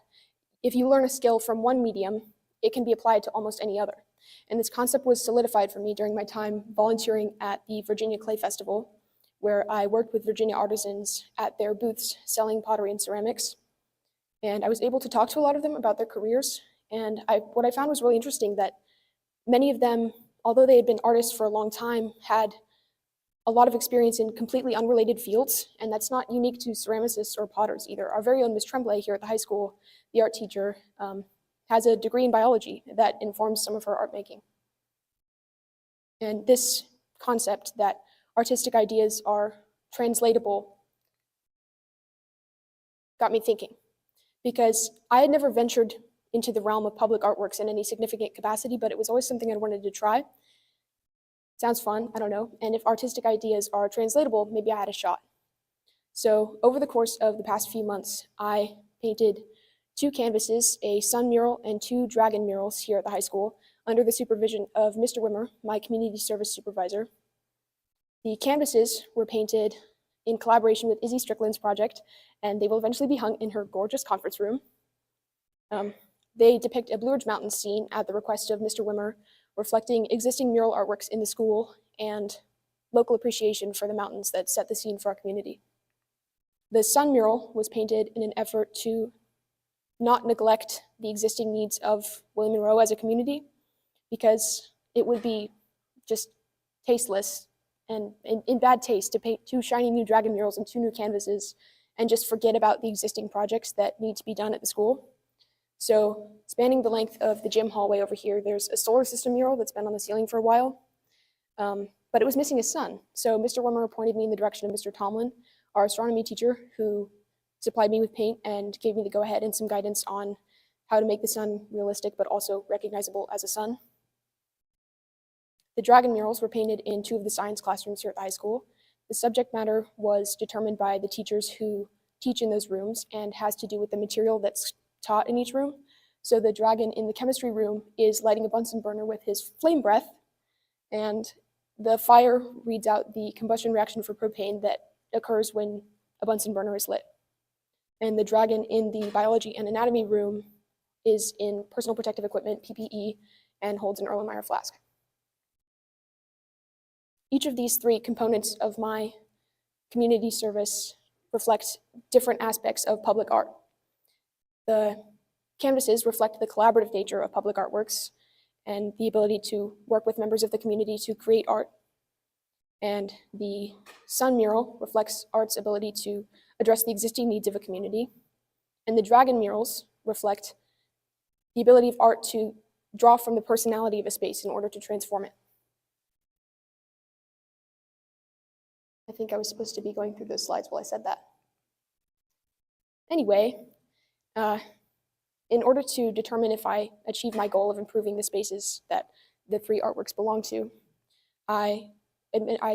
if you learn a skill from one medium, it can be applied to almost any other. And this concept was solidified for me during my time volunteering at the Virginia Clay Festival, where I worked with Virginia artisans at their booths selling pottery and ceramics. And I was able to talk to a lot of them about their careers. And what I found was really interesting, that many of them, although they had been artists for a long time, had a lot of experience in completely unrelated fields, and that's not unique to ceramicists or potters either. Our very own Ms. Tremblay here at the high school, the art teacher, has a degree in biology that informs some of her art making. And this concept that artistic ideas are translatable got me thinking, because I had never ventured into the realm of public artworks in any significant capacity, but it was always something I wanted to try. Sounds fun, I don't know. And if artistic ideas are translatable, maybe I had a shot. So over the course of the past few months, I painted 2 canvases, a sun mural and 2 dragon murals here at the high school under the supervision of Mr. Wimmer, my community service supervisor. The canvases were painted in collaboration with Izzy Strickland's project, and they will eventually be hung in her gorgeous conference room. They depict a Blue Ridge Mountains scene at the request of Mr. Wimmer, reflecting existing mural artworks in the school and local appreciation for the mountains that set the scene for our community. The sun mural was painted in an effort to not neglect the existing needs of William Monroe as a community, because it would be just tasteless and in bad taste to paint 2 shiny new dragon murals and 2 new canvases and just forget about the existing projects that need to be done at the school. So spanning the length of the gym hallway over here, there's a solar system mural that's been on the ceiling for a while, but it was missing a sun. So Mr. Wimmer pointed me in the direction of Mr. Tomlin, our astronomy teacher, who supplied me with paint and gave me the go-ahead and some guidance on how to make the sun realistic but also recognizable as a sun. The dragon murals were painted in 2 of the science classrooms here at the high school. The subject matter was determined by the teachers who teach in those rooms and has to do with the material that's taught in each room. So the dragon in the chemistry room is lighting a Bunsen burner with his flame breath, and the fire reads out the combustion reaction for propane that occurs when a Bunsen burner is lit. And the dragon in the biology and anatomy room is in personal protective equipment, PPE, and holds an Erlenmeyer flask. Each of these 3 components of my community service reflect different aspects of public art. The canvases reflect the collaborative nature of public artworks and the ability to work with members of the community to create art. And the sun mural reflects art's ability to address the existing needs of a community. And the dragon murals reflect the ability of art to draw from the personality of a space in order to transform it. I think I was supposed to be going through those slides while I said that. Anyway, in order to determine if I achieve my goal of improving the spaces that the 3 artworks belong to, I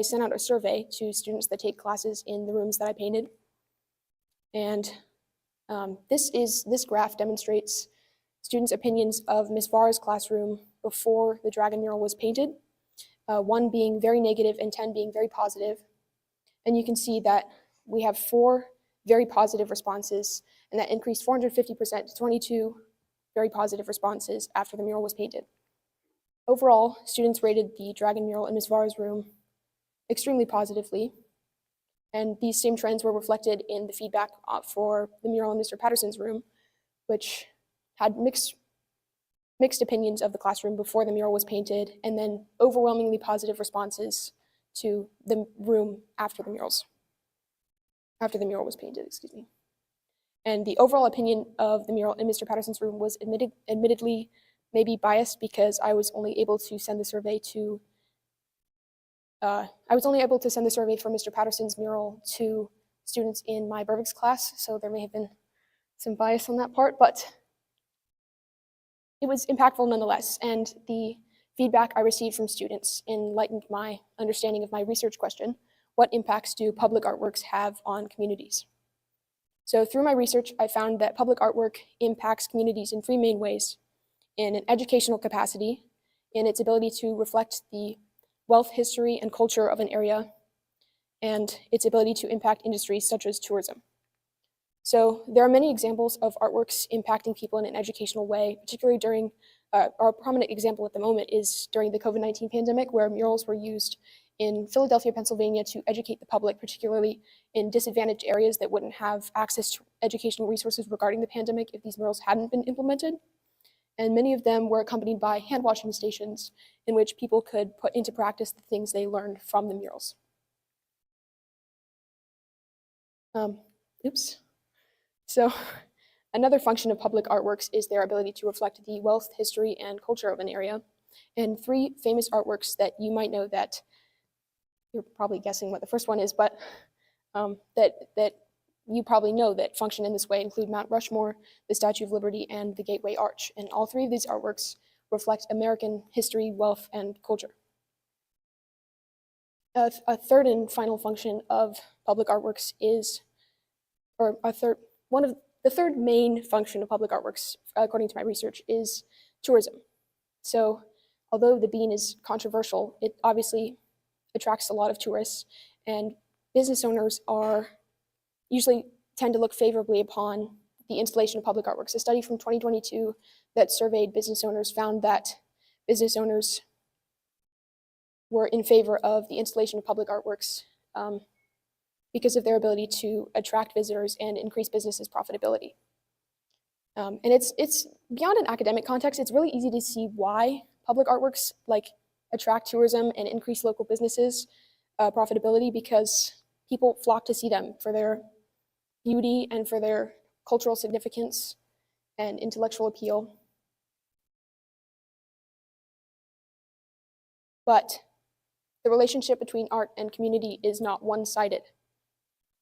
sent out a survey to students that take classes in the rooms that I painted. And this graph demonstrates students' opinions of Ms. Vara's classroom before the dragon mural was painted, 1 being very negative and 10 being very positive. And you can see that we have 4 very positive responses, and that increased 450% to 22 very positive responses after the mural was painted. Overall, students rated the dragon mural in Ms. Vara's room extremely positively, and these same trends were reflected in the feedback for the mural in Mr. Patterson's room, which had mixed opinions of the classroom before the mural was painted, and then overwhelmingly positive responses to the room after the mural was painted, excuse me. And the overall opinion of the mural in Mr. Patterson's room was admittedly maybe biased, because I was only able to send the survey for Mr. Patterson's mural to students in my Burbick's class, so there may have been some bias on that part, but it was impactful nonetheless, and the feedback I received from students enlightened my understanding of my research question: what impacts do public artworks have on communities? So through my research, I found that public artwork impacts communities in 3 main ways: in an educational capacity, in its ability to reflect the wealth, history, and culture of an area, and its ability to impact industries such as tourism. So there are many examples of artworks impacting people in an educational way, particularly during, our prominent example at the moment is during the COVID-19 pandemic, where murals were used in Philadelphia, Pennsylvania to educate the public, particularly in disadvantaged areas that wouldn't have access to educational resources regarding the pandemic if these murals hadn't been implemented. And many of them were accompanied by hand washing stations in which people could put into practice the things they learned from the murals. So another function of public artworks is their ability to reflect the wealth, history, and culture of an area. And 3 famous artworks that you might know, that you're probably guessing what the first one is, but that you probably know that function in this way include Mount Rushmore, the Statue of Liberty, and the Gateway Arch. And all 3 of these artworks reflect American history, wealth, and culture. A third and final function of public artworks is, the third main function of public artworks, according to my research, is tourism. So although the bean is controversial, it obviously attracts a lot of tourists, and business owners usually tend to look favorably upon the installation of public artworks. A study from 2022 that surveyed business owners found that business owners were in favor of the installation of public artworks because of their ability to attract visitors and increase businesses' profitability. And it's beyond an academic context. It's really easy to see why public artworks like attract tourism and increase local businesses' profitability, because people flock to see them for their beauty and for their cultural significance and intellectual appeal. But the relationship between art and community is not one-sided.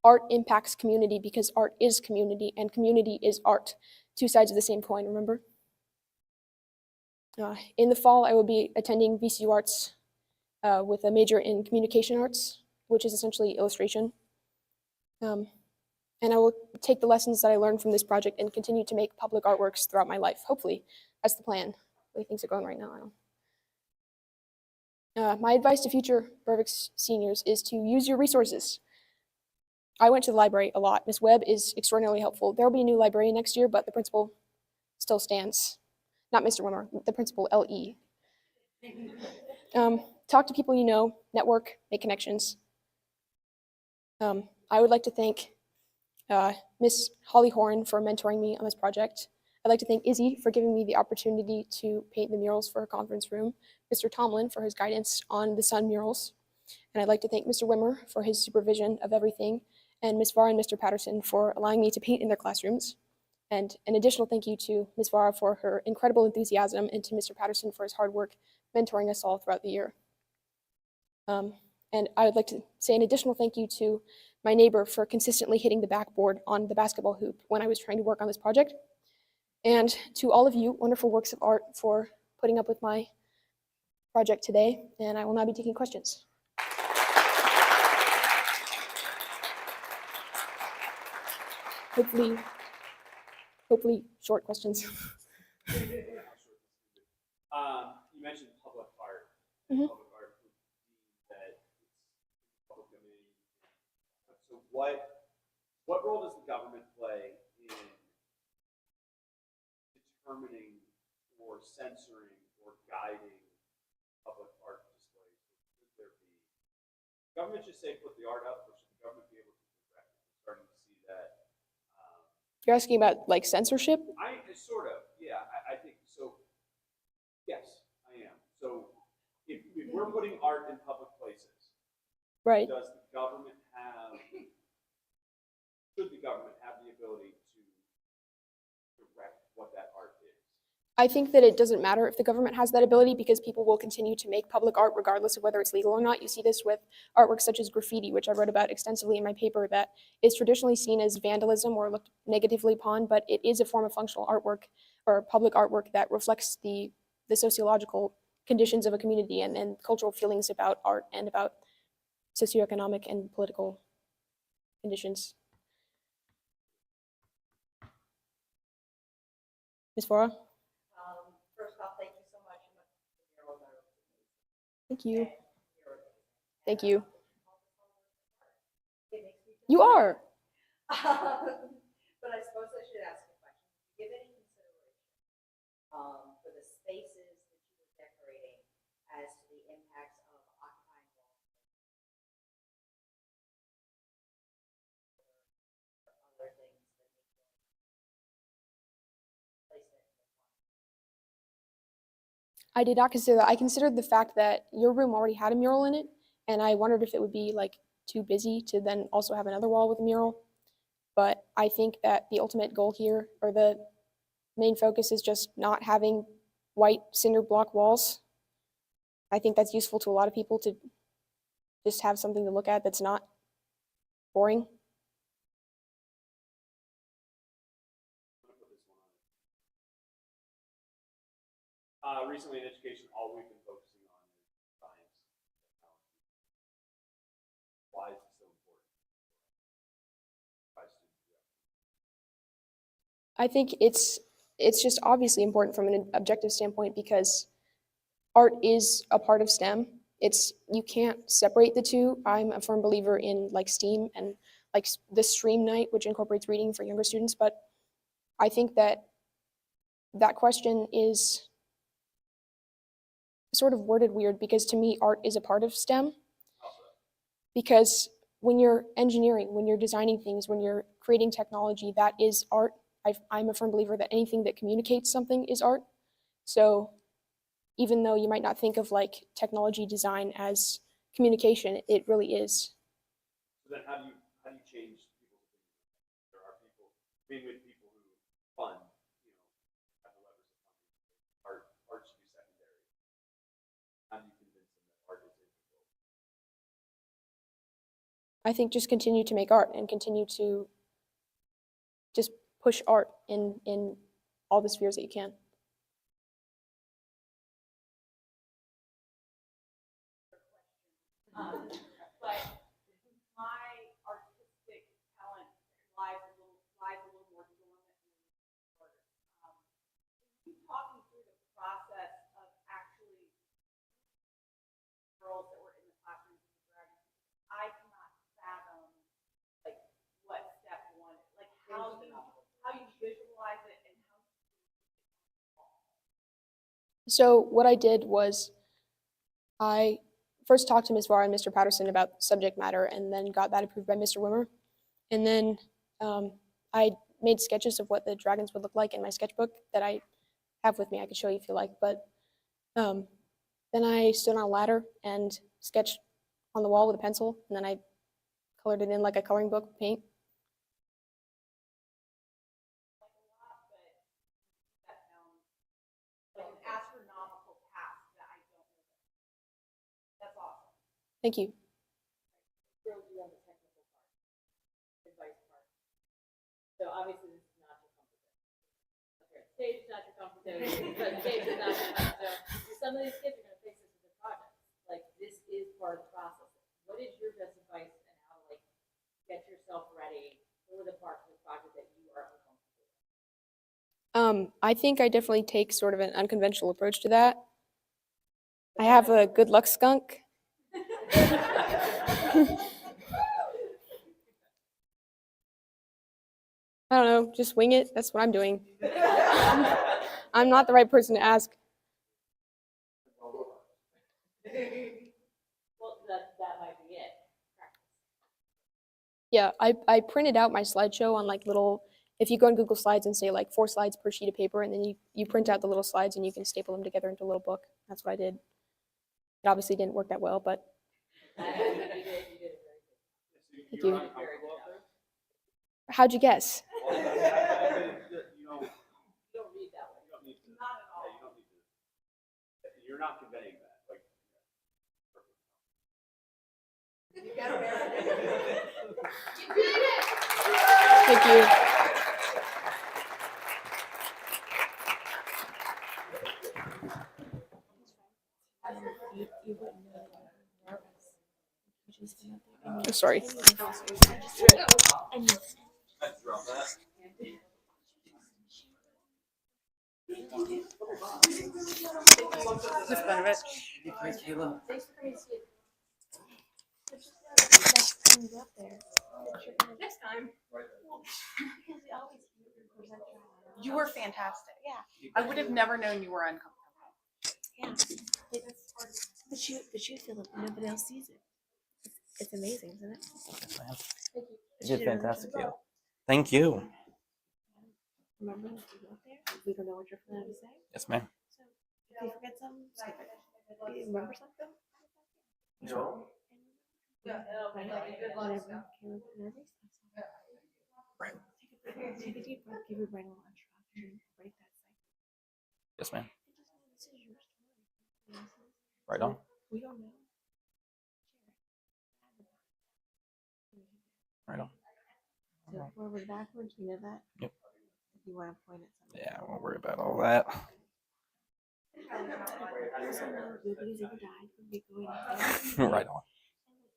Art impacts community because art is community and community is art. Two sides of the same coin, remember? In the fall, I will be attending VCU Arts with a major in communication arts, which is essentially illustration. And I will take the lessons that I learned from this project and continue to make public artworks throughout my life. Hopefully, that's the plan. The way things are going right now, I don't know. My advice to future Berwick seniors is to use your resources. I went to the library a lot. Ms. Webb is extraordinarily helpful. There will be a new librarian next year, but the principal still stands. Not Mr. Wimmer, the principal, L.E. Talk to people you know, network, make connections. I would like to thank Miss Holly Horn for mentoring me on this project. I'd like to thank Izzy for giving me the opportunity to paint the murals for her conference room, Mr. Tomlin for his guidance on the sun murals, and I'd like to thank Mr. Wimmer for his supervision of everything, and Ms. Vara and Mr. Patterson for allowing me to paint in their classrooms. And an additional thank you to Ms. Vara for her incredible enthusiasm and to Mr. Patterson for his hard work mentoring us all throughout the year. And I would like to say an additional thank you to my neighbor for consistently hitting the backboard on the basketball hoop when I was trying to work on this project. And to all of you, wonderful works of art, for putting up with my project today. And I will now be taking questions. Hopefully short questions. You mentioned public art. Mhm. Public art would mean that it's public domain. So what role does the government play in determining or censoring or guiding public art displays? Should there be government just say put the art up, or should the government be able to direct it? We're starting to see that. You're asking about like censorship? I sort of, yeah. I think so. Yes, I am. So if we're putting art in public places, Right. does the government have? Should the government have the ability to direct what that art is? I think that it doesn't matter if the government has that ability, because people will continue to make public art regardless of whether it's legal or not. You see this with artworks such as graffiti, which I wrote about extensively in my paper, that is traditionally seen as vandalism or looked negatively upon, but it is a form of functional artwork or public artwork that reflects the sociological conditions of a community and cultural feelings about art and about socioeconomic and political conditions. Ms. Vora? First off, thank you so much. Thank you. Thank you. It makes me feel You are. But I suppose I should ask a question. Give any consideration for the spaces that you were decorating as to the impacts of occupying walls? Other things that make you place it. I did not consider that. I considered the fact that your room already had a mural in it, and I wondered if it would be like too busy to then also have another wall with a mural. But I think that the ultimate goal here, or the main focus, is just not having white cinder block walls. I think that's useful to a lot of people to just have something to look at that's not boring. Recently in education, all we've been focusing on is science and technology. Why is it so important? I think it's just obviously important from an objective standpoint, because art is a part of STEM. You can't separate the two. I'm a firm believer in like STEAM and like the STREAM night, which incorporates reading for younger students. But I think that question is sort of worded weird because to me, art is a part of STEM. Because when you're engineering, when you're designing things, when you're creating technology, that is art. I'm a firm believer that anything that communicates something is art. So even though you might not think of like technology design as communication, it really is. So then how do you change people's opinions? There are people, with people who fund, have the levers of funding. Art should be secondary. How do you convince them that art is integral? I think just continue to make art and continue to just push art in all the spheres that you can. But my artistic talent lies a little more dormant in artists. Can you talk me through the process of actually girls that were in the classroom with the dragons? I cannot fathom like what step one is. Like how you visualize it and how. So what I did was I first talked to Ms. Varr and Mr. Patterson about subject matter and then got that approved by Mr. Wimmer. And then I made sketches of what the dragons would look like in my sketchbook that I have with me. I could show you if you like. But then I stood on a ladder and sketched on the wall with a pencil. And then I colored it in like a coloring book with paint. Thank you. So obviously this is not your comfort zone. Okay, stage is not your comfort zone, presentation is not your comfort zone. Some of these kids are going to face this as a project. Like this is part of the process. What is your best advice on how to like get yourself ready for the parts of the project that you are uncomfortable with? I think I definitely take sort of an unconventional approach to that. I have a good luck skunk. I don't know, just wing it. That's what I'm doing. I'm not the right person to ask. Well, that might be it. Yeah, I printed out my slideshow on like little, if you go on Google Slides and say like 4 slides per sheet of paper, and then you print out the little slides and you can staple them together into a little book. That's what I did. It obviously didn't work that well, but. Thank you. How'd you guess? You don't read that way. You don't need to. Not at all. Yeah, you don't need to. You're not conveying that. Like. You got it. Thank you. Oh, sorry. Next time. You were fantastic. Yeah. I would have never known you were uncomfortable. Yeah. But you feel it, nobody else sees it. It's amazing, isn't it? You did fantastic. Thank you. Remember when you go up there, we don't know what you're planning to say. Yes, ma'am. So if you forget something, skip it. If you remember something, Yes, ma'am. whenever Caleb nervous, Right. take a deep breath, give your brain a little introduction, break that cycle. Yes, ma'am. This is your story. Right on. We don't know. Right on. So forward, backwards, you know that? Yep. If you want to point at something. Yeah, I won't worry about all that. Also know nobody's ever died from me going up Right on.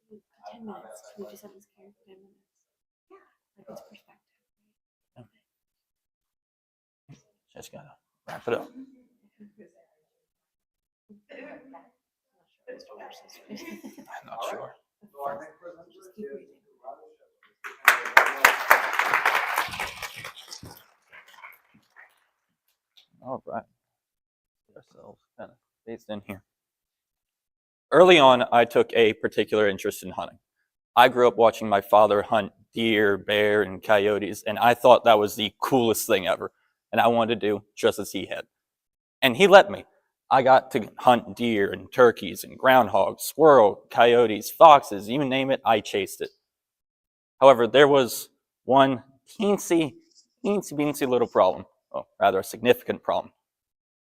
there. 10 minutes. Can we just have this carry for 10 minutes? Yeah. Like it's perspective. Just gotta wrap it up. I'm not sure. Just keep breathing. All right. Get ourselves kind of spaced in here. early on, I took a particular interest in hunting. I grew up watching my father hunt deer, bear, and coyotes, and I thought that was the coolest thing ever. And I wanted to do just as he had. And he let me. I got to hunt deer and turkeys and groundhogs, squirrel, coyotes, foxes, you name it, I chased it. However, there was one teensy little problem, or rather a significant problem.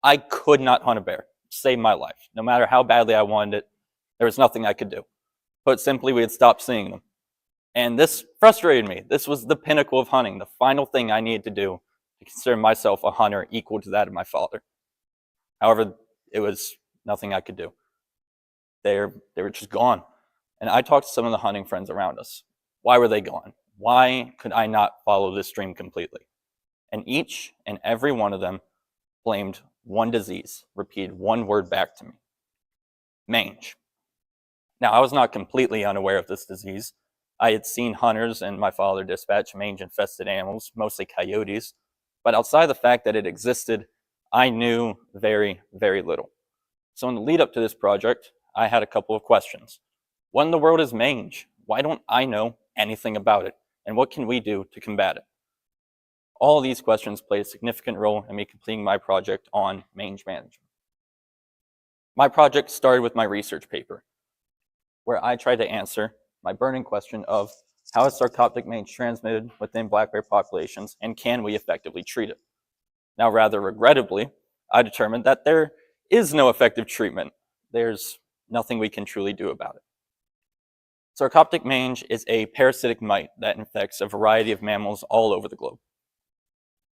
I could not hunt a bear, save my life. No matter how badly I wanted it, there was nothing I could do. Put simply, we had stopped seeing them. And this frustrated me. This was the pinnacle of hunting, the final thing I needed to do to consider myself a hunter equal to that of my father. However, it was nothing I could do. They were just gone. And I talked to some of the hunting friends around us. Why were they gone? Why could I not follow this dream completely? And each and every one of them blamed one disease, repeated one word back to me: mange. Now, I was not completely unaware of this disease. I had seen hunters and my father dispatch mange-infested animals, mostly coyotes, but outside of the fact that it existed, I knew very, very little. So in the lead up to this project, I had a couple of questions. What in the world is mange? Why don't I know anything about it? And what can we do to combat it? All of these questions played a significant role in me completing my project on mange management. My project started with my research paper, where I tried to answer my burning question of how is sarcoptic mange transmitted within black bear populations, and can we effectively treat it? Now, rather regrettably, I determined that there is no effective treatment. There's nothing we can truly do about it. Sarcoptic mange is a parasitic mite that infects a variety of mammals all over the globe.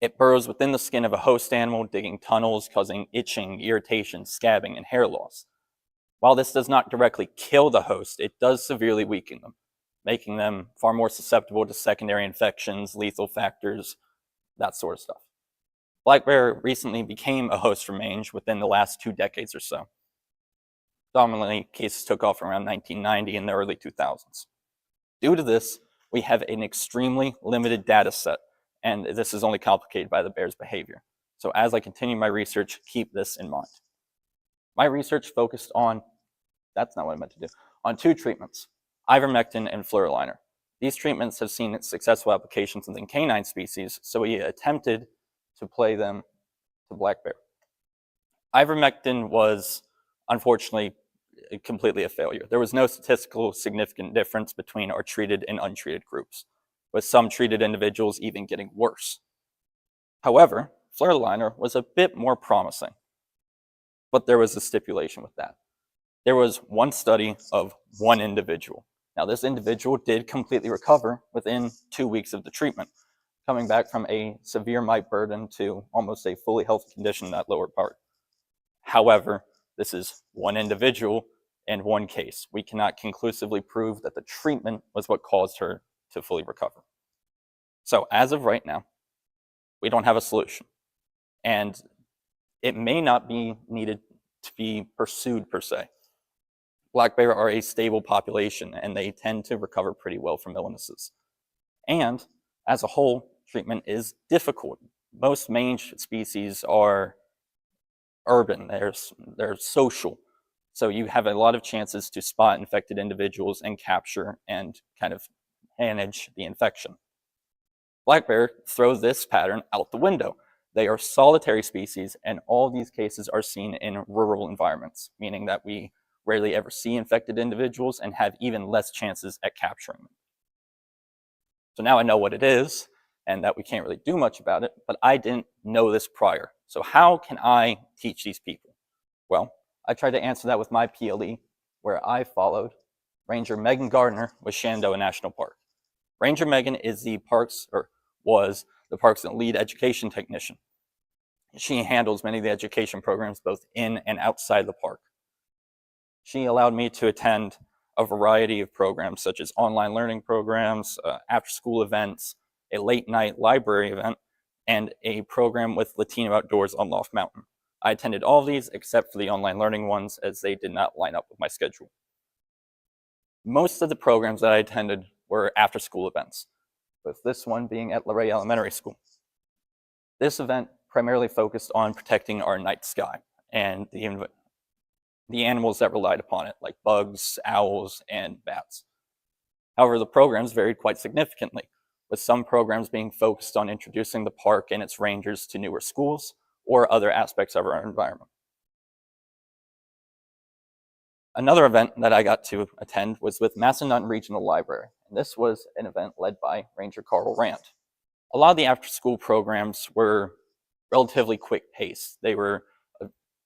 It burrows within the skin of a host animal, digging tunnels, causing itching, irritation, scabbing, and hair loss. While this does not directly kill the host, it does severely weaken them, making them far more susceptible to secondary infections, lethal factors, that sort of stuff. Black bear recently became a host for mange within the last 2 decades or so. Dominantly, cases took off around 1990 and the early 2000s. Due to this, we have an extremely limited data set, and this is only complicated by the bear's behavior. So as I continue my research, keep this in mind. My research focused on, that's not what I meant to do, on 2 treatments: ivermectin and fluoroliner. These treatments have seen successful applications within canine species, so we attempted to apply them to black bear. Ivermectin was, unfortunately, completely a failure. There was no statistical significant difference between our treated and untreated groups, with some treated individuals even getting worse. However, fluoroliner was a bit more promising, but there was a stipulation with that. There was one study of one individual. Now, this individual did completely recover within 2 weeks of the treatment, coming back from a severe mite burden to almost a fully healthy condition in that lower part. However, this is one individual and one case. We cannot conclusively prove that the treatment was what caused her to fully recover. So as of right now, we don't have a solution. And it may not be needed to be pursued per se. Black bear are a stable population and they tend to recover pretty well from illnesses. And as a whole, treatment is difficult. Most mange species are urban, they're social. So you have a lot of chances to spot infected individuals and capture and kind of manage the infection. Black bear throw this pattern out the window. They are solitary species, and all these cases are seen in rural environments, meaning that we rarely ever see infected individuals and have even less chances at capturing them. So now I know what it is and that we can't really do much about it, but I didn't know this prior. So how can I teach these people? Well, I tried to answer that with my PLE, where I followed Ranger Megan Gardner with Shenandoah National Park. Ranger Megan is was the park's lead education technician. She handles many of the education programs both in and outside the park. She allowed me to attend a variety of programs such as online learning programs, after-school events, a late-night library event, and a program with Latino Outdoors on Loft Mountain. I attended all of these except for the online learning ones, as they did not line up with my schedule. Most of the programs that I attended were after-school events, with this one being at Luray Elementary School. This event primarily focused on protecting our night sky and the animals that relied upon it, like bugs, owls, and bats. However, the programs varied quite significantly, with some programs being focused on introducing the park and its rangers to newer schools or other aspects of our environment. Another event that I got to attend was with Macedon Regional Library, and this was an event led by Ranger Carl Rand. A lot of the after-school programs were relatively quick paced. They were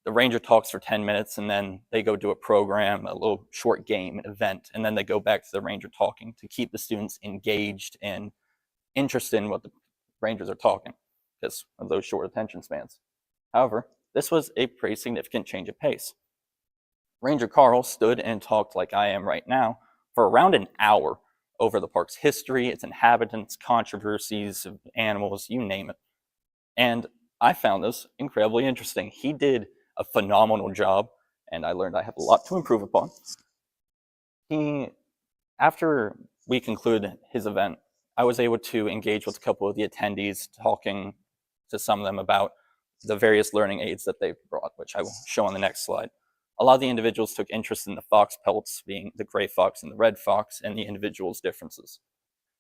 the ranger talks for 10 minutes and then they go do a program, a little short game, an event, and then they go back to the ranger talking to keep the students engaged and interested in what the rangers are talking because of those short attention spans. However, this was a pretty significant change of pace. Ranger Carl stood and talked like I am right now for around an hour over the park's history, its inhabitants, controversies of animals, you name it. And I found this incredibly interesting. He did a phenomenal job, and I learned I have a lot to improve upon. After we concluded his event, I was able to engage with a couple of the attendees, talking to some of them about the various learning aids that they've brought, which I will show on the next slide. A lot of the individuals took interest in the fox pelts, being the gray fox and the red fox, and the individuals' differences.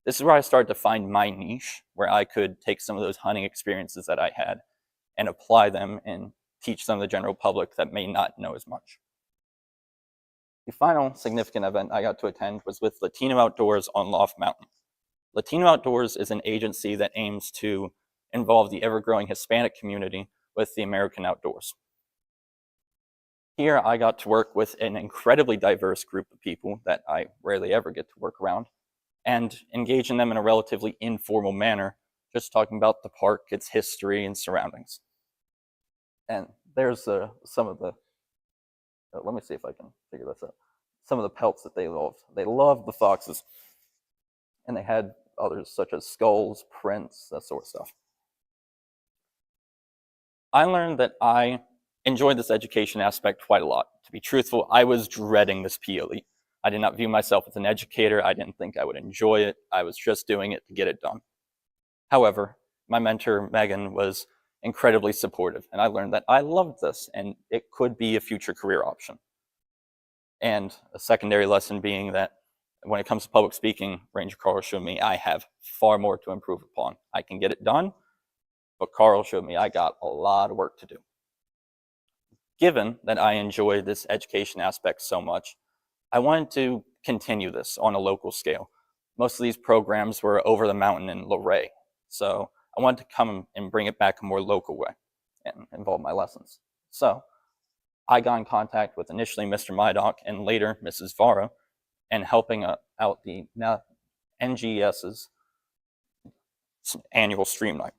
This is where I started to find my niche, where I could take some of those hunting experiences that I had and apply them and teach some of the general public that may not know as much. The final significant event I got to attend was with Latino Outdoors on Loft Mountain. Latino Outdoors is an agency that aims to involve the ever-growing Hispanic community with the American outdoors. Here I got to work with an incredibly diverse group of people that I rarely ever get to work around and engage in them in a relatively informal manner, just talking about the park, its history, and surroundings. And there's some of the, let me see if I can figure this out. Some of the pelts that they loved. They loved the foxes. And they had others such as skulls, prints, that sort of stuff. I learned that I enjoyed this education aspect quite a lot. To be truthful, I was dreading this PLE. I did not view myself as an educator. I didn't think I would enjoy it. I was just doing it to get it done. However, my mentor, Megan, was incredibly supportive, and I learned that I loved this, and it could be a future career option. And a secondary lesson being that when it comes to public speaking, Ranger Carl showed me I have far more to improve upon. I can get it done, but Carl showed me I got a lot of work to do. Given that I enjoy this education aspect so much, I wanted to continue this on a local scale. Most of these programs were over the mountain in Luray, so I wanted to come and bring it back a more local way and involve my lessons. So I got in contact with initially Mr. Mydock and later Mrs. Vara and helping out the NGS's annual stream night.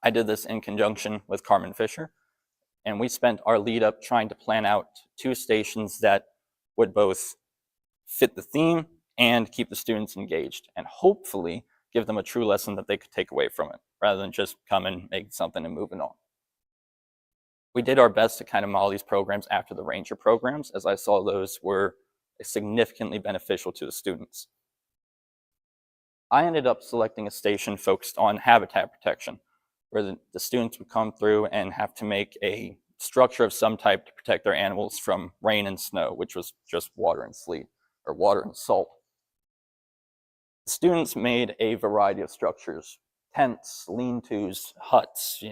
I did this in conjunction with Carmen Fisher, and we spent our lead up trying to plan out 2 stations that would both fit the theme and keep the students engaged, and hopefully give them a true lesson that they could take away from it, rather than just come and make something and moving on. We did our best to kind of model these programs after the Ranger programs, as I saw those were significantly beneficial to the students. I ended up selecting a station focused on habitat protection, where the students would come through and have to make a structure of some type to protect their animals from rain and snow, which was just water and sleet, or water and salt. The students made a variety of structures, tents, lean-tos, huts,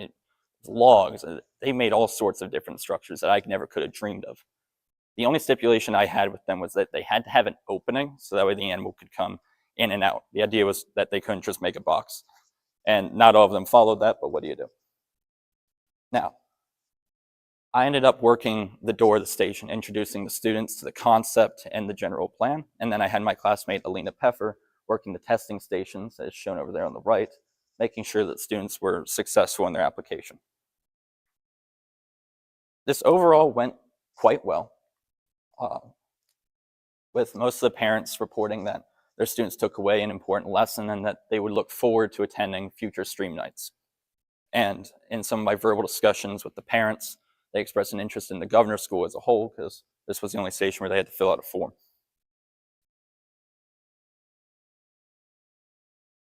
logs. They made all sorts of different structures that I never could have dreamed of. The only stipulation I had with them was that they had to have an opening so that way the animal could come in and out. The idea was that they couldn't just make a box. And not all of them followed that, but what do you do? Now, I ended up working the door of the station, introducing the students to the concept and the general plan. And then I had my classmate, Alina Peffer, working the testing stations, as shown over there on the right, making sure that students were successful in their application. This overall went quite well, with most of the parents reporting that their students took away an important lesson and that they would look forward to attending future stream nights. And in some of my verbal discussions with the parents, they expressed an interest in the governor's school as a whole, because this was the only station where they had to fill out a form.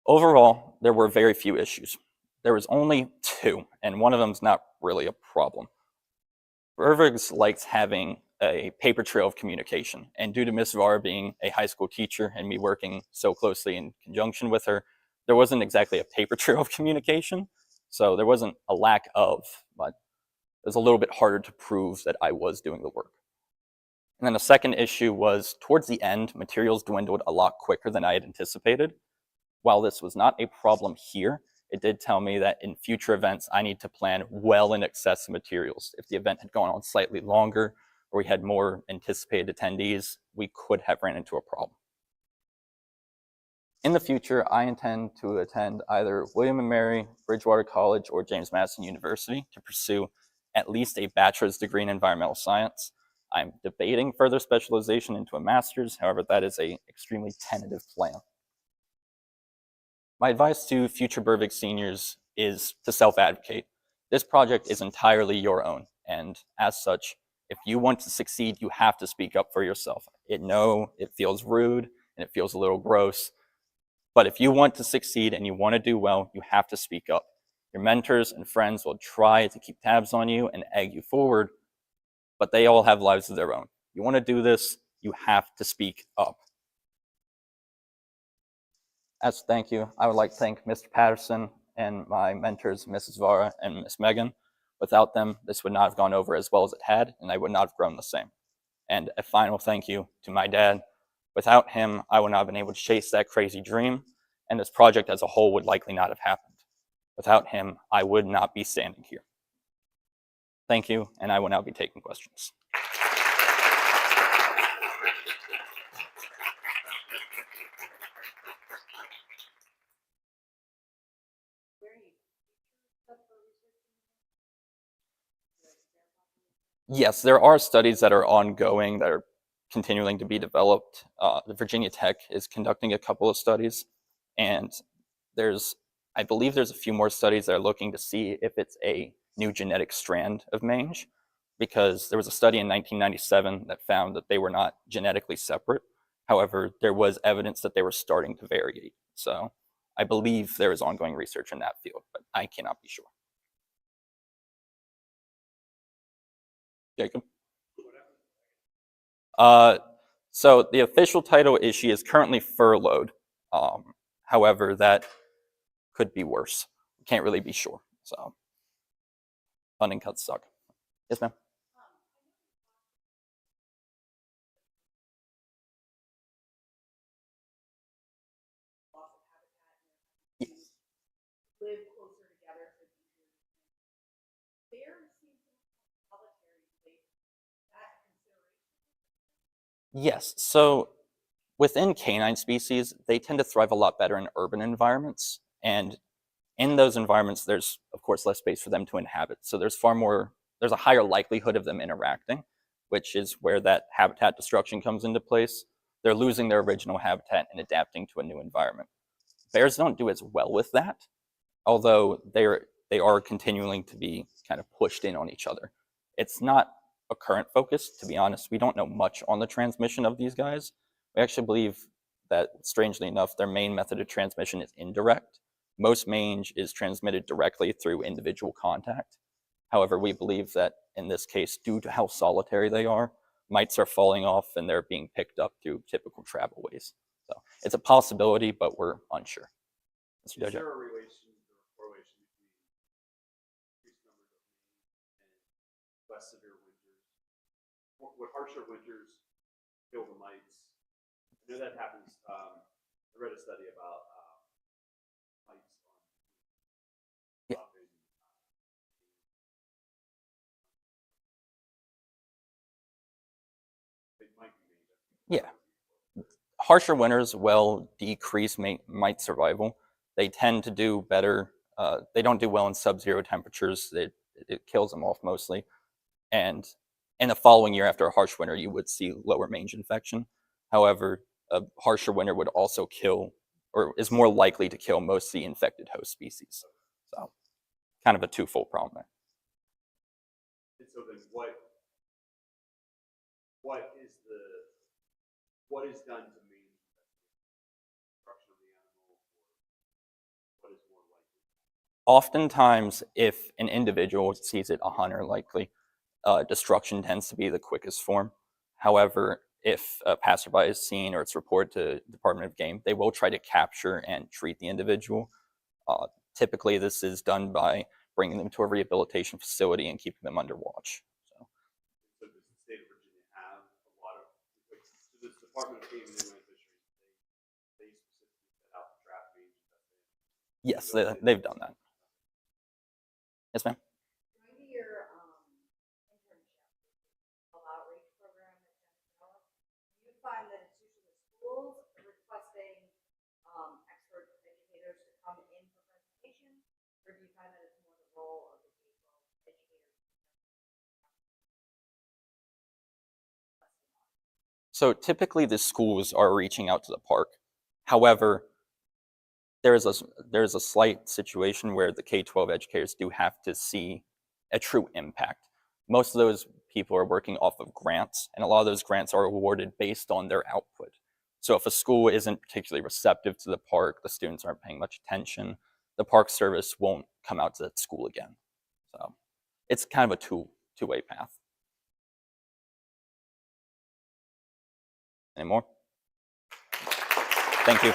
Overall, there were very few issues. There was only 2, and one of them is not really a problem. Bervigs likes having a paper trail of communication, and due to Miss Vara being a high school teacher and me working so closely in conjunction with her, there wasn't exactly a paper trail of communication, so there wasn't a lack of, but it was a little bit harder to prove that I was doing the work. And then the second issue was towards the end, materials dwindled a lot quicker than I had anticipated. While this was not a problem here, it did tell me that in future events, I need to plan well in excess of materials. If the event had gone on slightly longer or we had more anticipated attendees, we could have ran into a problem. In the future, I intend to attend either William & Mary, Bridgewater College, or James Madison University to pursue at least a bachelor's degree in environmental science. I'm debating further specialization into a master's, however, that is an extremely tentative plan. My advice to future Bervik seniors is to self-advocate. This project is entirely your own, and as such, if you want to succeed, you have to speak up for yourself. It feels rude and it feels a little gross, but if you want to succeed and you want to do well, you have to speak up. Your mentors and friends will try to keep tabs on you and egg you forward, but they all have lives of their own. You want to do this, you have to speak up. As a thank you, I would like to thank Mr. Patterson and my mentors, Mrs. Vara and Miss Megan. Without them, this would not have gone over as well as it had, and I would not have grown the same. And a final thank you to my dad. Without him, I would not have been able to chase that crazy dream, and this project as a whole would likely not have happened. Without him, I would not be standing here. Thank you, and I will now be taking questions. Yes, there are studies that are ongoing that are continuing to be developed. The Virginia Tech is conducting a couple of studies, and I believe there's a few more studies that are looking to see if it's a new genetic strand of mange, because there was a study in 1997 that found that they were not genetically separate. However, there was evidence that they were starting to variate. So I believe there is ongoing research in that field, but I cannot be sure. Jacob? So the official title is she is currently furloughed. However, that could be worse. We can't really be sure. So funding cuts suck. Yes, ma'am. Yes. Live closer together for future. Bears seem to be solitary space. That consideration. Yes. So within canine species, they tend to thrive a lot better in urban environments. And in those environments, there's, of course, less space for them to inhabit. So there's a higher likelihood of them interacting, which is where that habitat destruction comes into place. They're losing their original habitat and adapting to a new environment. Bears don't do as well with that, although they are continuing to be kind of pushed in on each other. It's not a current focus, to be honest. We don't know much on the transmission of these guys. We actually believe that, strangely enough, their main method of transmission is indirect. Most mange is transmitted directly through individual contact. However, we believe that in this case, due to how solitary they are, mites are falling off and they're being picked up through typical travel ways. So it's a possibility, but we're unsure. Is there a relation or correlation between increased numbers of and less severe winters? Would harsher winters kill the mites? I know that happens. I read a study about mites on. Yeah. It might be. Yeah. Harsher winters will decrease mite survival. They tend to do better. They don't do well in sub-zero temperatures. It kills them off mostly. And in the following year after a harsh winter, you would see lower mange infection. However, a harsher winter would also kill, or is more likely to kill, most of the infected host species. So kind of a twofold problem there. And so then what is done to mean destruction of the animal, or what is more likely? Oftentimes, if an individual sees it, a hunter likely, destruction tends to be the quickest form. However, if a passerby is seen or it's reported to the Department of Game, they will try to capture and treat the individual. Typically, this is done by bringing them to a rehabilitation facility and keeping them under watch. So does the state of Virginia have a lot of, like, so this Department of Game and Inland Fisheries, they specifically set out the trap range? Yes, they've done that. Yes, ma'am. During your internship, outreach program that Jen developed, do you find that it's usually schools requesting expert educators to come in for presentations, or do you find that it's more the role of the K-12 educators? So typically the schools are reaching out to the park. However, there's a slight situation where the K-12 educators do have to see a true impact. Most of those people are working off of grants, and a lot of those grants are awarded based on their output. So if a school isn't particularly receptive to the park, the students aren't paying much attention, the Park Service won't come out to that school again. So it's kind of a two-way path. Any more? Thank you.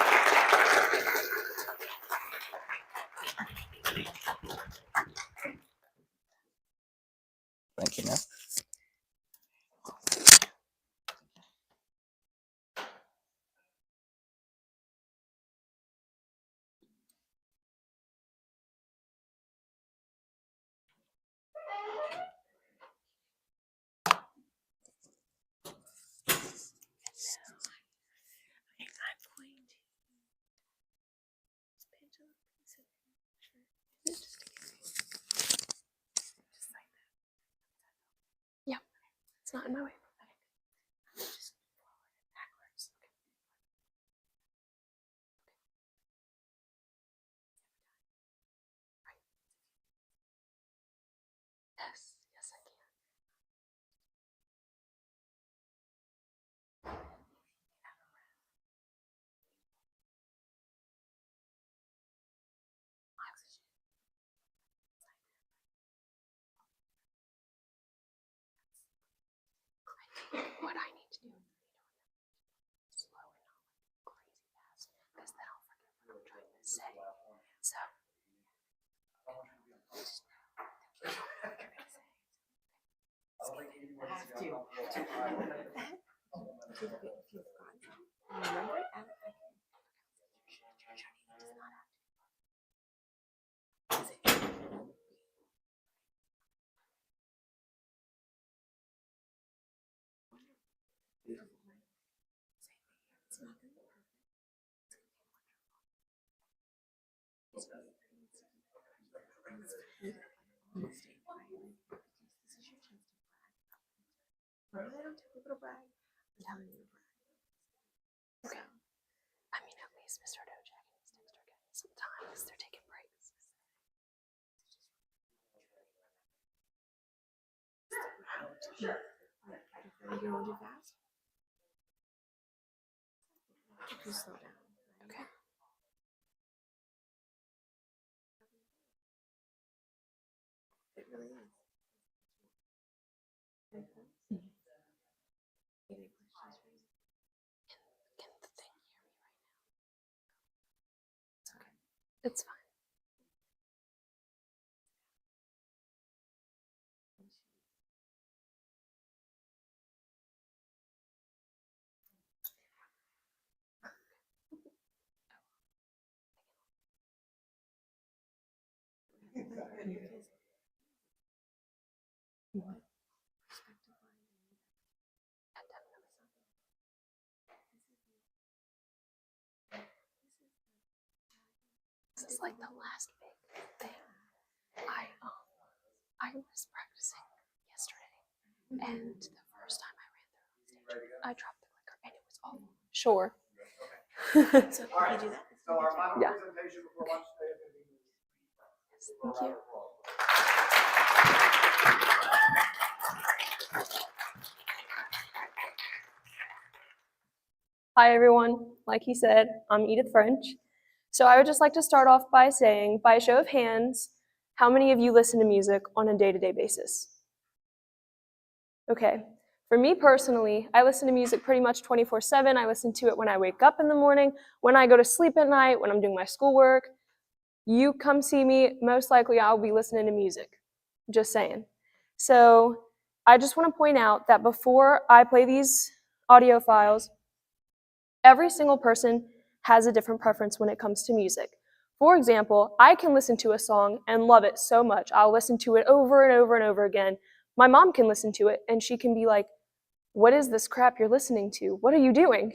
Thank you, ma'am. Yeah, it's not in my way. Yes, yes, I can. What I need to do is slow and not crazy fast, because then I'll forget what I'm trying to say. So. Okay. I mean, at least Mr. Dojak and his teams are getting some time because they're taking breaks. You want to do fast? Just slow down. Okay. It really is. Can the thing hear me right now? It's okay. It's fine. This is like the last big thing. I was practicing yesterday, and the first time I ran through on stage, I dropped the clicker, and it was awful. Sure. So can you do that? So our final Yeah. presentation before lunch today is going to be. Yes, thank you. Hi everyone, like he said, I'm Edith French. So I would just like to start off by saying, by a show of hands, how many of you listen to music on a day-to-day basis? Okay, for me personally, I listen to music pretty much 24/7. I listen to it when I wake up in the morning, when I go to sleep at night, when I'm doing my schoolwork. You come see me, most likely I'll be listening to music. Just saying. So I just want to point out that before I play these audio files, every single person has a different preference when it comes to music. For example, I can listen to a song and love it so much. I'll listen to it over and over and over again. My mom can listen to it and she can be like, "What is this crap you're listening to? What are you doing?"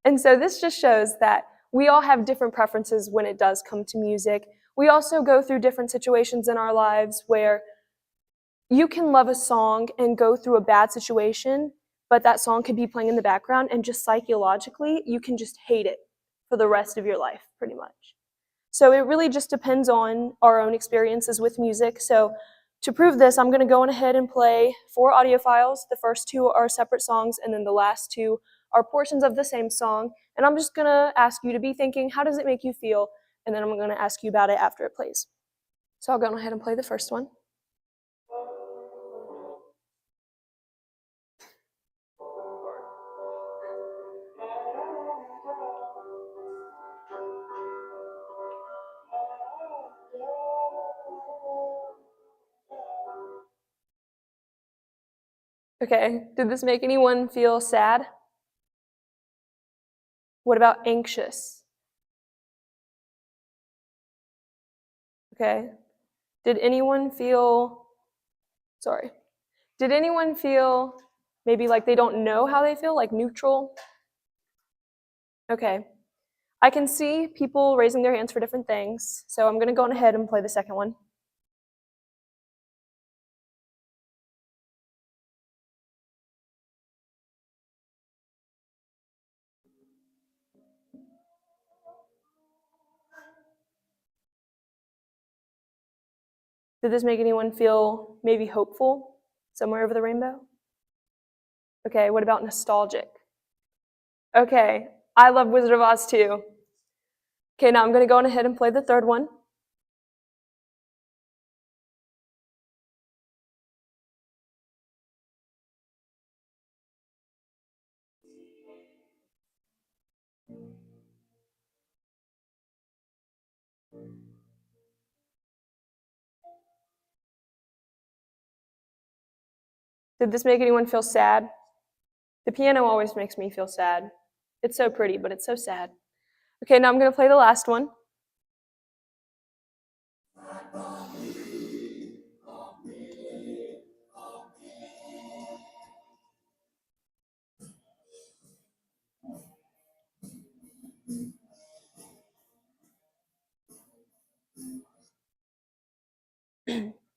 And so this just shows that we all have different preferences when it does come to music. We also go through different situations in our lives where you can love a song and go through a bad situation, but that song could be playing in the background and just psychologically, you can just hate it for the rest of your life, pretty much. So it really just depends on our own experiences with music. So to prove this, I'm going to go on ahead and play 4 audio files. The first 2 are separate songs, and then the last 2 are portions of the same song. And I'm just going to ask you to be thinking, how does it make you feel? And then I'm going to ask you about it after it plays. So I'll go ahead and play the first one. Okay, did this make anyone feel sad? What about anxious? Okay. Did anyone feel maybe like they don't know how they feel, like neutral? Okay. I can see people raising their hands for different things, so I'm going to go on ahead and play the second one. Did this make anyone feel maybe hopeful somewhere over the rainbow? Okay, what about nostalgic? Okay, I love Wizard of Oz too. Okay, now I'm going to go on ahead and play the third one. Did this make anyone feel sad? The piano always makes me feel sad. It's so pretty, but it's so sad. Okay, now I'm going to play the last one.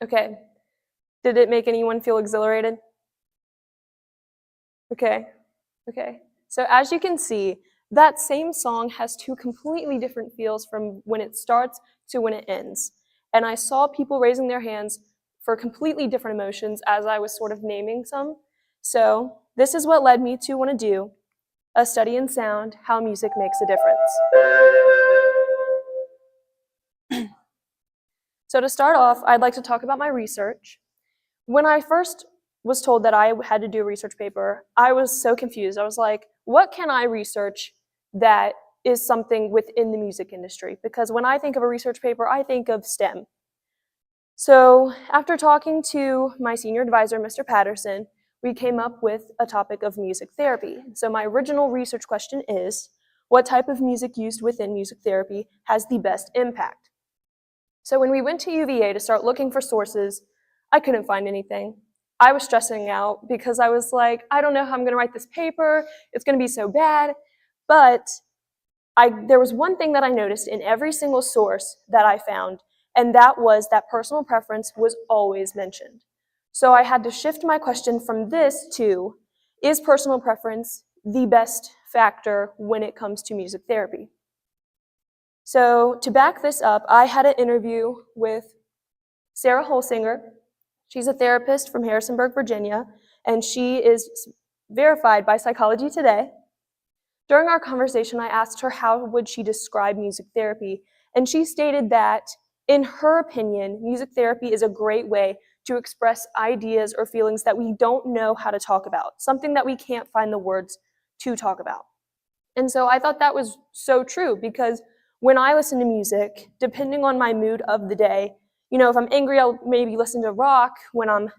Okay, did it make anyone feel exhilarated? Okay, okay. So as you can see, that same song has 2 completely different feels from when it starts to when it ends. And I saw people raising their hands for completely different emotions as I was sort of naming some. So this is what led me to want to do a study in sound, how music makes a difference. So to start off, I'd like to talk about my research. When I first was told that I had to do a research paper, I was so confused. I was like, what can I research that is something within the music industry? Because when I think of a research paper, I think of STEM. So after talking to my senior advisor, Mr. Patterson, we came up with a topic of music therapy. So my original research question is, what type of music used within music therapy has the best impact? So when we went to UVA to start looking for sources, I couldn't find anything. I was stressing out because I was like, I don't know how I'm going to write this paper. It's going to be so bad. But there was one thing that I noticed in every single source that I found, and that was that personal preference was always mentioned. So I had to shift my question from this to, is personal preference the best factor when it comes to music therapy? So to back this up, I had an interview with Sarah Holsinger. She's a therapist from Harrisonburg, Virginia, and she is verified by Psychology Today. During our conversation, I asked her how would she describe music therapy, and she stated that, in her opinion, music therapy is a great way to express ideas or feelings that we don't know how to talk about, something that we can't find the words to talk about. And so I thought that was so true because when I listen to music, depending on my mood of the day, you know, if I'm angry, I'll maybe listen to rock. When I'm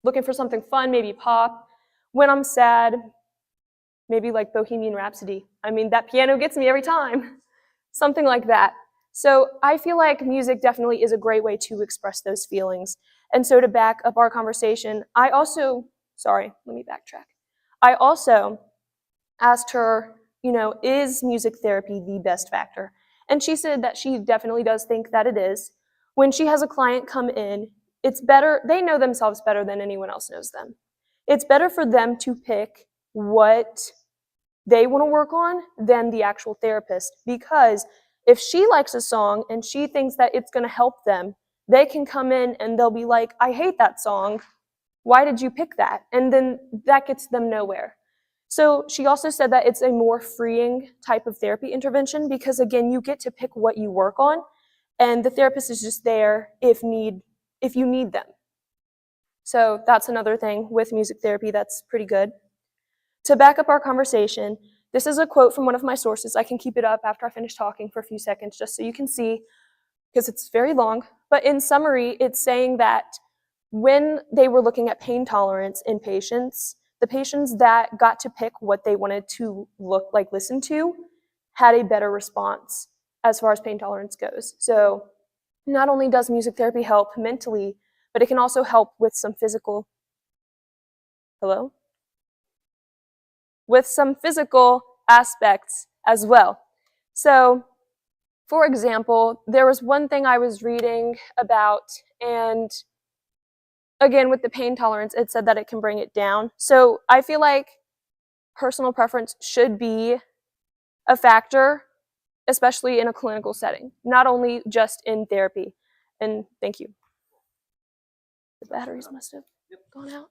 looking for something fun, maybe pop. When I'm sad, maybe like Bohemian Rhapsody. I mean, that piano gets me every time. Something like that. So I feel like music definitely is a great way to express those feelings. And so to back up our conversation, I also asked her, you know, is music therapy the best factor? And she said that she definitely does think that it is. When she has a client come in, it's better, they know themselves better than anyone else knows them. It's better for them to pick what they want to work on than the actual therapist, because if she likes a song and she thinks that it's going to help them, they can come in and they'll be like, I hate that song. Why did you pick that? And then that gets them nowhere. So she also said that it's a more freeing type of therapy intervention because, again, you get to pick what you work on, and the therapist is just there if you need them. So that's another thing with music therapy that's pretty good. To back up our conversation, this is a quote from one of my sources. I can keep it up after I finish talking for a few seconds just so you can see, because it's very long. But in summary, it's saying that when they were looking at pain tolerance in patients, the patients that got to pick what they wanted to listen to, had a better response as far as pain tolerance goes. So not only does music therapy help mentally, but it can also help with some physical aspects as well. So, for example, there was one thing I was reading about, and again, with the pain tolerance, it said that it can bring it down. So I feel like personal preference should be a factor, especially in a clinical setting, not only just in therapy. And thank you. The batteries must have gone out.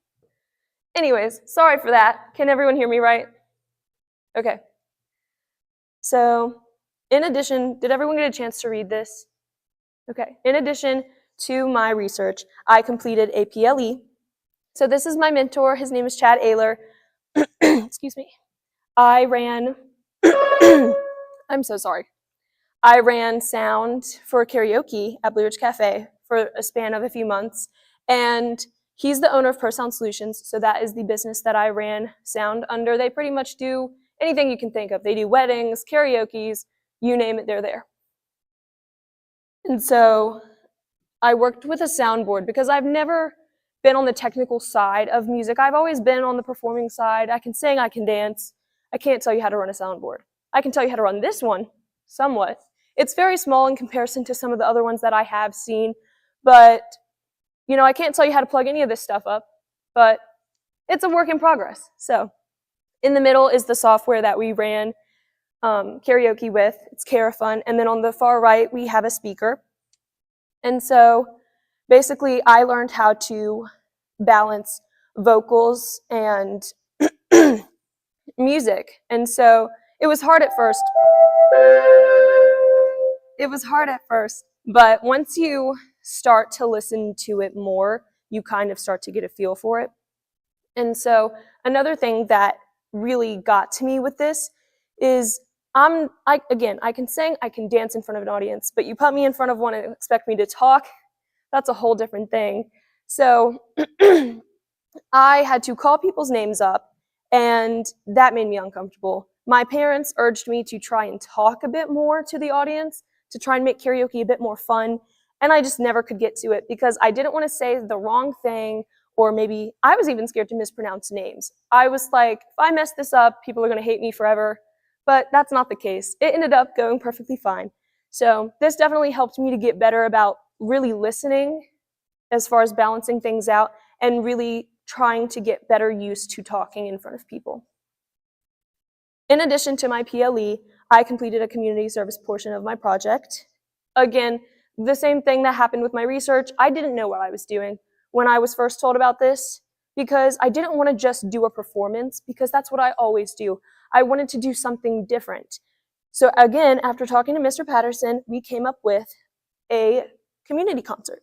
Anyways, sorry for that. Can everyone hear me right? Okay. So, in addition, did everyone get a chance to read this? Okay. In addition to my research, I completed a PLE. So this is my mentor. His name is Chad Ayler. Excuse me. I ran, I'm so sorry. I ran sound for karaoke at Blue Ridge Cafe for a span of a few months. And he's the owner of Pro Sound Solutions. So that is the business that I ran sound under. They pretty much do anything you can think of. They do weddings, karaoke's, you name it, they're there. And so I worked with a soundboard because I've never been on the technical side of music. I've always been on the performing side. I can sing, I can dance. I can't tell you how to run a soundboard. I can tell you how to run this one, somewhat. It's very small in comparison to some of the other ones that I have seen, but you know, I can't tell you how to plug any of this stuff up, but it's a work in progress. So in the middle is the software that we ran karaoke with. It's Carafun. And then on the far right, we have a speaker. And so basically, I learned how to balance vocals and music. And so it was hard at first. But once you start to listen to it more, you kind of start to get a feel for it. And so another thing that really got to me with this is I can sing, I can dance in front of an audience, but you put me in front of one and expect me to talk, that's a whole different thing. So I had to call people's names up, and that made me uncomfortable. My parents urged me to try and talk a bit more to the audience, to try and make karaoke a bit more fun, and I just never could get to it because I didn't want to say the wrong thing, or maybe I was even scared to mispronounce names. I was like, if I mess this up, people are going to hate me forever, but that's not the case. It ended up going perfectly fine. So this definitely helped me to get better about really listening as far as balancing things out and really trying to get better used to talking in front of people. In addition to my PLE, I completed a community service portion of my project. Again, the same thing that happened with my research, I didn't know what I was doing when I was first told about this because I didn't want to just do a performance because that's what I always do. I wanted to do something different. So again, after talking to Mr. Patterson, we came up with a community concert.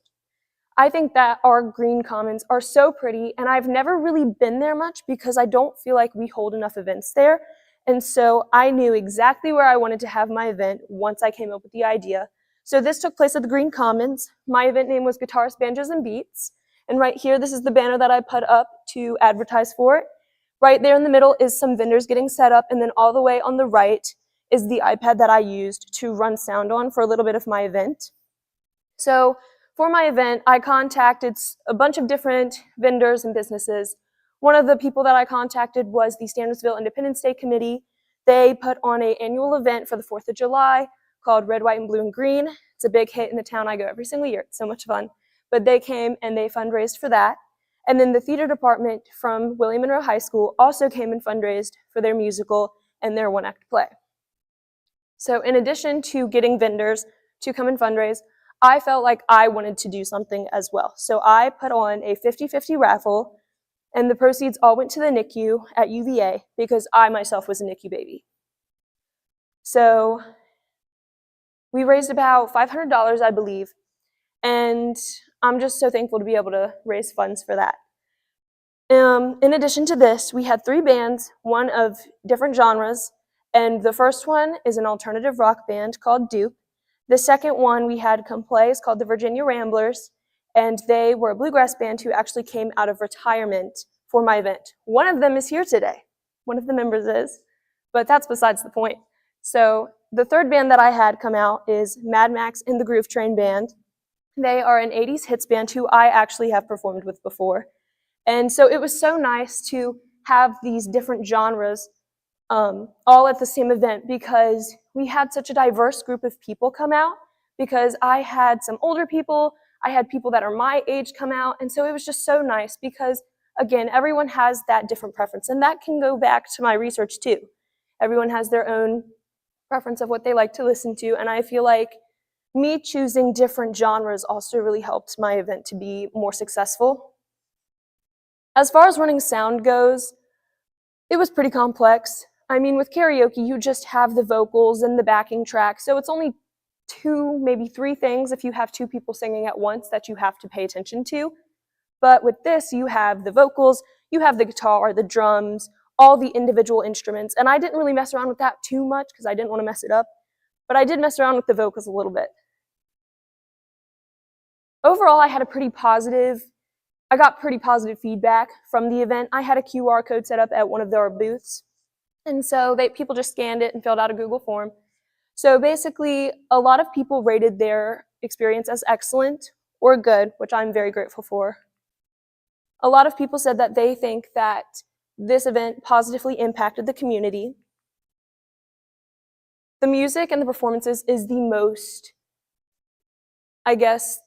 I think that our green commons are so pretty, and I've never really been there much because I don't feel like we hold enough events there. And so I knew exactly where I wanted to have my event once I came up with the idea. So this took place at the Green Commons. My event name was Guitars, Banjos, and Beats. And right here, this is the banner that I put up to advertise for it. Right there in the middle is some vendors getting set up, and then all the way on the right is the iPad that I used to run sound on for a little bit of my event. So for my event, I contacted a bunch of different vendors and businesses. One of the people that I contacted was the Stanardsville Independence Day Committee. They put on an annual event for the 4th of July called Red, White, and Blue and Green. It's a big hit in the town. I go every single year. It's so much fun. But they came and they fundraised for that. And then the theater department from William Monroe High School also came and fundraised for their musical and their one-act play. So in addition to getting vendors to come and fundraise, I felt like I wanted to do something as well. So I put on a 50-50 raffle, and the proceeds all went to the NICU at UVA because I myself was a NICU baby. So we raised about $500, I believe, and I'm just so thankful to be able to raise funds for that. In addition to this, we had 3 bands, one of different genres, and the first one is an alternative rock band called Dupe. The second one we had come play is called the Virginia Ramblers, and they were a bluegrass band who actually came out of retirement for my event. One of them is here today. One of the members is, but that's besides the point. So the third band that I had come out is Mad Max and the Groove Train Band. They are an 80s hits band who I actually have performed with before. And so it was so nice to have these different genres all at the same event because we had such a diverse group of people come out, because I had some older people, I had people that are my age come out, and so it was just so nice because, again, everyone has that different preference, and that can go back to my research too. Everyone has their own preference of what they like to listen to, and I feel like me choosing different genres also really helped my event to be more successful. As far as running sound goes, it was pretty complex. I mean, with karaoke, you just have the vocals and the backing track, so it's only 2, maybe 3 things if you have 2 people singing at once that you have to pay attention to. But with this, you have the vocals, you have the guitar, the drums, all the individual instruments, and I didn't really mess around with that too much because I didn't want to mess it up, but I did mess around with the vocals a little bit. Overall, I got pretty positive feedback from the event. I had a QR code set up at one of their booths, and so people just scanned it and filled out a Google form. So basically, a lot of people rated their experience as excellent or good, which I'm very grateful for. A lot of people said that they think that this event positively impacted the community. The music and the performances is the most, I guess,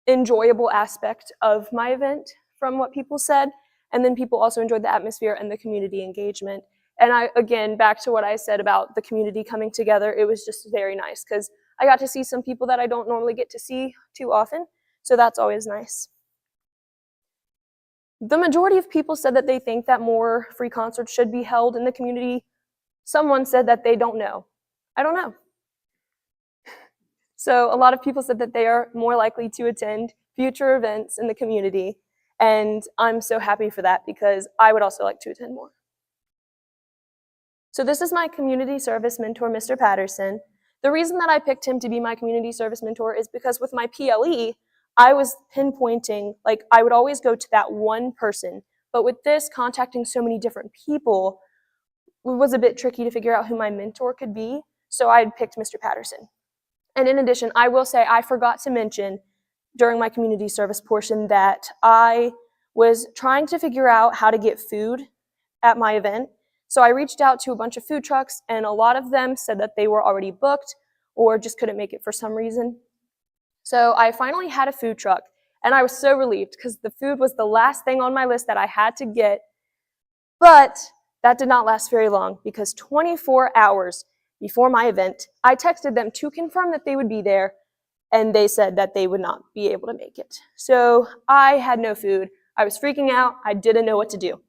enjoyable aspect of my event from what people said. And then people also enjoyed the atmosphere and the community engagement. And again, back to what I said about the community coming together, it was just very nice because I got to see some people that I don't normally get to see too often. So that's always nice. The majority of people said that they think that more free concerts should be held in the community. Someone said that they don't know. I don't know. So a lot of people said that they are more likely to attend future events in the community, and I'm so happy for that because I would also like to attend more. So this is my community service mentor, Mr. Patterson. The reason that I picked him to be my community service mentor is because with my PLE, I was pinpointing, like I would always go to that one person, but with this, contacting so many different people, it was a bit tricky to figure out who my mentor could be, so I picked Mr. Patterson. And in addition, I will say I forgot to mention during my community service portion that I was trying to figure out how to get food at my event. So I reached out to a bunch of food trucks, and a lot of them said that they were already booked or just couldn't make it for some reason. So I finally had a food truck, and I was so relieved because the food was the last thing on my list that I had to get. But that did not last very long because 24 hours before my event, I texted them to confirm that they would be there, and they said that they would not be able to make it. So I had no food. I was freaking out. I didn't know what to do.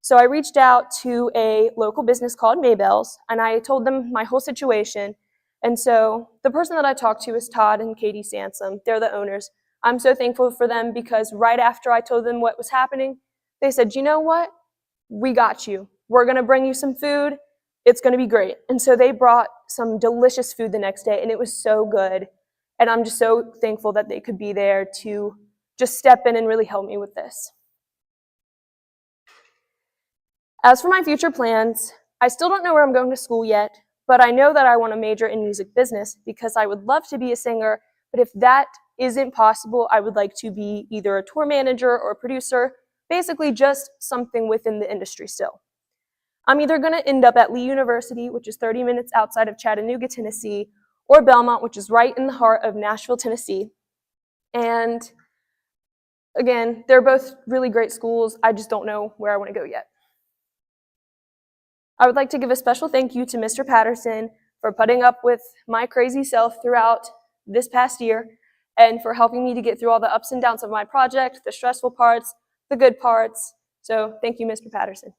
So I reached out to a local business called Maybell's, and I told them my whole situation. And so the person that I talked to is Todd and Katie Sansom. They're the owners. I'm so thankful for them because right after I told them what was happening, they said, you know what? We got you. We're going to bring you some food. It's going to be great. And so they brought some delicious food the next day, and it was so good. And I'm just so thankful that they could be there to just step in and really help me with this. As for my future plans, I still don't know where I'm going to school yet, but I know that I want to major in music business because I would love to be a singer, but if that isn't possible, I would like to be either a tour manager or a producer, basically just something within the industry still. I'm either going to end up at Lee University, which is 30 minutes outside of Chattanooga, Tennessee, or Belmont, which is right in the heart of Nashville, Tennessee. And again, they're both really great schools. I just don't know where I want to go yet. I would like to give a special thank you to Mr. Patterson for putting up with my crazy self throughout this past year and for helping me to get through all the ups and downs of my project, the stressful parts, the good parts. So thank you, Mr. Patterson.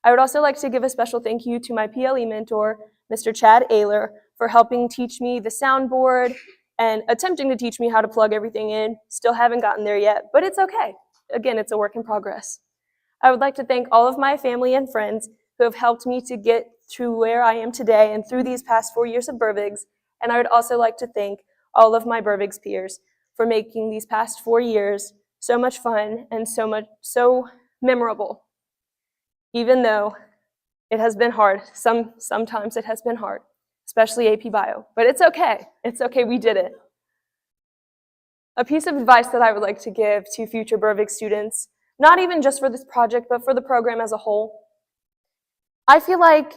I would also like to give a special thank you to my PLE mentor, Mr. Chad Ayler, for helping teach me the soundboard and attempting to teach me how to plug everything in. Still haven't gotten there yet, but it's okay. Again, it's a work in progress. I would like to thank all of my family and friends who have helped me to get to where I am today and through these past 4 years of Burbigs. And I would also like to thank all of my Burbigs peers for making these past 4 years so much fun and so memorable. Even though it has been hard, sometimes it has been hard, especially AP Bio, but it's okay. It's okay, we did it. A piece of advice that I would like to give to future Burvik students, not even just for this project, but for the program as a whole. I feel like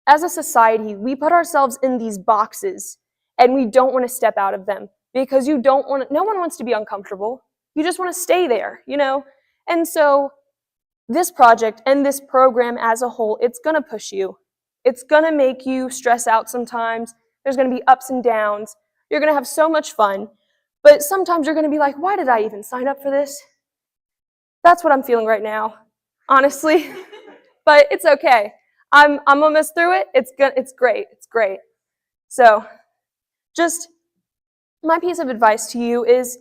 as a society, we put ourselves in these boxes and we don't want to step out of them because no one wants to be uncomfortable. You just want to stay there, you know? And so this project and this program as a whole, it's going to push you. It's going to make you stress out sometimes. There's going to be ups and downs. You're going to have so much fun. But sometimes you're going to be like, why did I even sign up for this? That's what I'm feeling right now, honestly. But it's okay. I'm almost through it. It's great. It's great. So just my piece of advice to you is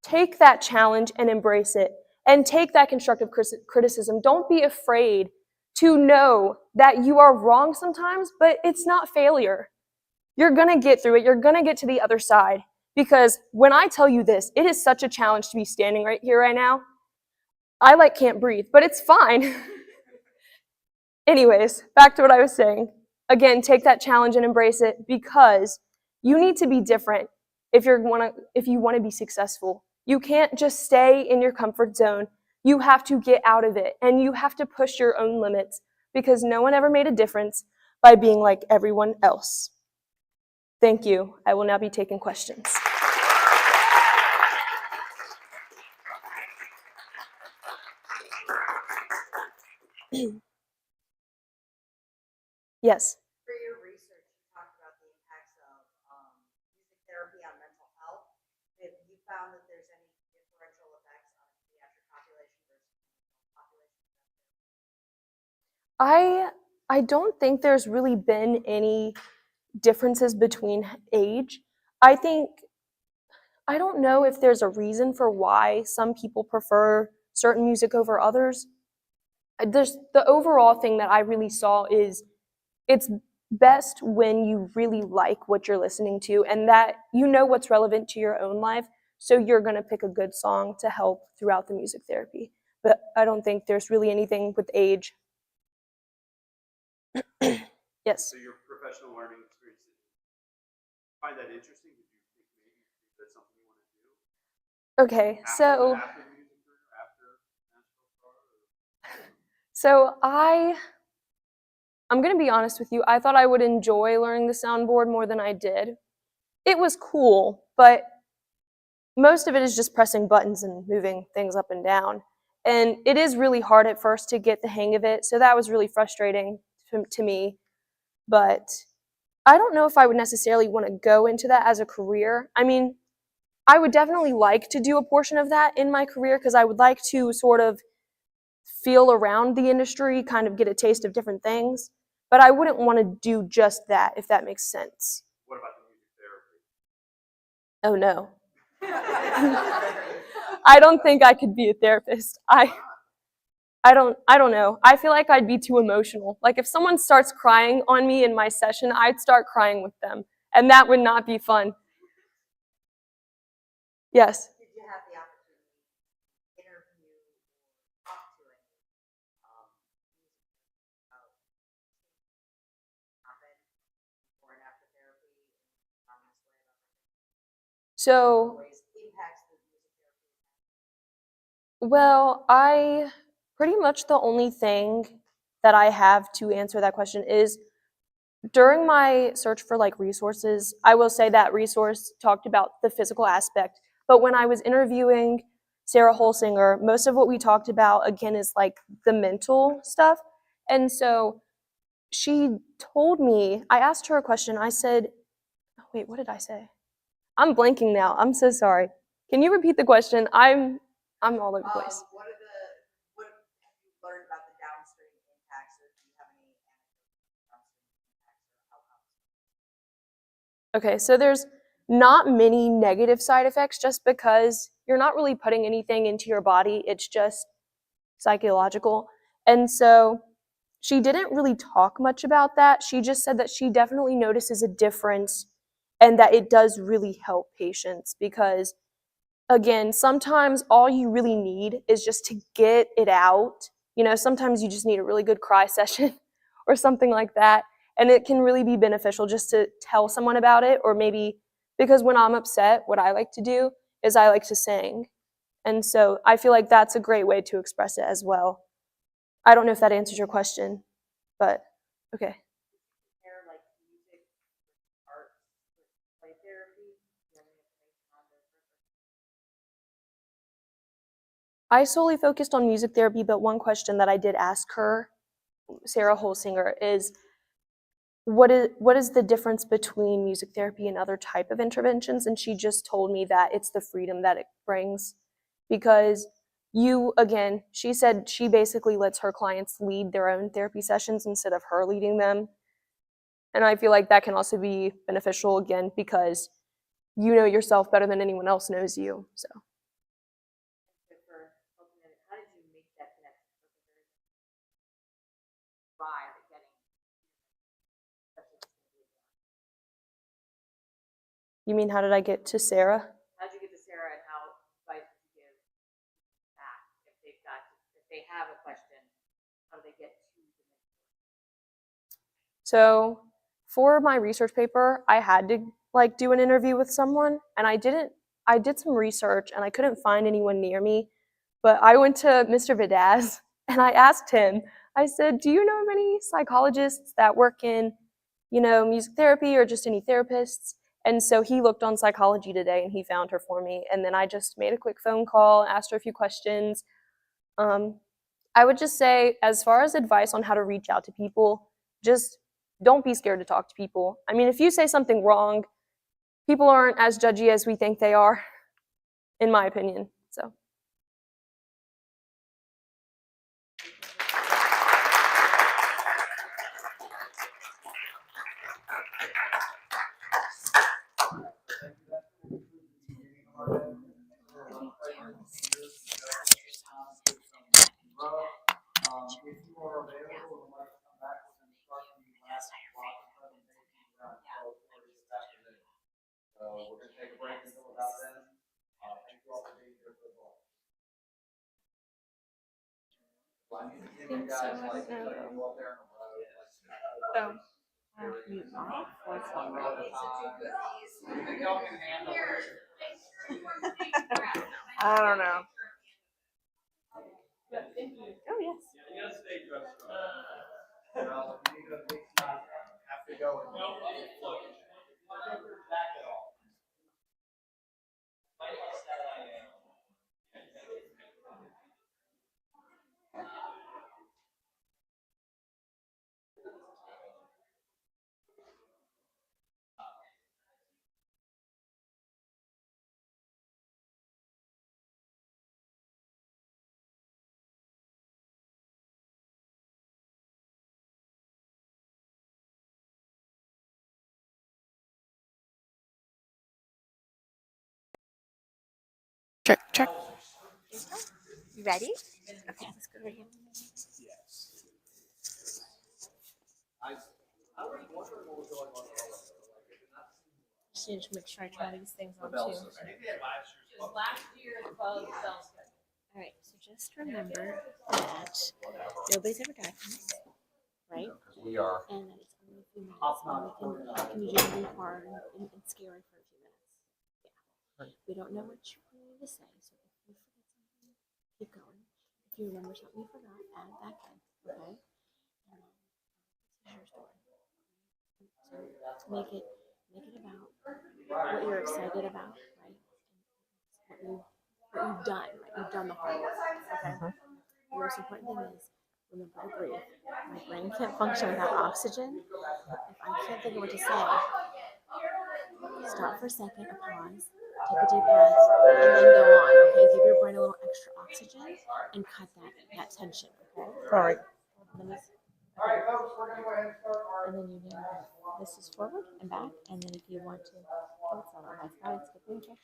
take that challenge and embrace it. And take that constructive criticism. Don't be afraid to know that you are wrong sometimes, but it's not failure. You're going to get through it. You're going to get to the other side. Because when I tell you this, it is such a challenge to be standing right here right now. I can't breathe, but it's fine. Anyways, back to what I was saying. Again, take that challenge and embrace it because you need to be different if you want to be successful. You can't just stay in your comfort zone. You have to get out of it and you have to push your own limits because no one ever made a difference by being like everyone else. Thank you. I will now be taking questions. Yes. For your research, you talked about the impacts of music therapy on mental health. Have you found that there's any differential effects on the pediatric population versus population? I don't think there's really been any differences between age. I don't know if there's a reason for why some people prefer certain music over others. The overall thing that I really saw is it's best when you really like what you're listening to and that you know what's relevant to your own life, so you're going to pick a good song to help throughout the music therapy. But I don't think there's really anything with age. Yes. So your professional learning experience, did you find that interesting? Did you think maybe that's something you want to do? Okay, so After the music career, after Nashville Star? So I'm going to be honest with you. I thought I would enjoy learning the soundboard more than I did. It was cool, but most of it is just pressing buttons and moving things up and down. And it is really hard at first to get the hang of it, so that was really frustrating to me. But I don't know if I would necessarily want to go into that as a career. I mean, I would definitely like to do a portion of that in my career because I would like to sort of feel around the industry, kind of get a taste of different things. But I wouldn't want to do just that, if that makes sense. What about the music therapy? Oh, no. I don't think I could be a therapist. I don't know. I feel like I'd be too emotional. Like if someone starts crying on me in my session, I'd start crying with them, and that would not be fun. Yes. Did you have the opportunity to interview or talk to any about happen before and after therapy on this way about So, ways impacts the music therapy? well, I pretty much the only thing that I have to answer that question is during my search for like resources, I will say that resource talked about the physical aspect. But when I was interviewing Sarah Holsinger, most of what we talked about again is like the mental stuff. And so she told me, I asked her a question. I said, oh, wait, what did I say? I'm blanking now. I'm so sorry. Can you repeat the question? I'm all over the place. What have you learned about the downstream impacts, or do you have any anecdotes about downstream impacts or outcomes? Okay, so there's not many negative side effects just because you're not really putting anything into your body. It's just psychological. And so she didn't really talk much about that. She just said that she definitely notices a difference and that it does really help patients because, again, sometimes all you really need is just to get it out. You know, sometimes you just need a really good cry session or something like that. And it can really be beneficial just to tell someone about it, or maybe because when I'm upset, what I like to do is I like to sing. And so I feel like that's a great way to express it as well. I don't know if that answers your question, but okay. Compare like music with art with play therapy? Do you have any information on those? I solely focused on music therapy, but one question that I did ask her, Sarah Holsinger, is what is the difference between music therapy and other type of interventions? And she just told me that it's the freedom that it brings. Because again, she said she basically lets her clients lead their own therapy sessions instead of her leading them. And I feel like that can also be beneficial again because you know yourself better than anyone else knows you. So For ultimately, how did you make that connection? By getting you mean how did I get to Sarah? how did you get to Sarah, and how advice would you give back if they have a question? How do they get to the So for my research paper, I had to like do an interview with someone, and I did some research and I couldn't find anyone near me, but I went to Mr. Vidaz and I asked him, I said, do you know of any psychologists that work in, music therapy or just any therapists? And so he looked on Psychology Today and he found her for me. And then I just made a quick phone call, asked her a few questions. I would just say, as far as advice on how to reach out to people, just don't be scared to talk to people. I mean, if you say something wrong, people aren't as judgy as we think they are, in my opinion. So. If you are available and would like to come back, we're going to start the last block of presentations around 12:40 this afternoon. So we're going to take a break until about then. Thank you all for being here for the call. Well, I need to give you guys like you up there in a row. Monroe at a time. You think y'all can handle it? I don't know. Oh, yes. Well, if you need to have to go and. Check, check. You ready? Okay, let's go right here. Just need to make sure I try these things on too. Last year, the bell cells. All right, so just remember that nobody's ever died from this, right? We are. And that it's only a few minutes, and it can usually be hard and scary for a few minutes. Yeah. We don't know what you're going to say, so if you forget something, keep going. If you remember something you forgot, add it back in, okay? And then this is your story. So make it about what you're excited about, right? And what you've done, right? You've done the hard work, okay? The most important thing is remember to breathe. My brain can't function without oxygen. If I can't think of what to say, stop for a second, a pause, take a deep breath, and then go on. Okay, give your brain a little extra oxygen and cut that tension. Okay. All right. And then you know this is forward and back, and then if you want to, oh, it's not on my side. It's good thing.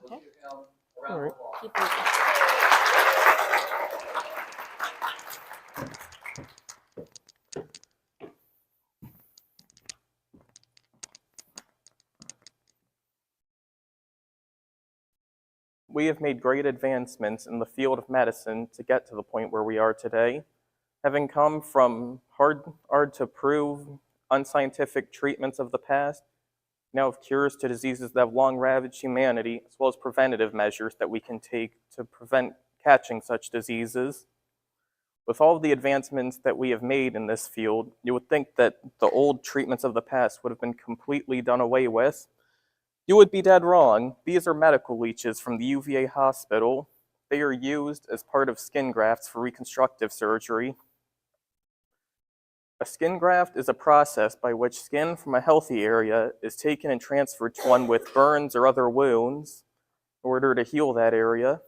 Okay. All right. Keep breathing. We have made great advancements in the field of medicine to get to the point where we are today, having come from hard to prove, unscientific treatments of the past, now have cures to diseases that have long ravaged humanity, as well as preventative measures that we can take to prevent catching such diseases. With all of the advancements that we have made in this field, you would think that the old treatments of the past would have been completely done away with. You would be dead wrong. These are medical leeches from the UVA hospital. They are used as part of skin grafts for reconstructive surgery. A skin graft is a process by which skin from a healthy area is taken and transferred to one with burns or other wounds in order to heal that area.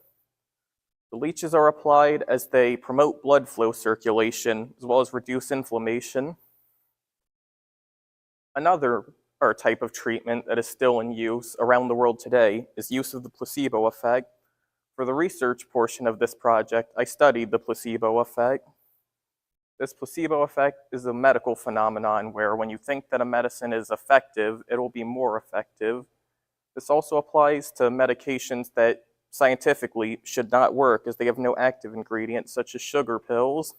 The leeches are applied as they promote blood flow circulation as well as reduce inflammation. Another type of treatment that is still in use around the world today is use of the placebo effect. For the research portion of this project, I studied the placebo effect. This placebo effect is a medical phenomenon where when you think that a medicine is effective, it will be more effective. This also applies to medications that scientifically should not work as they have no active ingredients, such as sugar pills.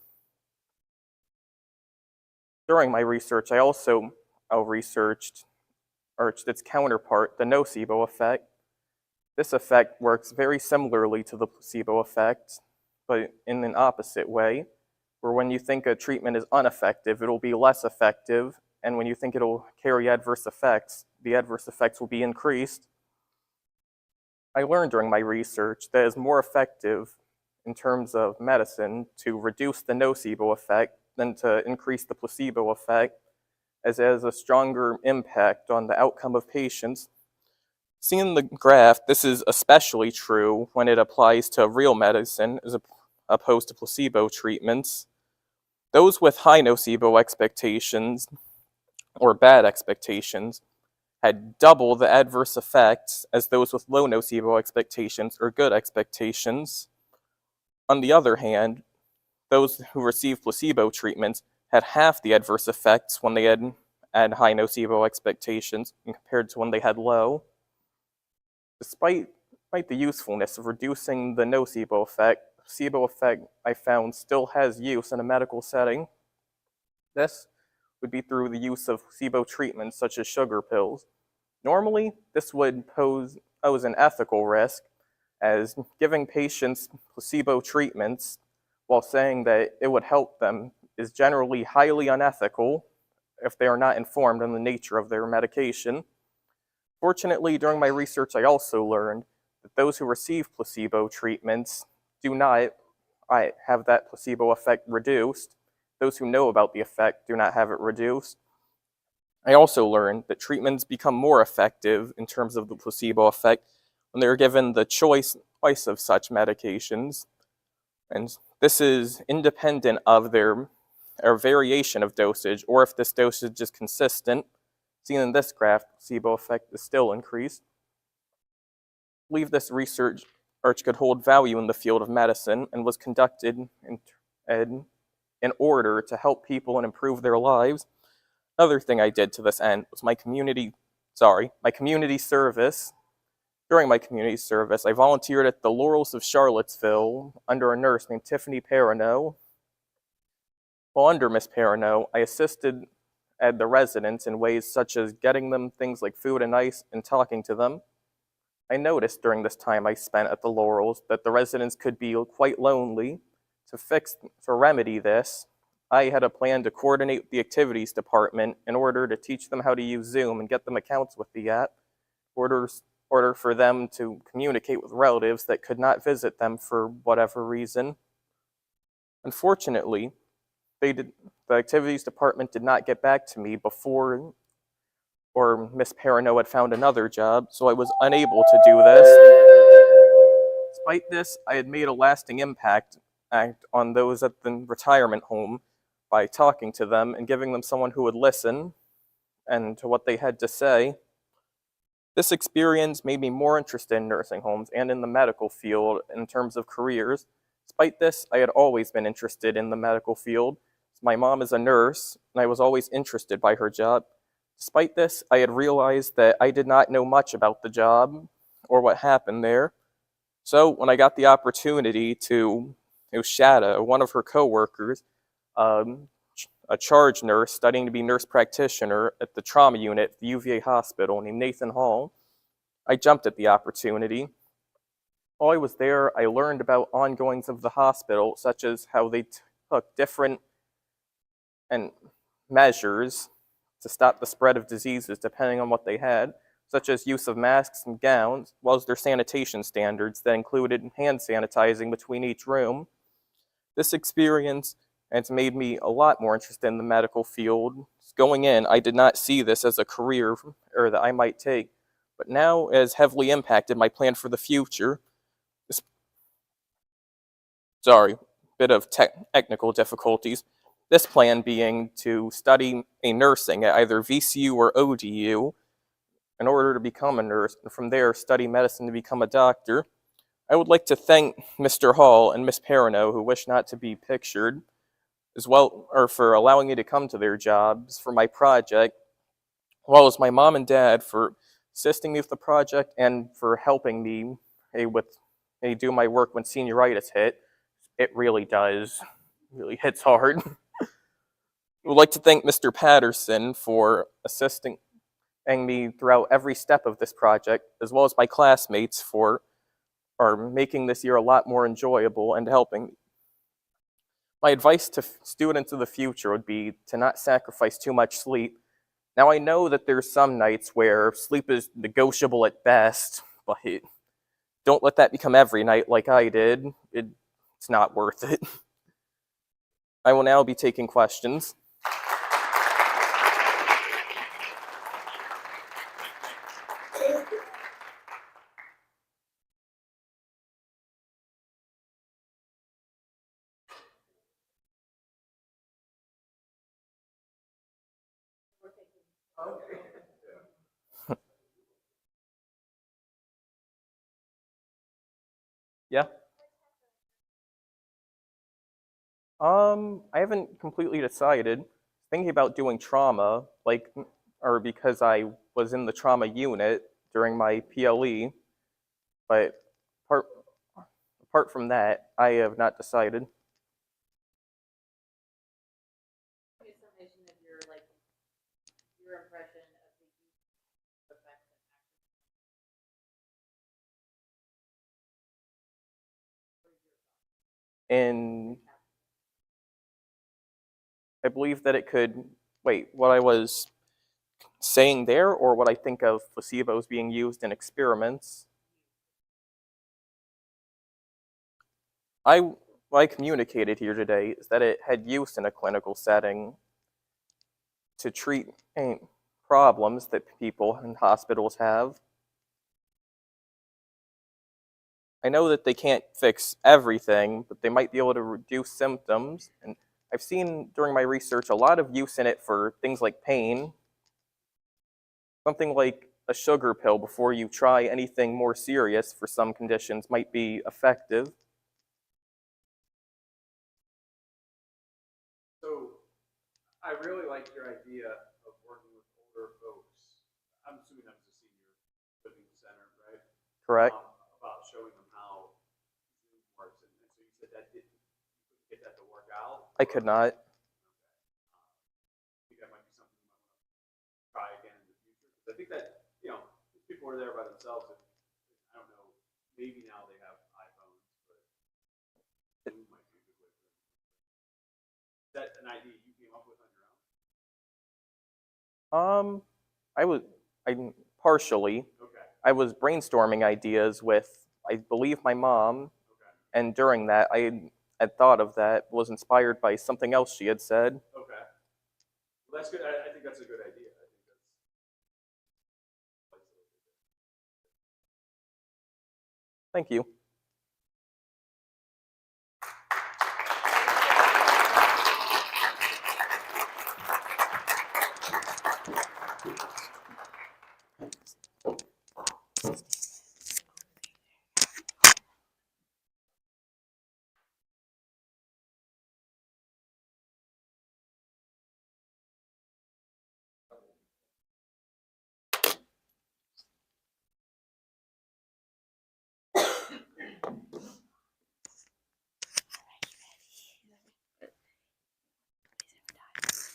During my research, I also researched its counterpart, the nocebo effect. This effect works very similarly to the placebo effect, but in an opposite way, where when you think a treatment is ineffective, it'll be less effective, and when you think it'll carry adverse effects, the adverse effects will be increased. I learned during my research that it's more effective in terms of medicine to reduce the nocebo effect than to increase the placebo effect, as it has a stronger impact on the outcome of patients. Seen in the graph, this is especially true when it applies to real medicine as opposed to placebo treatments. Those with high nocebo expectations, or bad expectations, had double the adverse effects as those with low nocebo expectations or good expectations. On the other hand, those who received placebo treatments had half the adverse effects when they had high nocebo expectations compared to when they had low. Despite the usefulness of reducing the nocebo effect, the placebo effect I found still has use in a medical setting. This would be through the use of placebo treatments such as sugar pills. Normally, this would pose an ethical risk, as giving patients placebo treatments while saying that it would help them is generally highly unethical if they are not informed on the nature of their medication. Fortunately, during my research, I also learned that those who receive placebo treatments do not have that placebo effect reduced. Those who know about the effect do not have it reduced. I also learned that treatments become more effective in terms of the placebo effect when they're given the choice of such medications. And this is independent of their variation of dosage, or if this dosage is consistent. Seen in this graph, the placebo effect is still increased. believe this research could hold value in the field of medicine and was conducted in order to help people and improve their lives. Another thing I did to this end was my community service. During my community service, I volunteered at the Laurels of Charlottesville under a nurse named Tiffany Perrineau. While under Miss Perrineau, I assisted at the residents in ways such as getting them things like food and ice and talking to them. I noticed during this time I spent at the Laurels that the residents could be quite lonely. To remedy this, I had a plan to coordinate the activities department in order to teach them how to use Zoom and get them accounts with the app, order for them to communicate with relatives that could not visit them for whatever reason. Unfortunately, the activities department did not get back to me before or Miss Perrineau had found another job, so I was unable to do this. Despite this, I had made a lasting impact on those at the retirement home by talking to them and giving them someone who would listen and to what they had to say. This experience made me more interested in nursing homes and in the medical field in terms of careers. Despite this, I had always been interested in the medical field. My mom is a nurse, and I was always interested by her job. Despite this, I had realized that I did not know much about the job or what happened there. So when I got the opportunity to shadow one of her coworkers, a charge nurse studying to be nurse practitioner at the trauma unit at the UVA hospital named Nathan Hall, I jumped at the opportunity. While I was there, I learned about ongoings of the hospital, such as how they took different measures to stop the spread of diseases depending on what they had, such as use of masks and gowns, as well as their sanitation standards that included hand sanitizing between each room. This experience has made me a lot more interested in the medical field. Going in, I did not see this as a career or that I might take, but now it has heavily impacted my plan for the future. Bit of technical difficulties. This plan being to study a nursing at either VCU or ODU in order to become a nurse, and from there study medicine to become a doctor. I would like to thank Mr. Hall and Miss Perrineau, who wish not to be pictured, as well, or for allowing me to come to their jobs for my project, as well as my mom and dad for assisting me with the project and for helping me do my work when senioritis hit. It really hits hard. I would like to thank Mr. Patterson for assisting me throughout every step of this project, as well as my classmates for making this year a lot more enjoyable and helping me. My advice to students of the future would be to not sacrifice too much sleep. Now I know that there's some nights where sleep is negotiable at best, but don't let that become every night like I did. It's not worth it. I will now be taking questions. Yeah. I haven't completely decided. Thinking about doing trauma, because I was in the trauma unit during my PLE, but apart from that, I have not decided. Give me a summation of your impression of the youth effects and And I believe that it could, what I was saying there, or what I think of placebos being used in experiments. What I communicated here today is that it had use in a clinical setting to treat problems that people in hospitals have. I know that they can't fix everything, but they might be able to reduce symptoms. And I've seen during my research a lot of use in it for things like pain. Something like a sugar pill before you try anything more serious for some conditions might be effective. So I really like your idea of working with older folks. I'm assuming that was a senior living center, right? Correct. About showing them how Zoom works. And so you said that you couldn't get that to work out? I could not. I think that might be something you might want to try again in the future. Because I think that, if people are there by themselves, I don't know, maybe now they have iPhones, but Zoom might be a good way for them. Is that an idea you came up with on your own? Partially. Okay. I was brainstorming ideas with, I believe, my mom, and during that, I had thought of that, was inspired by something else she had said. Okay. Well, that's good. I think that's a good idea. I think that's. Thank you.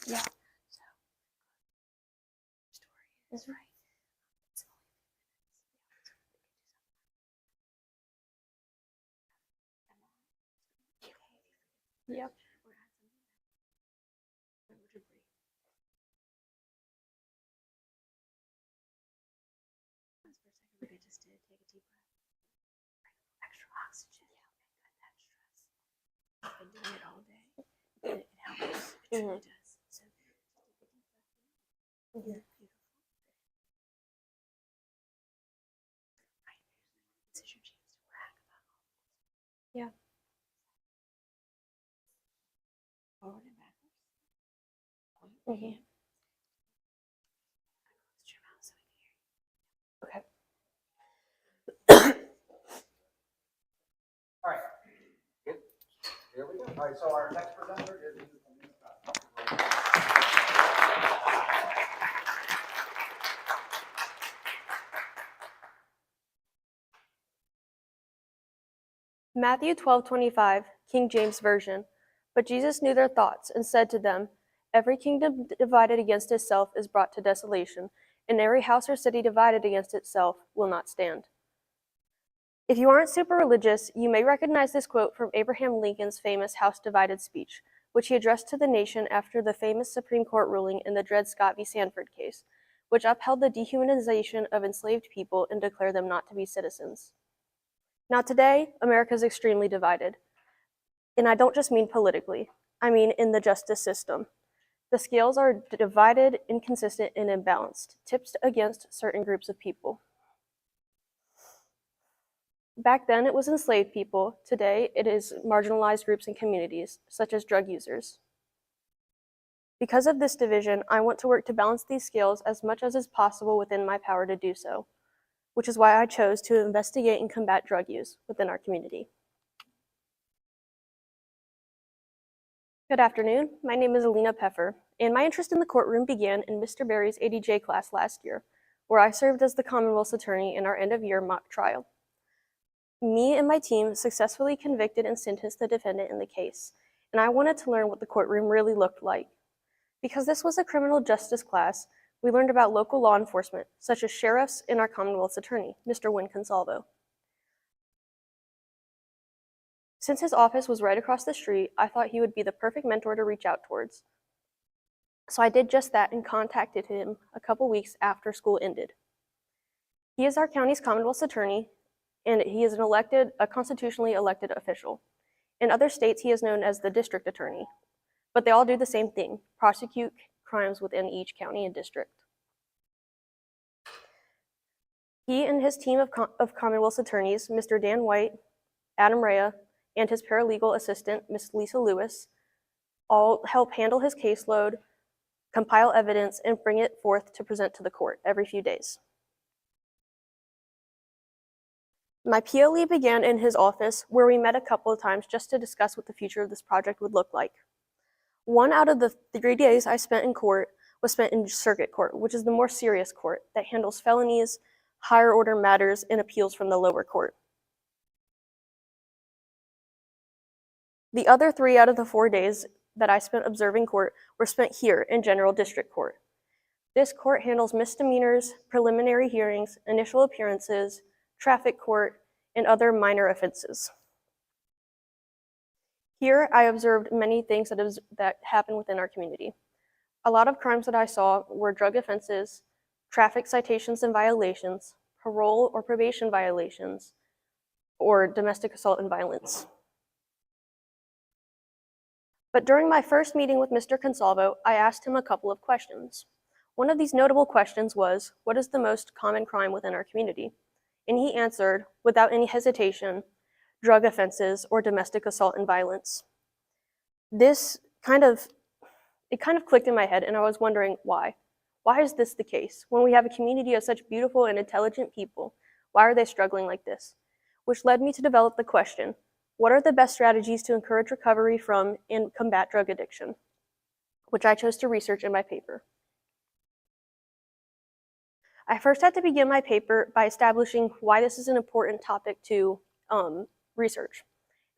Yeah. Is right. Yep. Just to take a deep breath. Extra oxygen and cut that stress. I've been doing it all day. And it helps. It truly does. So take a deep breath. Beautiful. Right. This is your chance to brag about all this. Yeah. Forward and backwards. Point Mhm. your hand. Close your mouth so we can hear you. Okay. All right. Good. Here we go. All right, so our next presenter is Matthew 12:25, King James Version. But Jesus knew their thoughts and said to them, Every kingdom divided against itself is brought to desolation, and every house or city divided against itself will not stand. If you aren't super religious, you may recognize this quote from Abraham Lincoln's famous House Divided speech, which he addressed to the nation after the famous Supreme Court ruling in the Dred Scott v. Sanford case, which upheld the dehumanization of enslaved people and declared them not to be citizens. Now today, America is extremely divided. And I don't just mean politically, I mean in the justice system. The scales are divided, inconsistent, and imbalanced, tipped against certain groups of people. Back then, it was enslaved people. Today, it is marginalized groups and communities, such as drug users. Because of this division, I want to work to balance these scales as much as is possible within my power to do so, which is why I chose to investigate and combat drug use within our community. Good afternoon. My name is Alina Peffer, and my interest in the courtroom began in Mr. Berry's ADJ class last year, where I served as the Commonwealth's attorney in our end-of-year mock trial. Me and my team successfully convicted and sentenced the defendant in the case, and I wanted to learn what the courtroom really looked like. Because this was a criminal justice class, we learned about local law enforcement, such as sheriffs and our Commonwealth's attorney, Mr. Win Consalvo. Since his office was right across the street, I thought he would be the perfect mentor to reach out towards. So I did just that and contacted him a couple weeks after school ended. He is our county's Commonwealth's attorney, and he is a constitutionally elected official. In other states, he is known as the district attorney, but they all do the same thing, prosecute crimes within each county and district. He and his team of Commonwealth's attorneys, Mr. Dan White, Adam Rea, and his paralegal assistant, Ms. Lisa Lewis, all help handle his caseload, compile evidence, and bring it forth to present to the court every few days. My PLE began in his office, where we met a couple of times just to discuss what the future of this project would look like. One out of the 3 days I spent in court was spent in circuit court, which is the more serious court that handles felonies, higher order matters, and appeals from the lower court. The other 3 out of the 4 days that I spent observing court were spent here in General District Court. This court handles misdemeanors, preliminary hearings, initial appearances, traffic court, and other minor offenses. Here, I observed many things that happen within our community. A lot of crimes that I saw were drug offenses, traffic citations and violations, parole or probation violations, or domestic assault and violence. But during my first meeting with Mr. Consalvo, I asked him a couple of questions. One of these notable questions was, what is the most common crime within our community? And he answered, without any hesitation, drug offenses or domestic assault and violence. It kind of clicked in my head, and I was wondering why. Why is this the case? When we have a community of such beautiful and intelligent people, why are they struggling like this? Which led me to develop the question, what are the best strategies to encourage recovery from and combat drug addiction? Which I chose to research in my paper. I first had to begin my paper by establishing why this is an important topic to research.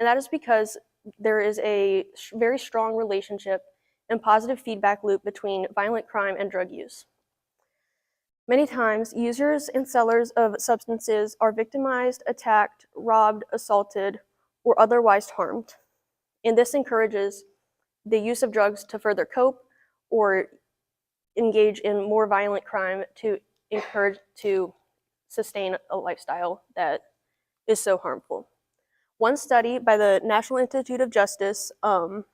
And that is because there is a very strong relationship and positive feedback loop between violent crime and drug use. Many times, users and sellers of substances are victimized, attacked, robbed, assaulted, or otherwise harmed. And this encourages the use of drugs to further cope or engage in more violent crime to encourage to sustain a lifestyle that is so harmful. One study by the National Institute of Justice in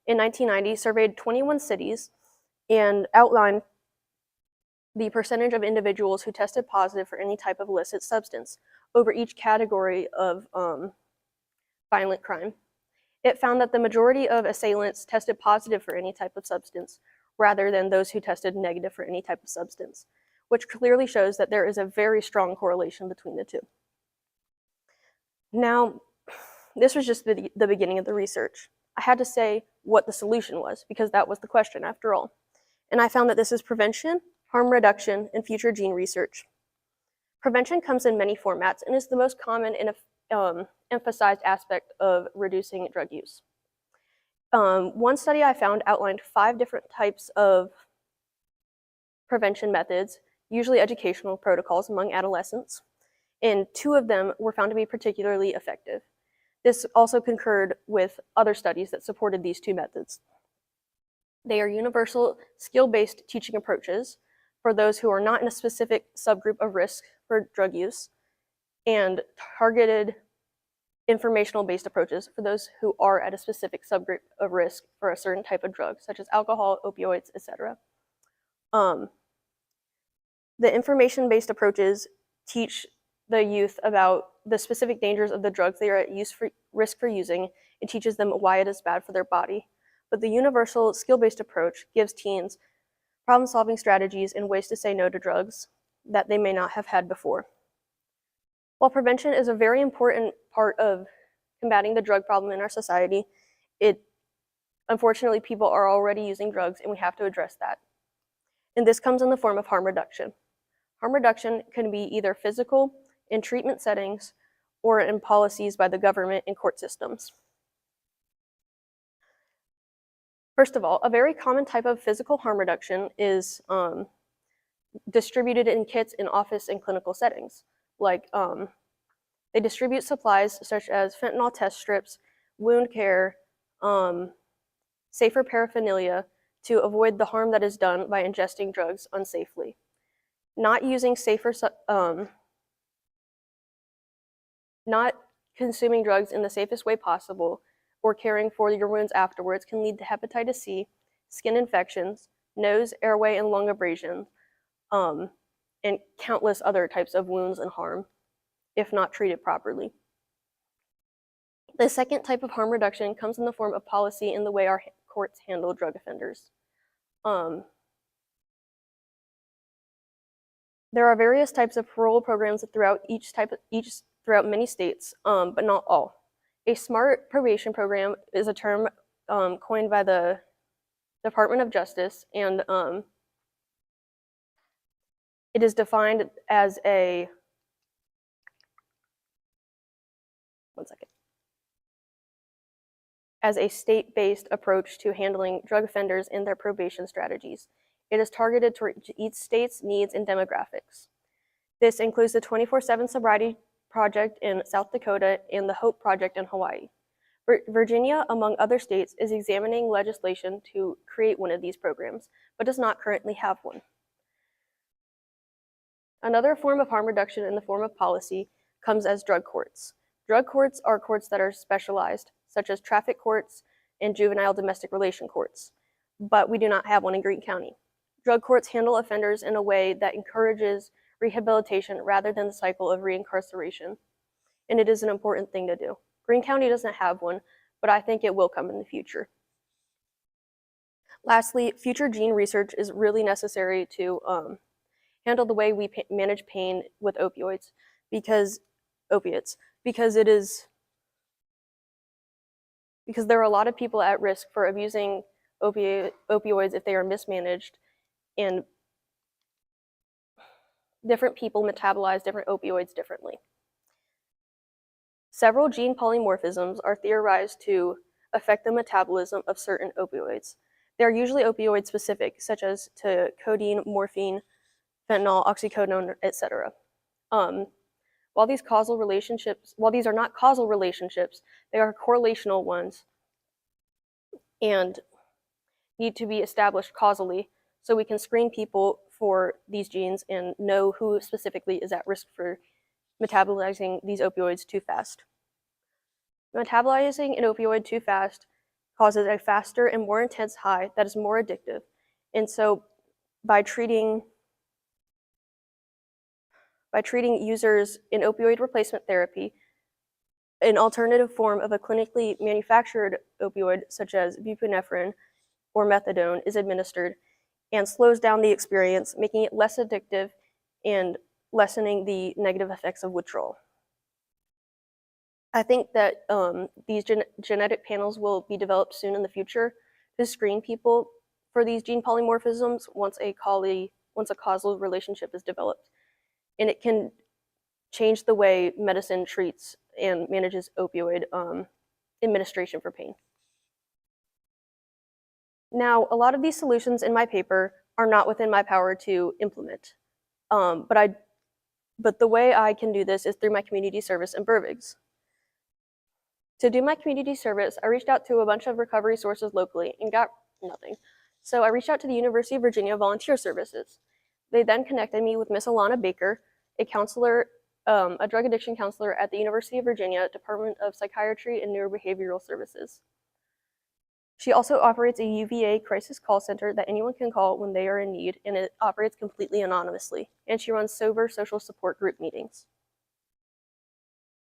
1990 surveyed 21 cities and outlined the percentage of individuals who tested positive for any type of illicit substance over each category of violent crime. It found that the majority of assailants tested positive for any type of substance rather than those who tested negative for any type of substance, which clearly shows that there is a very strong correlation between the two. Now, this was just the beginning of the research. I had to say what the solution was, because that was the question after all. And I found that this is prevention, harm reduction, and future gene research. Prevention comes in many formats and is the most common and emphasized aspect of reducing drug use. One study I found outlined 5 different types of prevention methods, usually educational protocols among adolescents, and 2 of them were found to be particularly effective. This also concurred with other studies that supported these 2 methods. They are universal skill-based teaching approaches for those who are not in a specific subgroup of risk for drug use, and targeted informational-based approaches for those who are at a specific subgroup of risk for a certain type of drug, such as alcohol, opioids, etc. The information-based approaches teach the youth about the specific dangers of the drugs they are at risk for using. It teaches them why it is bad for their body. But the universal skill-based approach gives teens problem-solving strategies and ways to say no to drugs that they may not have had before. While prevention is a very important part of combating the drug problem in our society, unfortunately, people are already using drugs, and we have to address that. And this comes in the form of harm reduction. Harm reduction can be either physical, in treatment settings, or in policies by the government and court systems. First of all, a very common type of physical harm reduction is distributed in kits in office and clinical settings. Like they distribute supplies such as fentanyl test strips, wound care, safer paraphernalia to avoid the harm that is done by ingesting drugs unsafely. Not consuming drugs in the safest way possible or caring for your wounds afterwards can lead to hepatitis C, skin infections, nose, airway, and lung abrasions, and countless other types of wounds and harm if not treated properly. The second type of harm reduction comes in the form of policy in the way our courts handle drug offenders. There are various types of parole programs throughout throughout many states, but not all. A SMART probation program is a term coined by the Department of Justice, and it is defined as a as a state-based approach to handling drug offenders and their probation strategies. It is targeted to each state's needs and demographics. This includes the 24/7 Sobriety Project in South Dakota and the HOPE Project in Hawaii. Virginia, among other states, is examining legislation to create one of these programs, but does not currently have one. Another form of harm reduction in the form of policy comes as drug courts. Drug courts are courts that are specialized, such as traffic courts and juvenile domestic relation courts, but we do not have one in Greene County. Drug courts handle offenders in a way that encourages rehabilitation rather than the cycle of reincarceration, and it is an important thing to do. Greene County doesn't have one, but I think it will come in the future. Lastly, future gene research is really necessary to handle the way we manage pain with opiates, because there are a lot of people at risk for abusing opioids if they are mismanaged, and different people metabolize different opioids differently. Several gene polymorphisms are theorized to affect the metabolism of certain opioids. They are usually opioid specific, such as to codeine, morphine, fentanyl, oxycodone, etc. While these are not causal relationships, they are correlational ones and need to be established causally so we can screen people for these genes and know who specifically is at risk for metabolizing these opioids too fast. Metabolizing an opioid too fast causes a faster and more intense high that is more addictive. And so by treating users in opioid replacement therapy, an alternative form of a clinically manufactured opioid, such as buprenorphine or methadone, is administered and slows down the experience, making it less addictive and lessening the negative effects of withdrawal. I think that these genetic panels will be developed soon in the future to screen people for these gene polymorphisms once a causal relationship is developed. And it can change the way medicine treats and manages opioid administration for pain. Now, a lot of these solutions in my paper are not within my power to implement, but the way I can do this is through my community service in Bervigs. To do my community service, I reached out to a bunch of recovery sources locally and got nothing. So I reached out to the University of Virginia Volunteer Services. They then connected me with Miss Alana Baker, a counselor, a drug addiction counselor at the University of Virginia Department of Psychiatry and Neurobehavioral Services. She also operates a UVA crisis call center that anyone can call when they are in need, and it operates completely anonymously, and she runs sober social support group meetings.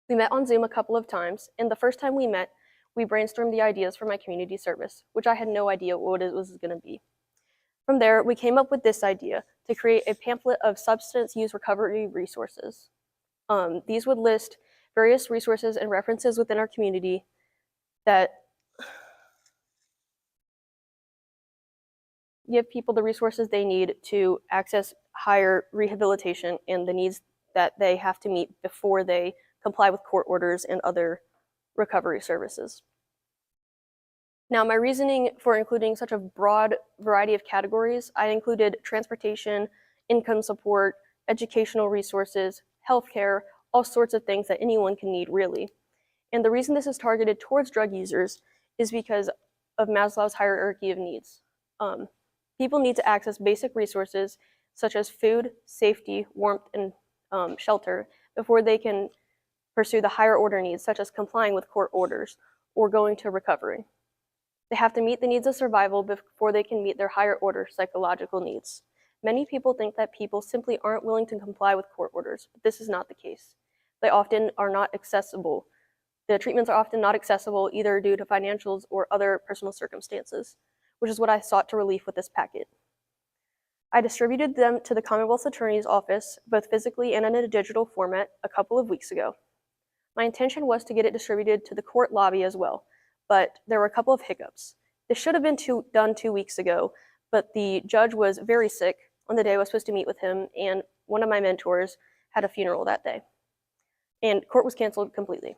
We met on Zoom a couple of times, and the first time we met, we brainstormed the ideas for my community service, which I had no idea what it was going to be. From there, we came up with this idea to create a pamphlet of substance use recovery resources. These would list various resources and references within our community that give people the resources they need to access higher rehabilitation and the needs that they have to meet before they comply with court orders and other recovery services. Now, my reasoning for including such a broad variety of categories, I included transportation, income support, educational resources, healthcare, all sorts of things that anyone can need, really. And the reason this is targeted towards drug users is because of Maslow's hierarchy of needs. People need to access basic resources such as food, safety, warmth, and shelter before they can pursue the higher order needs, such as complying with court orders or going to recovery. They have to meet the needs of survival before they can meet their higher order psychological needs. Many people think that people simply aren't willing to comply with court orders, but this is not the case. They often are not accessible. The treatments are often not accessible either due to financials or other personal circumstances, which is what I sought to relieve with this packet. I distributed them to the Commonwealth's Attorney's Office, both physically and in a digital format, a couple of weeks ago. My intention was to get it distributed to the court lobby as well, but there were a couple of hiccups. This should have been done 2 weeks ago, but the judge was very sick on the day I was supposed to meet with him, and one of my mentors had a funeral that day. And court was canceled completely.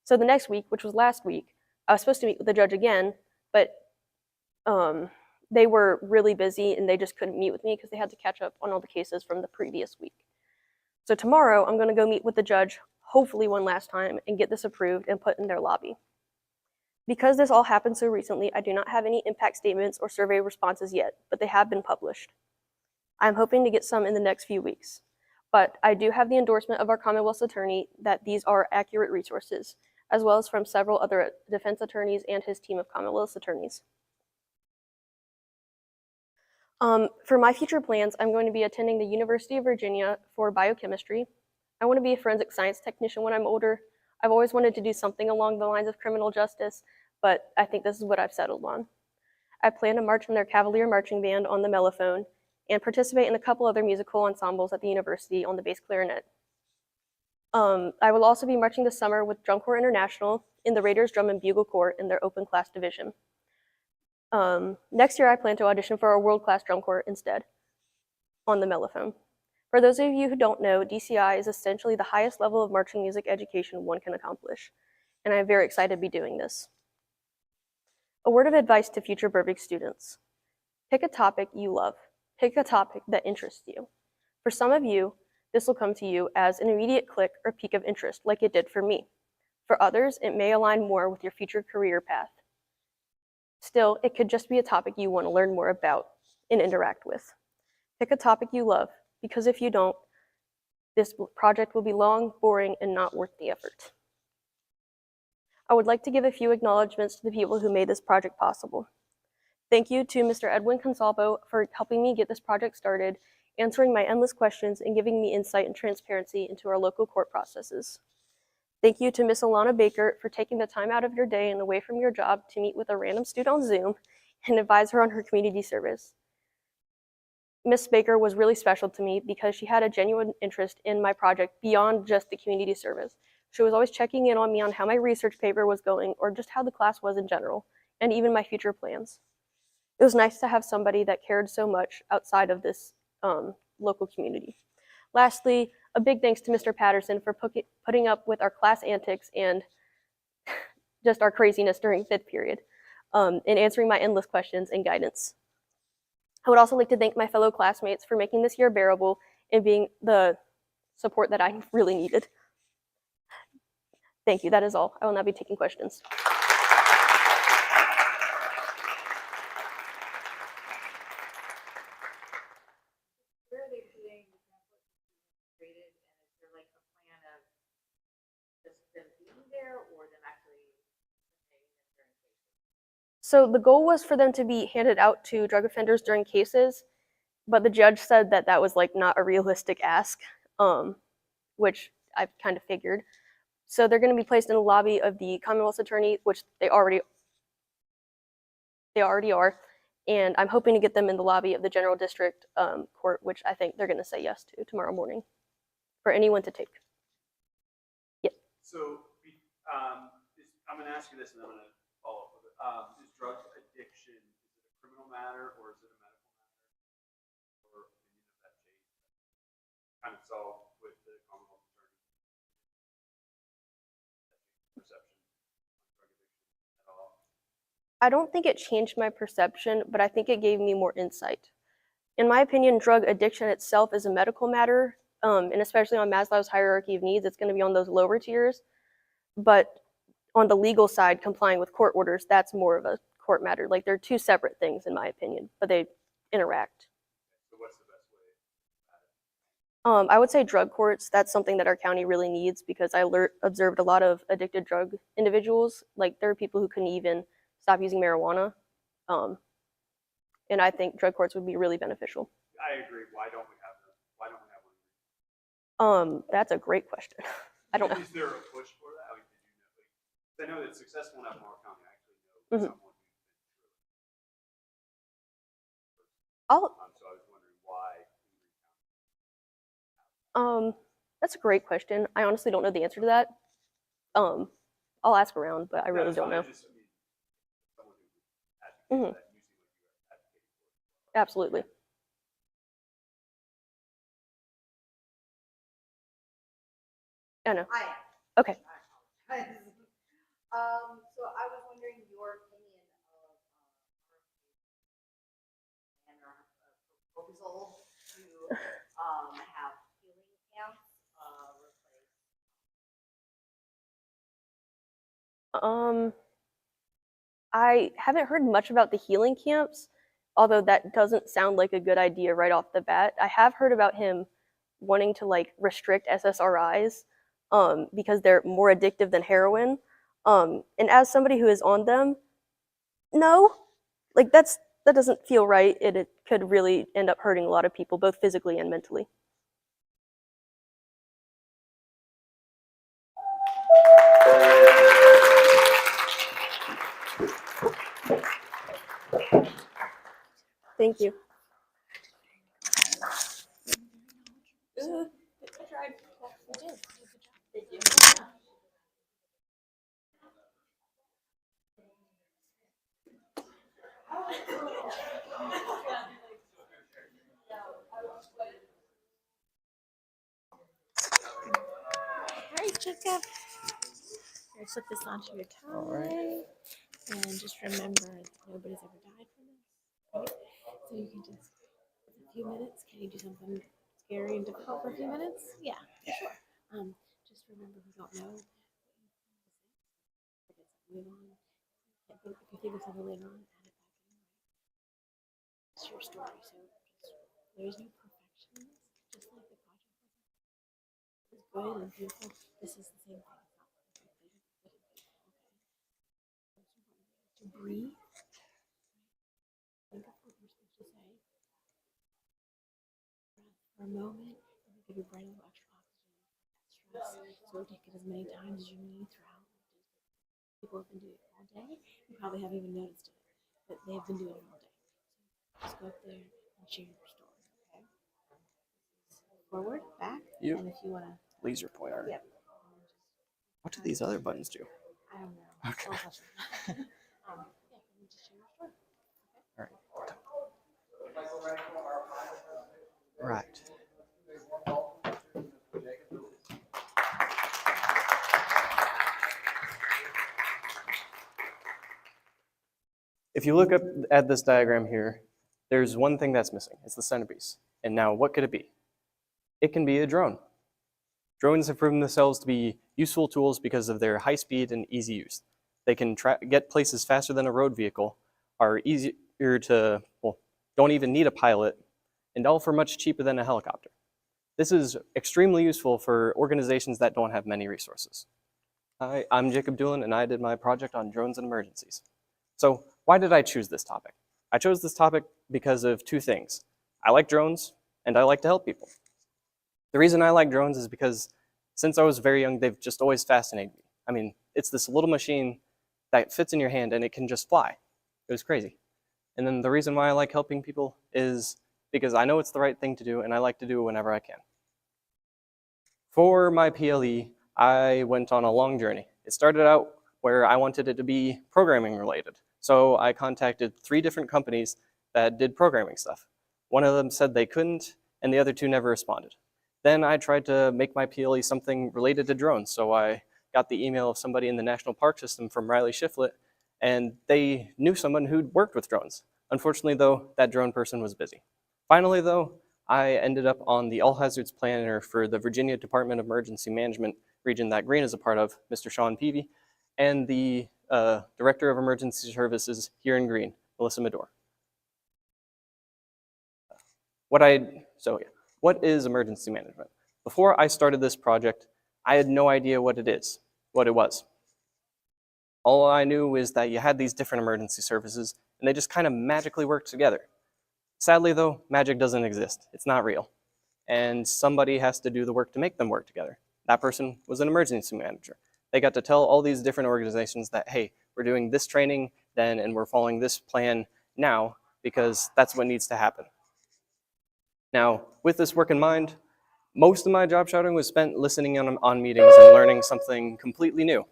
So the next week, which was last week, I was supposed to meet with the judge again, but they were really busy and they just couldn't meet with me because they had to catch up on all the cases from the previous week. So tomorrow, I'm going to go meet with the judge, hopefully one last time, and get this approved and put in their lobby. Because this all happened so recently, I do not have any impact statements or survey responses yet, but they have been published. I'm hoping to get some in the next few weeks. But I do have the endorsement of our Commonwealth's attorney that these are accurate resources, as well as from several other defense attorneys and his team of Commonwealth's attorneys. For my future plans, I'm going to be attending the University of Virginia for biochemistry. I want to be a forensic science technician when I'm older. I've always wanted to do something along the lines of criminal justice, but I think this is what I've settled on. I plan to march in their Cavalier Marching Band on the mellophone and participate in a couple other musical ensembles at the university on the bass clarinet. I will also be marching this summer with Drum Corps International in the Raiders Drum and Bugle Corps in their open class division. Next year, I plan to audition for a world-class drum corps instead on the mellophone. For those of you who don't know, DCI is essentially the highest level of marching music education one can accomplish, and I'm very excited to be doing this. A word of advice to future Burbank students. Pick a topic you love. Pick a topic that interests you. For some of you, this will come to you as an immediate click or peak of interest, like it did for me. For others, it may align more with your future career path. Still, it could just be a topic you want to learn more about and interact with. Pick a topic you love, because if you don't, this project will be long, boring, and not worth the effort. I would like to give a few acknowledgments to the people who made this project possible. Thank you to Mr. Edwin Consalvo for helping me get this project started, answering my endless questions, and giving me insight and transparency into our local court processes. Thank you to Miss Alana Baker for taking the time out of your day and away from your job to meet with a random student on Zoom and advise her on her community service. Miss Baker was really special to me because she had a genuine interest in my project beyond just the community service. She was always checking in on me on how my research paper was going or just how the class was in general, and even my future plans. It was nice to have somebody that cared so much outside of this local community. Lastly, a big thanks to Mr. Patterson for putting up with our class antics and just our craziness during fifth period, and answering my endless questions and guidance. I would also like to thank my fellow classmates for making this year bearable and being the support that I really needed. Thank you, that is all. I will now be taking questions. Where are they putting the pamphlets graded, and is there like a plan of just them being there or them actually taking them during cases? So the goal was for them to be handed out to drug offenders during cases, but the judge said that that was like not a realistic ask, which I kind of figured. So they're going to be placed in the lobby of the Commonwealth's attorney, which they already are, and I'm hoping to get them in the lobby of the General District Court, which I think they're going to say yes to tomorrow morning for anyone to take. Yeah. So, I'm going to ask you this, and then I'm going to follow up with it. Is drug addiction, is it a criminal matter, or is it a medical matter? Or opinion of that case kind of solved with the Commonwealth attorney perception on drug addiction at all? I don't think it changed my perception, but I think it gave me more insight. In my opinion, drug addiction itself is a medical matter, and especially on Maslow's hierarchy of needs, it's going to be on those lower tiers. But on the legal side, complying with court orders, that's more of a court matter. Like they're two separate things, in my opinion, but they interact. So what's the best way about it? I would say drug courts. That's something that our county really needs because I observed a lot of addicted drug individuals. Like there are people who couldn't even stop using marijuana. And I think drug courts would be really beneficial. I agree. Why don't we have them? Why don't we have one? That's a great question. I don't know. Is there a push for that? I mean, did you know? I know that it's successful in Monroe County. I actually know someone who's been through it. I'll So I was wondering That's a great question. I honestly don't know the answer to that. I'll ask around, but I No, really that's don't fine. know. I just, I mean, someone who advocates for Mhm. that, usually what you're advocating for. Absolutely. I know. Hi. Okay. So I was wondering your opinion of, and our proposal to, have healing camps, replace. I haven't heard much about the healing camps, although that doesn't sound like a good idea right off the bat. I have heard about him wanting to like restrict SSRIs because they're more addictive than heroin. And as somebody who is on them, no, like that doesn't feel right. It could really end up hurting a lot of people, both physically and mentally. Thank you. Alright, Jacob. Here, slip this onto your tie. All right. And just remember that nobody's ever died from this. Right? So you can just, in a few minutes, can you do something scary and difficult for a few minutes? Yeah, sure. Just remember we don't know. Move on. I think if you think of something later on, add it back in. It's your story, so just, there's no perfections. Just like the project was good and beautiful, this is the same thing. It's not perfect, but it's beautiful, okay? Most important to breathe. Think of what you're supposed to say. Breath for a moment, and give your brain a little extra oxygen. Stress, so take it as many times as you need throughout. People have been doing it all day. You probably haven't even noticed it, but they've been doing it all day. So just go up there and share your story, okay? Forward, back, You and if you want to, laser pointer. yep. What do these other buttons do? I don't know. Okay. Don't touch them. Yeah, and just share your story. All right. Right. If you look up at this diagram here, there's one thing that's missing. It's the centerpiece. And now what could it be? It can be a drone. Drones have proven themselves to be useful tools because of their high speed and easy use. They can get places faster than a road vehicle, are easier to, well, don't even need a pilot, and all for much cheaper than a helicopter. This is extremely useful for organizations that don't have many resources. Hi, I'm Jacob Doolin, and I did my project on drones and emergencies. So why did I choose this topic? I chose this topic because of two things. I like drones, and I like to help people. The reason I like drones is because since I was very young, they've just always fascinated me. I mean, it's this little machine that fits in your hand and it can just fly. It was crazy. And then the reason why I like helping people is because I know it's the right thing to do and I like to do it whenever I can. For my PLE, I went on a long journey. It started out where I wanted it to be programming related. So I contacted 3 different companies that did programming stuff. One of them said they couldn't, and the other 2 never responded. Then I tried to make my PLE something related to drones. So I got the email of somebody in the National Park System from Riley Shiflett, and they knew someone who'd worked with drones. Unfortunately, though, that drone person was busy. Finally, though, I ended up on the All Hazards Planner for the Virginia Department of Emergency Management region that Green is a part of, Mr. Sean Peavy, and the Director of Emergency Services here in Green, Melissa Medor. What is emergency management? Before I started this project, I had no idea what it was. All I knew is that you had these different emergency services, and they just kind of magically worked together. Sadly, though, magic doesn't exist. It's not real. And somebody has to do the work to make them work together. That person was an emergency manager. They got to tell all these different organizations that, hey, we're doing this training then, and we're following this plan now, because that's what needs to happen. Now, with this work in mind, Most of my job shadowing was spent listening on meetings and learning something completely new.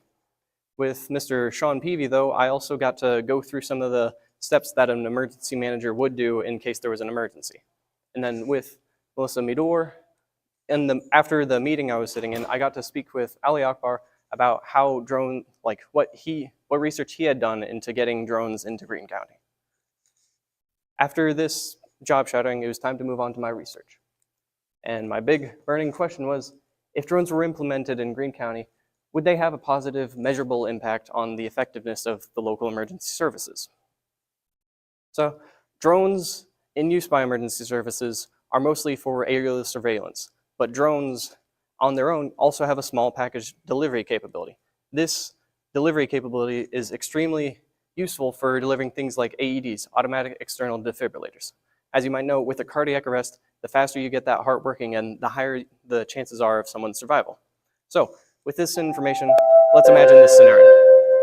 With Mr. Sean Peavy, though, I also got to go through some of the steps that an emergency manager would do in case there was an emergency. And then with Melissa Midor, after the meeting I was sitting in, I got to speak with Ali Akbar about how drone, like what research he had done into getting drones into Greene County. After this job shadowing, it was time to move on to my research. And my big burning question was, if drones were implemented in Greene County, would they have a positive, measurable impact on the effectiveness of the local emergency services? So, drones in use by emergency services are mostly for aerial surveillance, but drones on their own also have a small package delivery capability. This delivery capability is extremely useful for delivering things like AEDs, automatic external defibrillators. As you might know, with a cardiac arrest, the faster you get that heart working and the higher the chances are of someone's survival. So, with this information, let's imagine this scenario.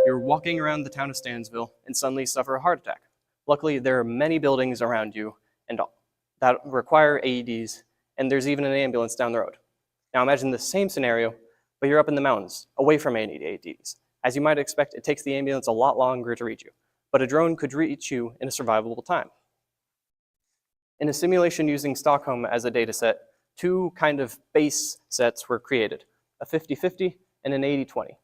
You're walking around the town of Stansville and suddenly suffer a heart attack. Luckily, there are many buildings around you and that require AEDs, and there's even an ambulance down the road. Now imagine the same scenario, but you're up in the mountains, away from any AEDs. As you might expect, it takes the ambulance a lot longer to reach you, but a drone could reach you in a survivable time. In a simulation using Stockholm as a data set, two kind of base sets were created, a 50-50 and an 80-20.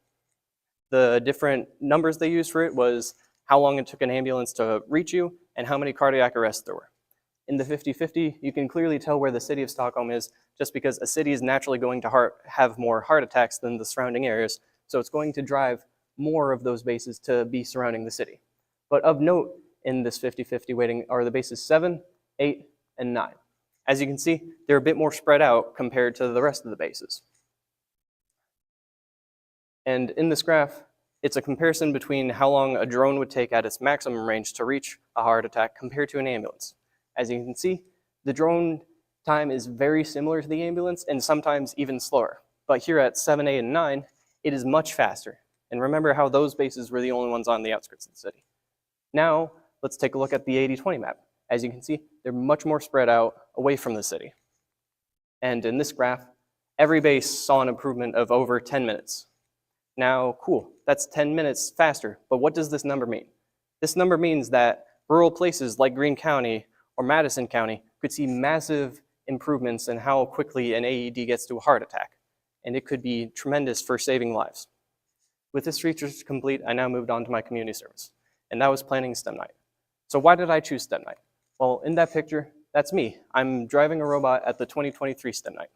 The different numbers they used for it was how long it took an ambulance to reach you and how many cardiac arrests there were. In the 50-50, you can clearly tell where the city of Stockholm is just because a city is naturally going to have more heart attacks than the surrounding areas, so it's going to drive more of those bases to be surrounding the city. But of note in this 50-50 weighting are the bases 7, 8, and 9. As you can see, they're a bit more spread out compared to the rest of the bases. And in this graph, it's a comparison between how long a drone would take at its maximum range to reach a heart attack compared to an ambulance. As you can see, the drone time is very similar to the ambulance and sometimes even slower. But here at 7, 8, and 9, it is much faster. And remember how those bases were the only ones on the outskirts of the city. Now, let's take a look at the 80-20 map. As you can see, they're much more spread out away from the city. And in this graph, every base saw an improvement of over 10 minutes. Now, cool, that's 10 minutes faster, but what does this number mean? This number means that rural places like Greene County or Madison County could see massive improvements in how quickly an AED gets to a heart attack, and it could be tremendous for saving lives. With this research complete, I now moved on to my community service, and that was planning STEM night. So why did I choose STEM night? Well, in that picture, that's me. I'm driving a robot at the 2023 STEM night.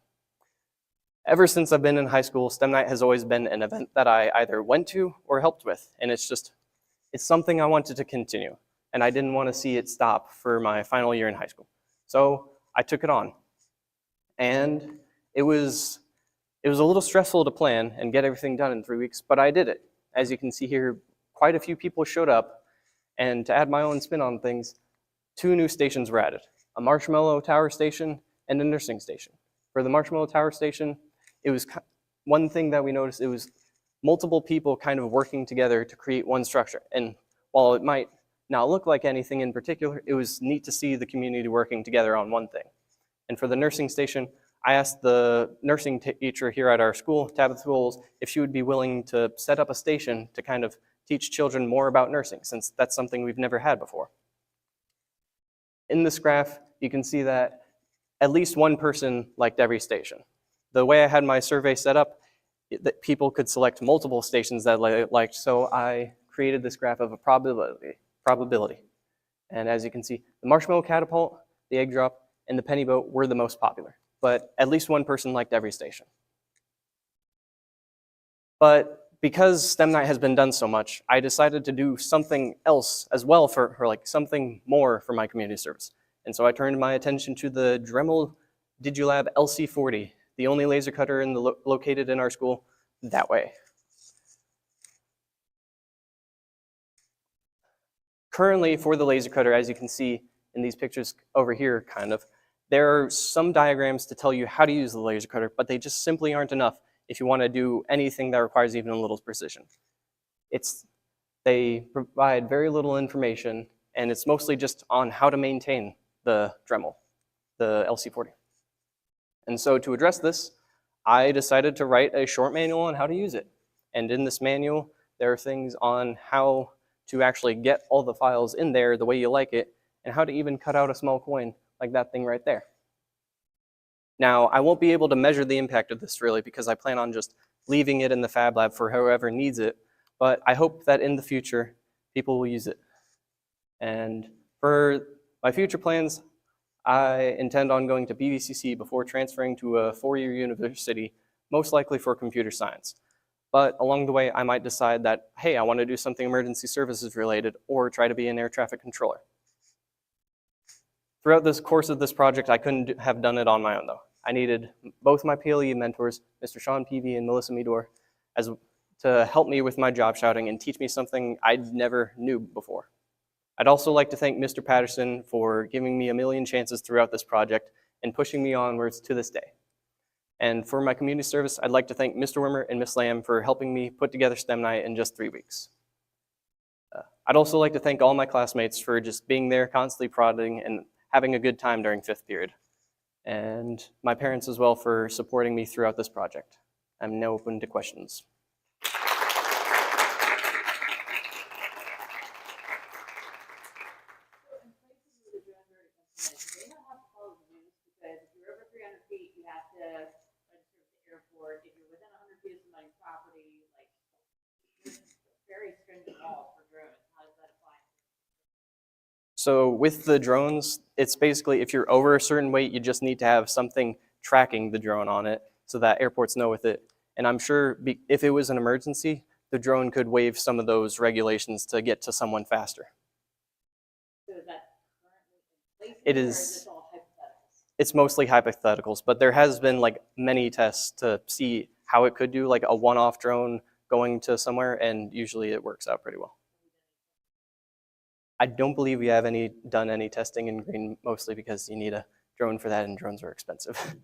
Ever since I've been in high school, STEM night has always been an event that I either went to or helped with, and it's something I wanted to continue, and I didn't want to see it stop for my final year in high school. So I took it on, and it was a little stressful to plan and get everything done in 3 weeks, but I did it. As you can see here, quite a few people showed up, and to add my own spin on things, 2 new stations were added, a Marshmallow Tower station and a nursing station. For the Marshmallow Tower station, it was one thing that we noticed, it was multiple people kind of working together to create one structure. And while it might not look like anything in particular, it was neat to see the community working together on one thing. And for the nursing station, I asked the nursing teacher here at our school, Tabitha Bowles, if she would be willing to set up a station to kind of teach children more about nursing, since that's something we've never had before. In this graph, you can see that at least one person liked every station. The way I had my survey set up, that people could select multiple stations that they liked, so I created this graph of a probability. And as you can see, the Marshmallow Catapult, the Egg Drop, and the Penny Boat were the most popular, but at least one person liked every station. But because STEM Night has been done so much, I decided to do something else as well for like something more for my community service. And so I turned my attention to the Dremel Digilab LC40, the only laser cutter located in our school that way. Currently, for the laser cutter, as you can see in these pictures over here, there are some diagrams to tell you how to use the laser cutter, but they just simply aren't enough if you want to do anything that requires even a little precision. They provide very little information, and it's mostly just on how to maintain the Dremel, the LC40. And so to address this, I decided to write a short manual on how to use it. And in this manual, there are things on how to actually get all the files in there the way you like it, and how to even cut out a small coin like that thing right there. Now, I won't be able to measure the impact of this really because I plan on just leaving it in the Fab Lab for whoever needs it, but I hope that in the future, people will use it. And for my future plans, I intend on going to BVCC before transferring to a 4-year university, most likely for computer science. But along the way, I might decide that, hey, I want to do something emergency services related or try to be an air traffic controller. Throughout this course of this project, I couldn't have done it on my own though. I needed both my PLE mentors, Mr. Sean Peavy and Melissa Meador, to help me with my job shouting and teach me something I never knew before. I'd also like to thank Mr. Patterson for giving me a million chances throughout this project and pushing me onwards to this day. And for my community service, I'd like to thank Mr. Wimmer and Miss Lamb for helping me put together STEM Night in just 3 weeks. I'd also like to thank all my classmates for just being there, constantly prodding and having a good time during 5th period. And my parents as well for supporting me throughout this project. I'm now open to questions. They don't have to follow the news because if you're over 300 feet, you have to register with the airport. If you're within 100 feet of somebody's property, like, there's very stringent laws for drones. How does that apply? So with the drones, it's basically if you're over a certain weight, you just need to have something tracking the drone on it so that airports know with it. And I'm sure if it was an emergency, the drone could waive some of those regulations to get to someone faster. So is that currently in place? It Or is. is this all hypotheticals? It's mostly hypotheticals, but there has been like many tests to see how it could do like a one-off drone going to somewhere, and usually it works out pretty well. I don't believe we have done any testing in green, mostly because you need a drone for that, and drones are expensive.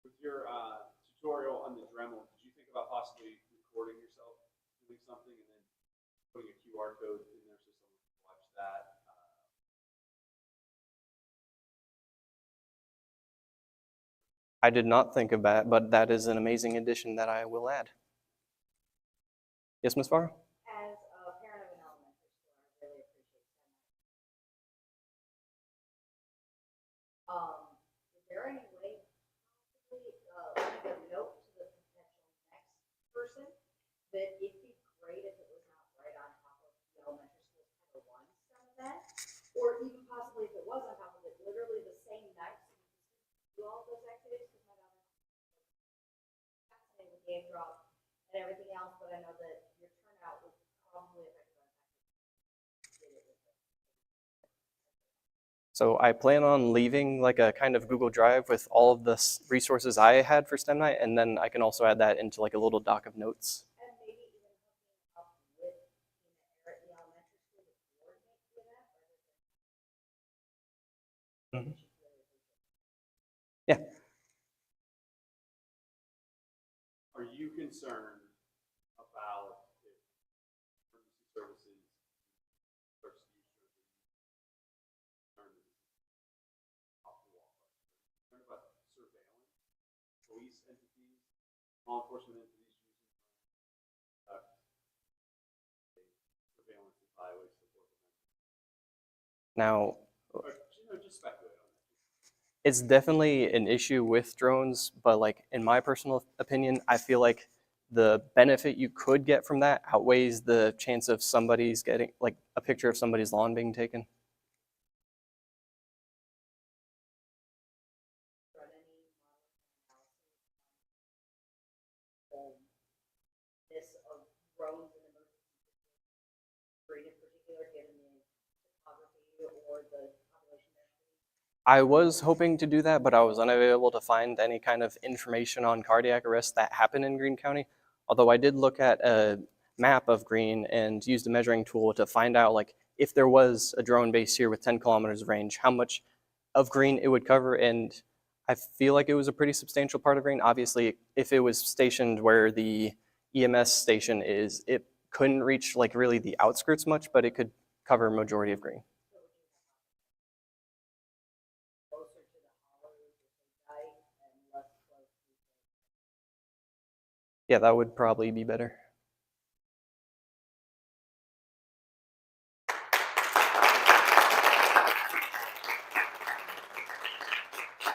With your tutorial on the Dremel, did you think about possibly recording yourself doing something and then putting a QR code in there so someone can watch that? I did not think of that, but that is an amazing addition that I will add. Yes, Ms. Farr? As a parent of an elementary school, I really appreciate that. Is there any way possibly leave a note to the potential next person that it'd be great if it was not right on top of the elementary school's Title I STEM event, or even possibly if it was on top of it, literally the same night, so you could do all of those activities, because my daughter fascinated with game drop and everything else, but I know that your turnout was probably affected by the fact that you did it with it. So I plan on leaving like a kind of Google Drive with all of the resources I had for STEM Night, and then I can also add that into like a little doc of notes. And maybe even hooking up with the elementary school to coordinate the event, Mhm. Yeah. Are you concerned about if emergency services starts to use off the wall? Concerned about surveillance, police entities, law enforcement entities using surveillance that violates the Fourth Amendment? Now, Or, just speculate on that. it's definitely an issue with drones, but like in my personal opinion, I feel like the benefit you could get from that outweighs the chance of somebody's getting like a picture of somebody's lawn being taken. run any this of drones and emergency breed in particular, given the topography or the population density? I was hoping to do that, but I was unable to find any kind of information on cardiac arrests that happen in Greene County. Although I did look at a map of Greene and used a measuring tool to find out like if there was a drone base here with 10 kilometers of range, how much of Greene it would cover. And I feel like it was a pretty substantial part of Greene. Obviously, if it was stationed where the EMS station is, it couldn't reach like really the outskirts much, but it could cover a majority of Greene. Yeah, that would probably be better.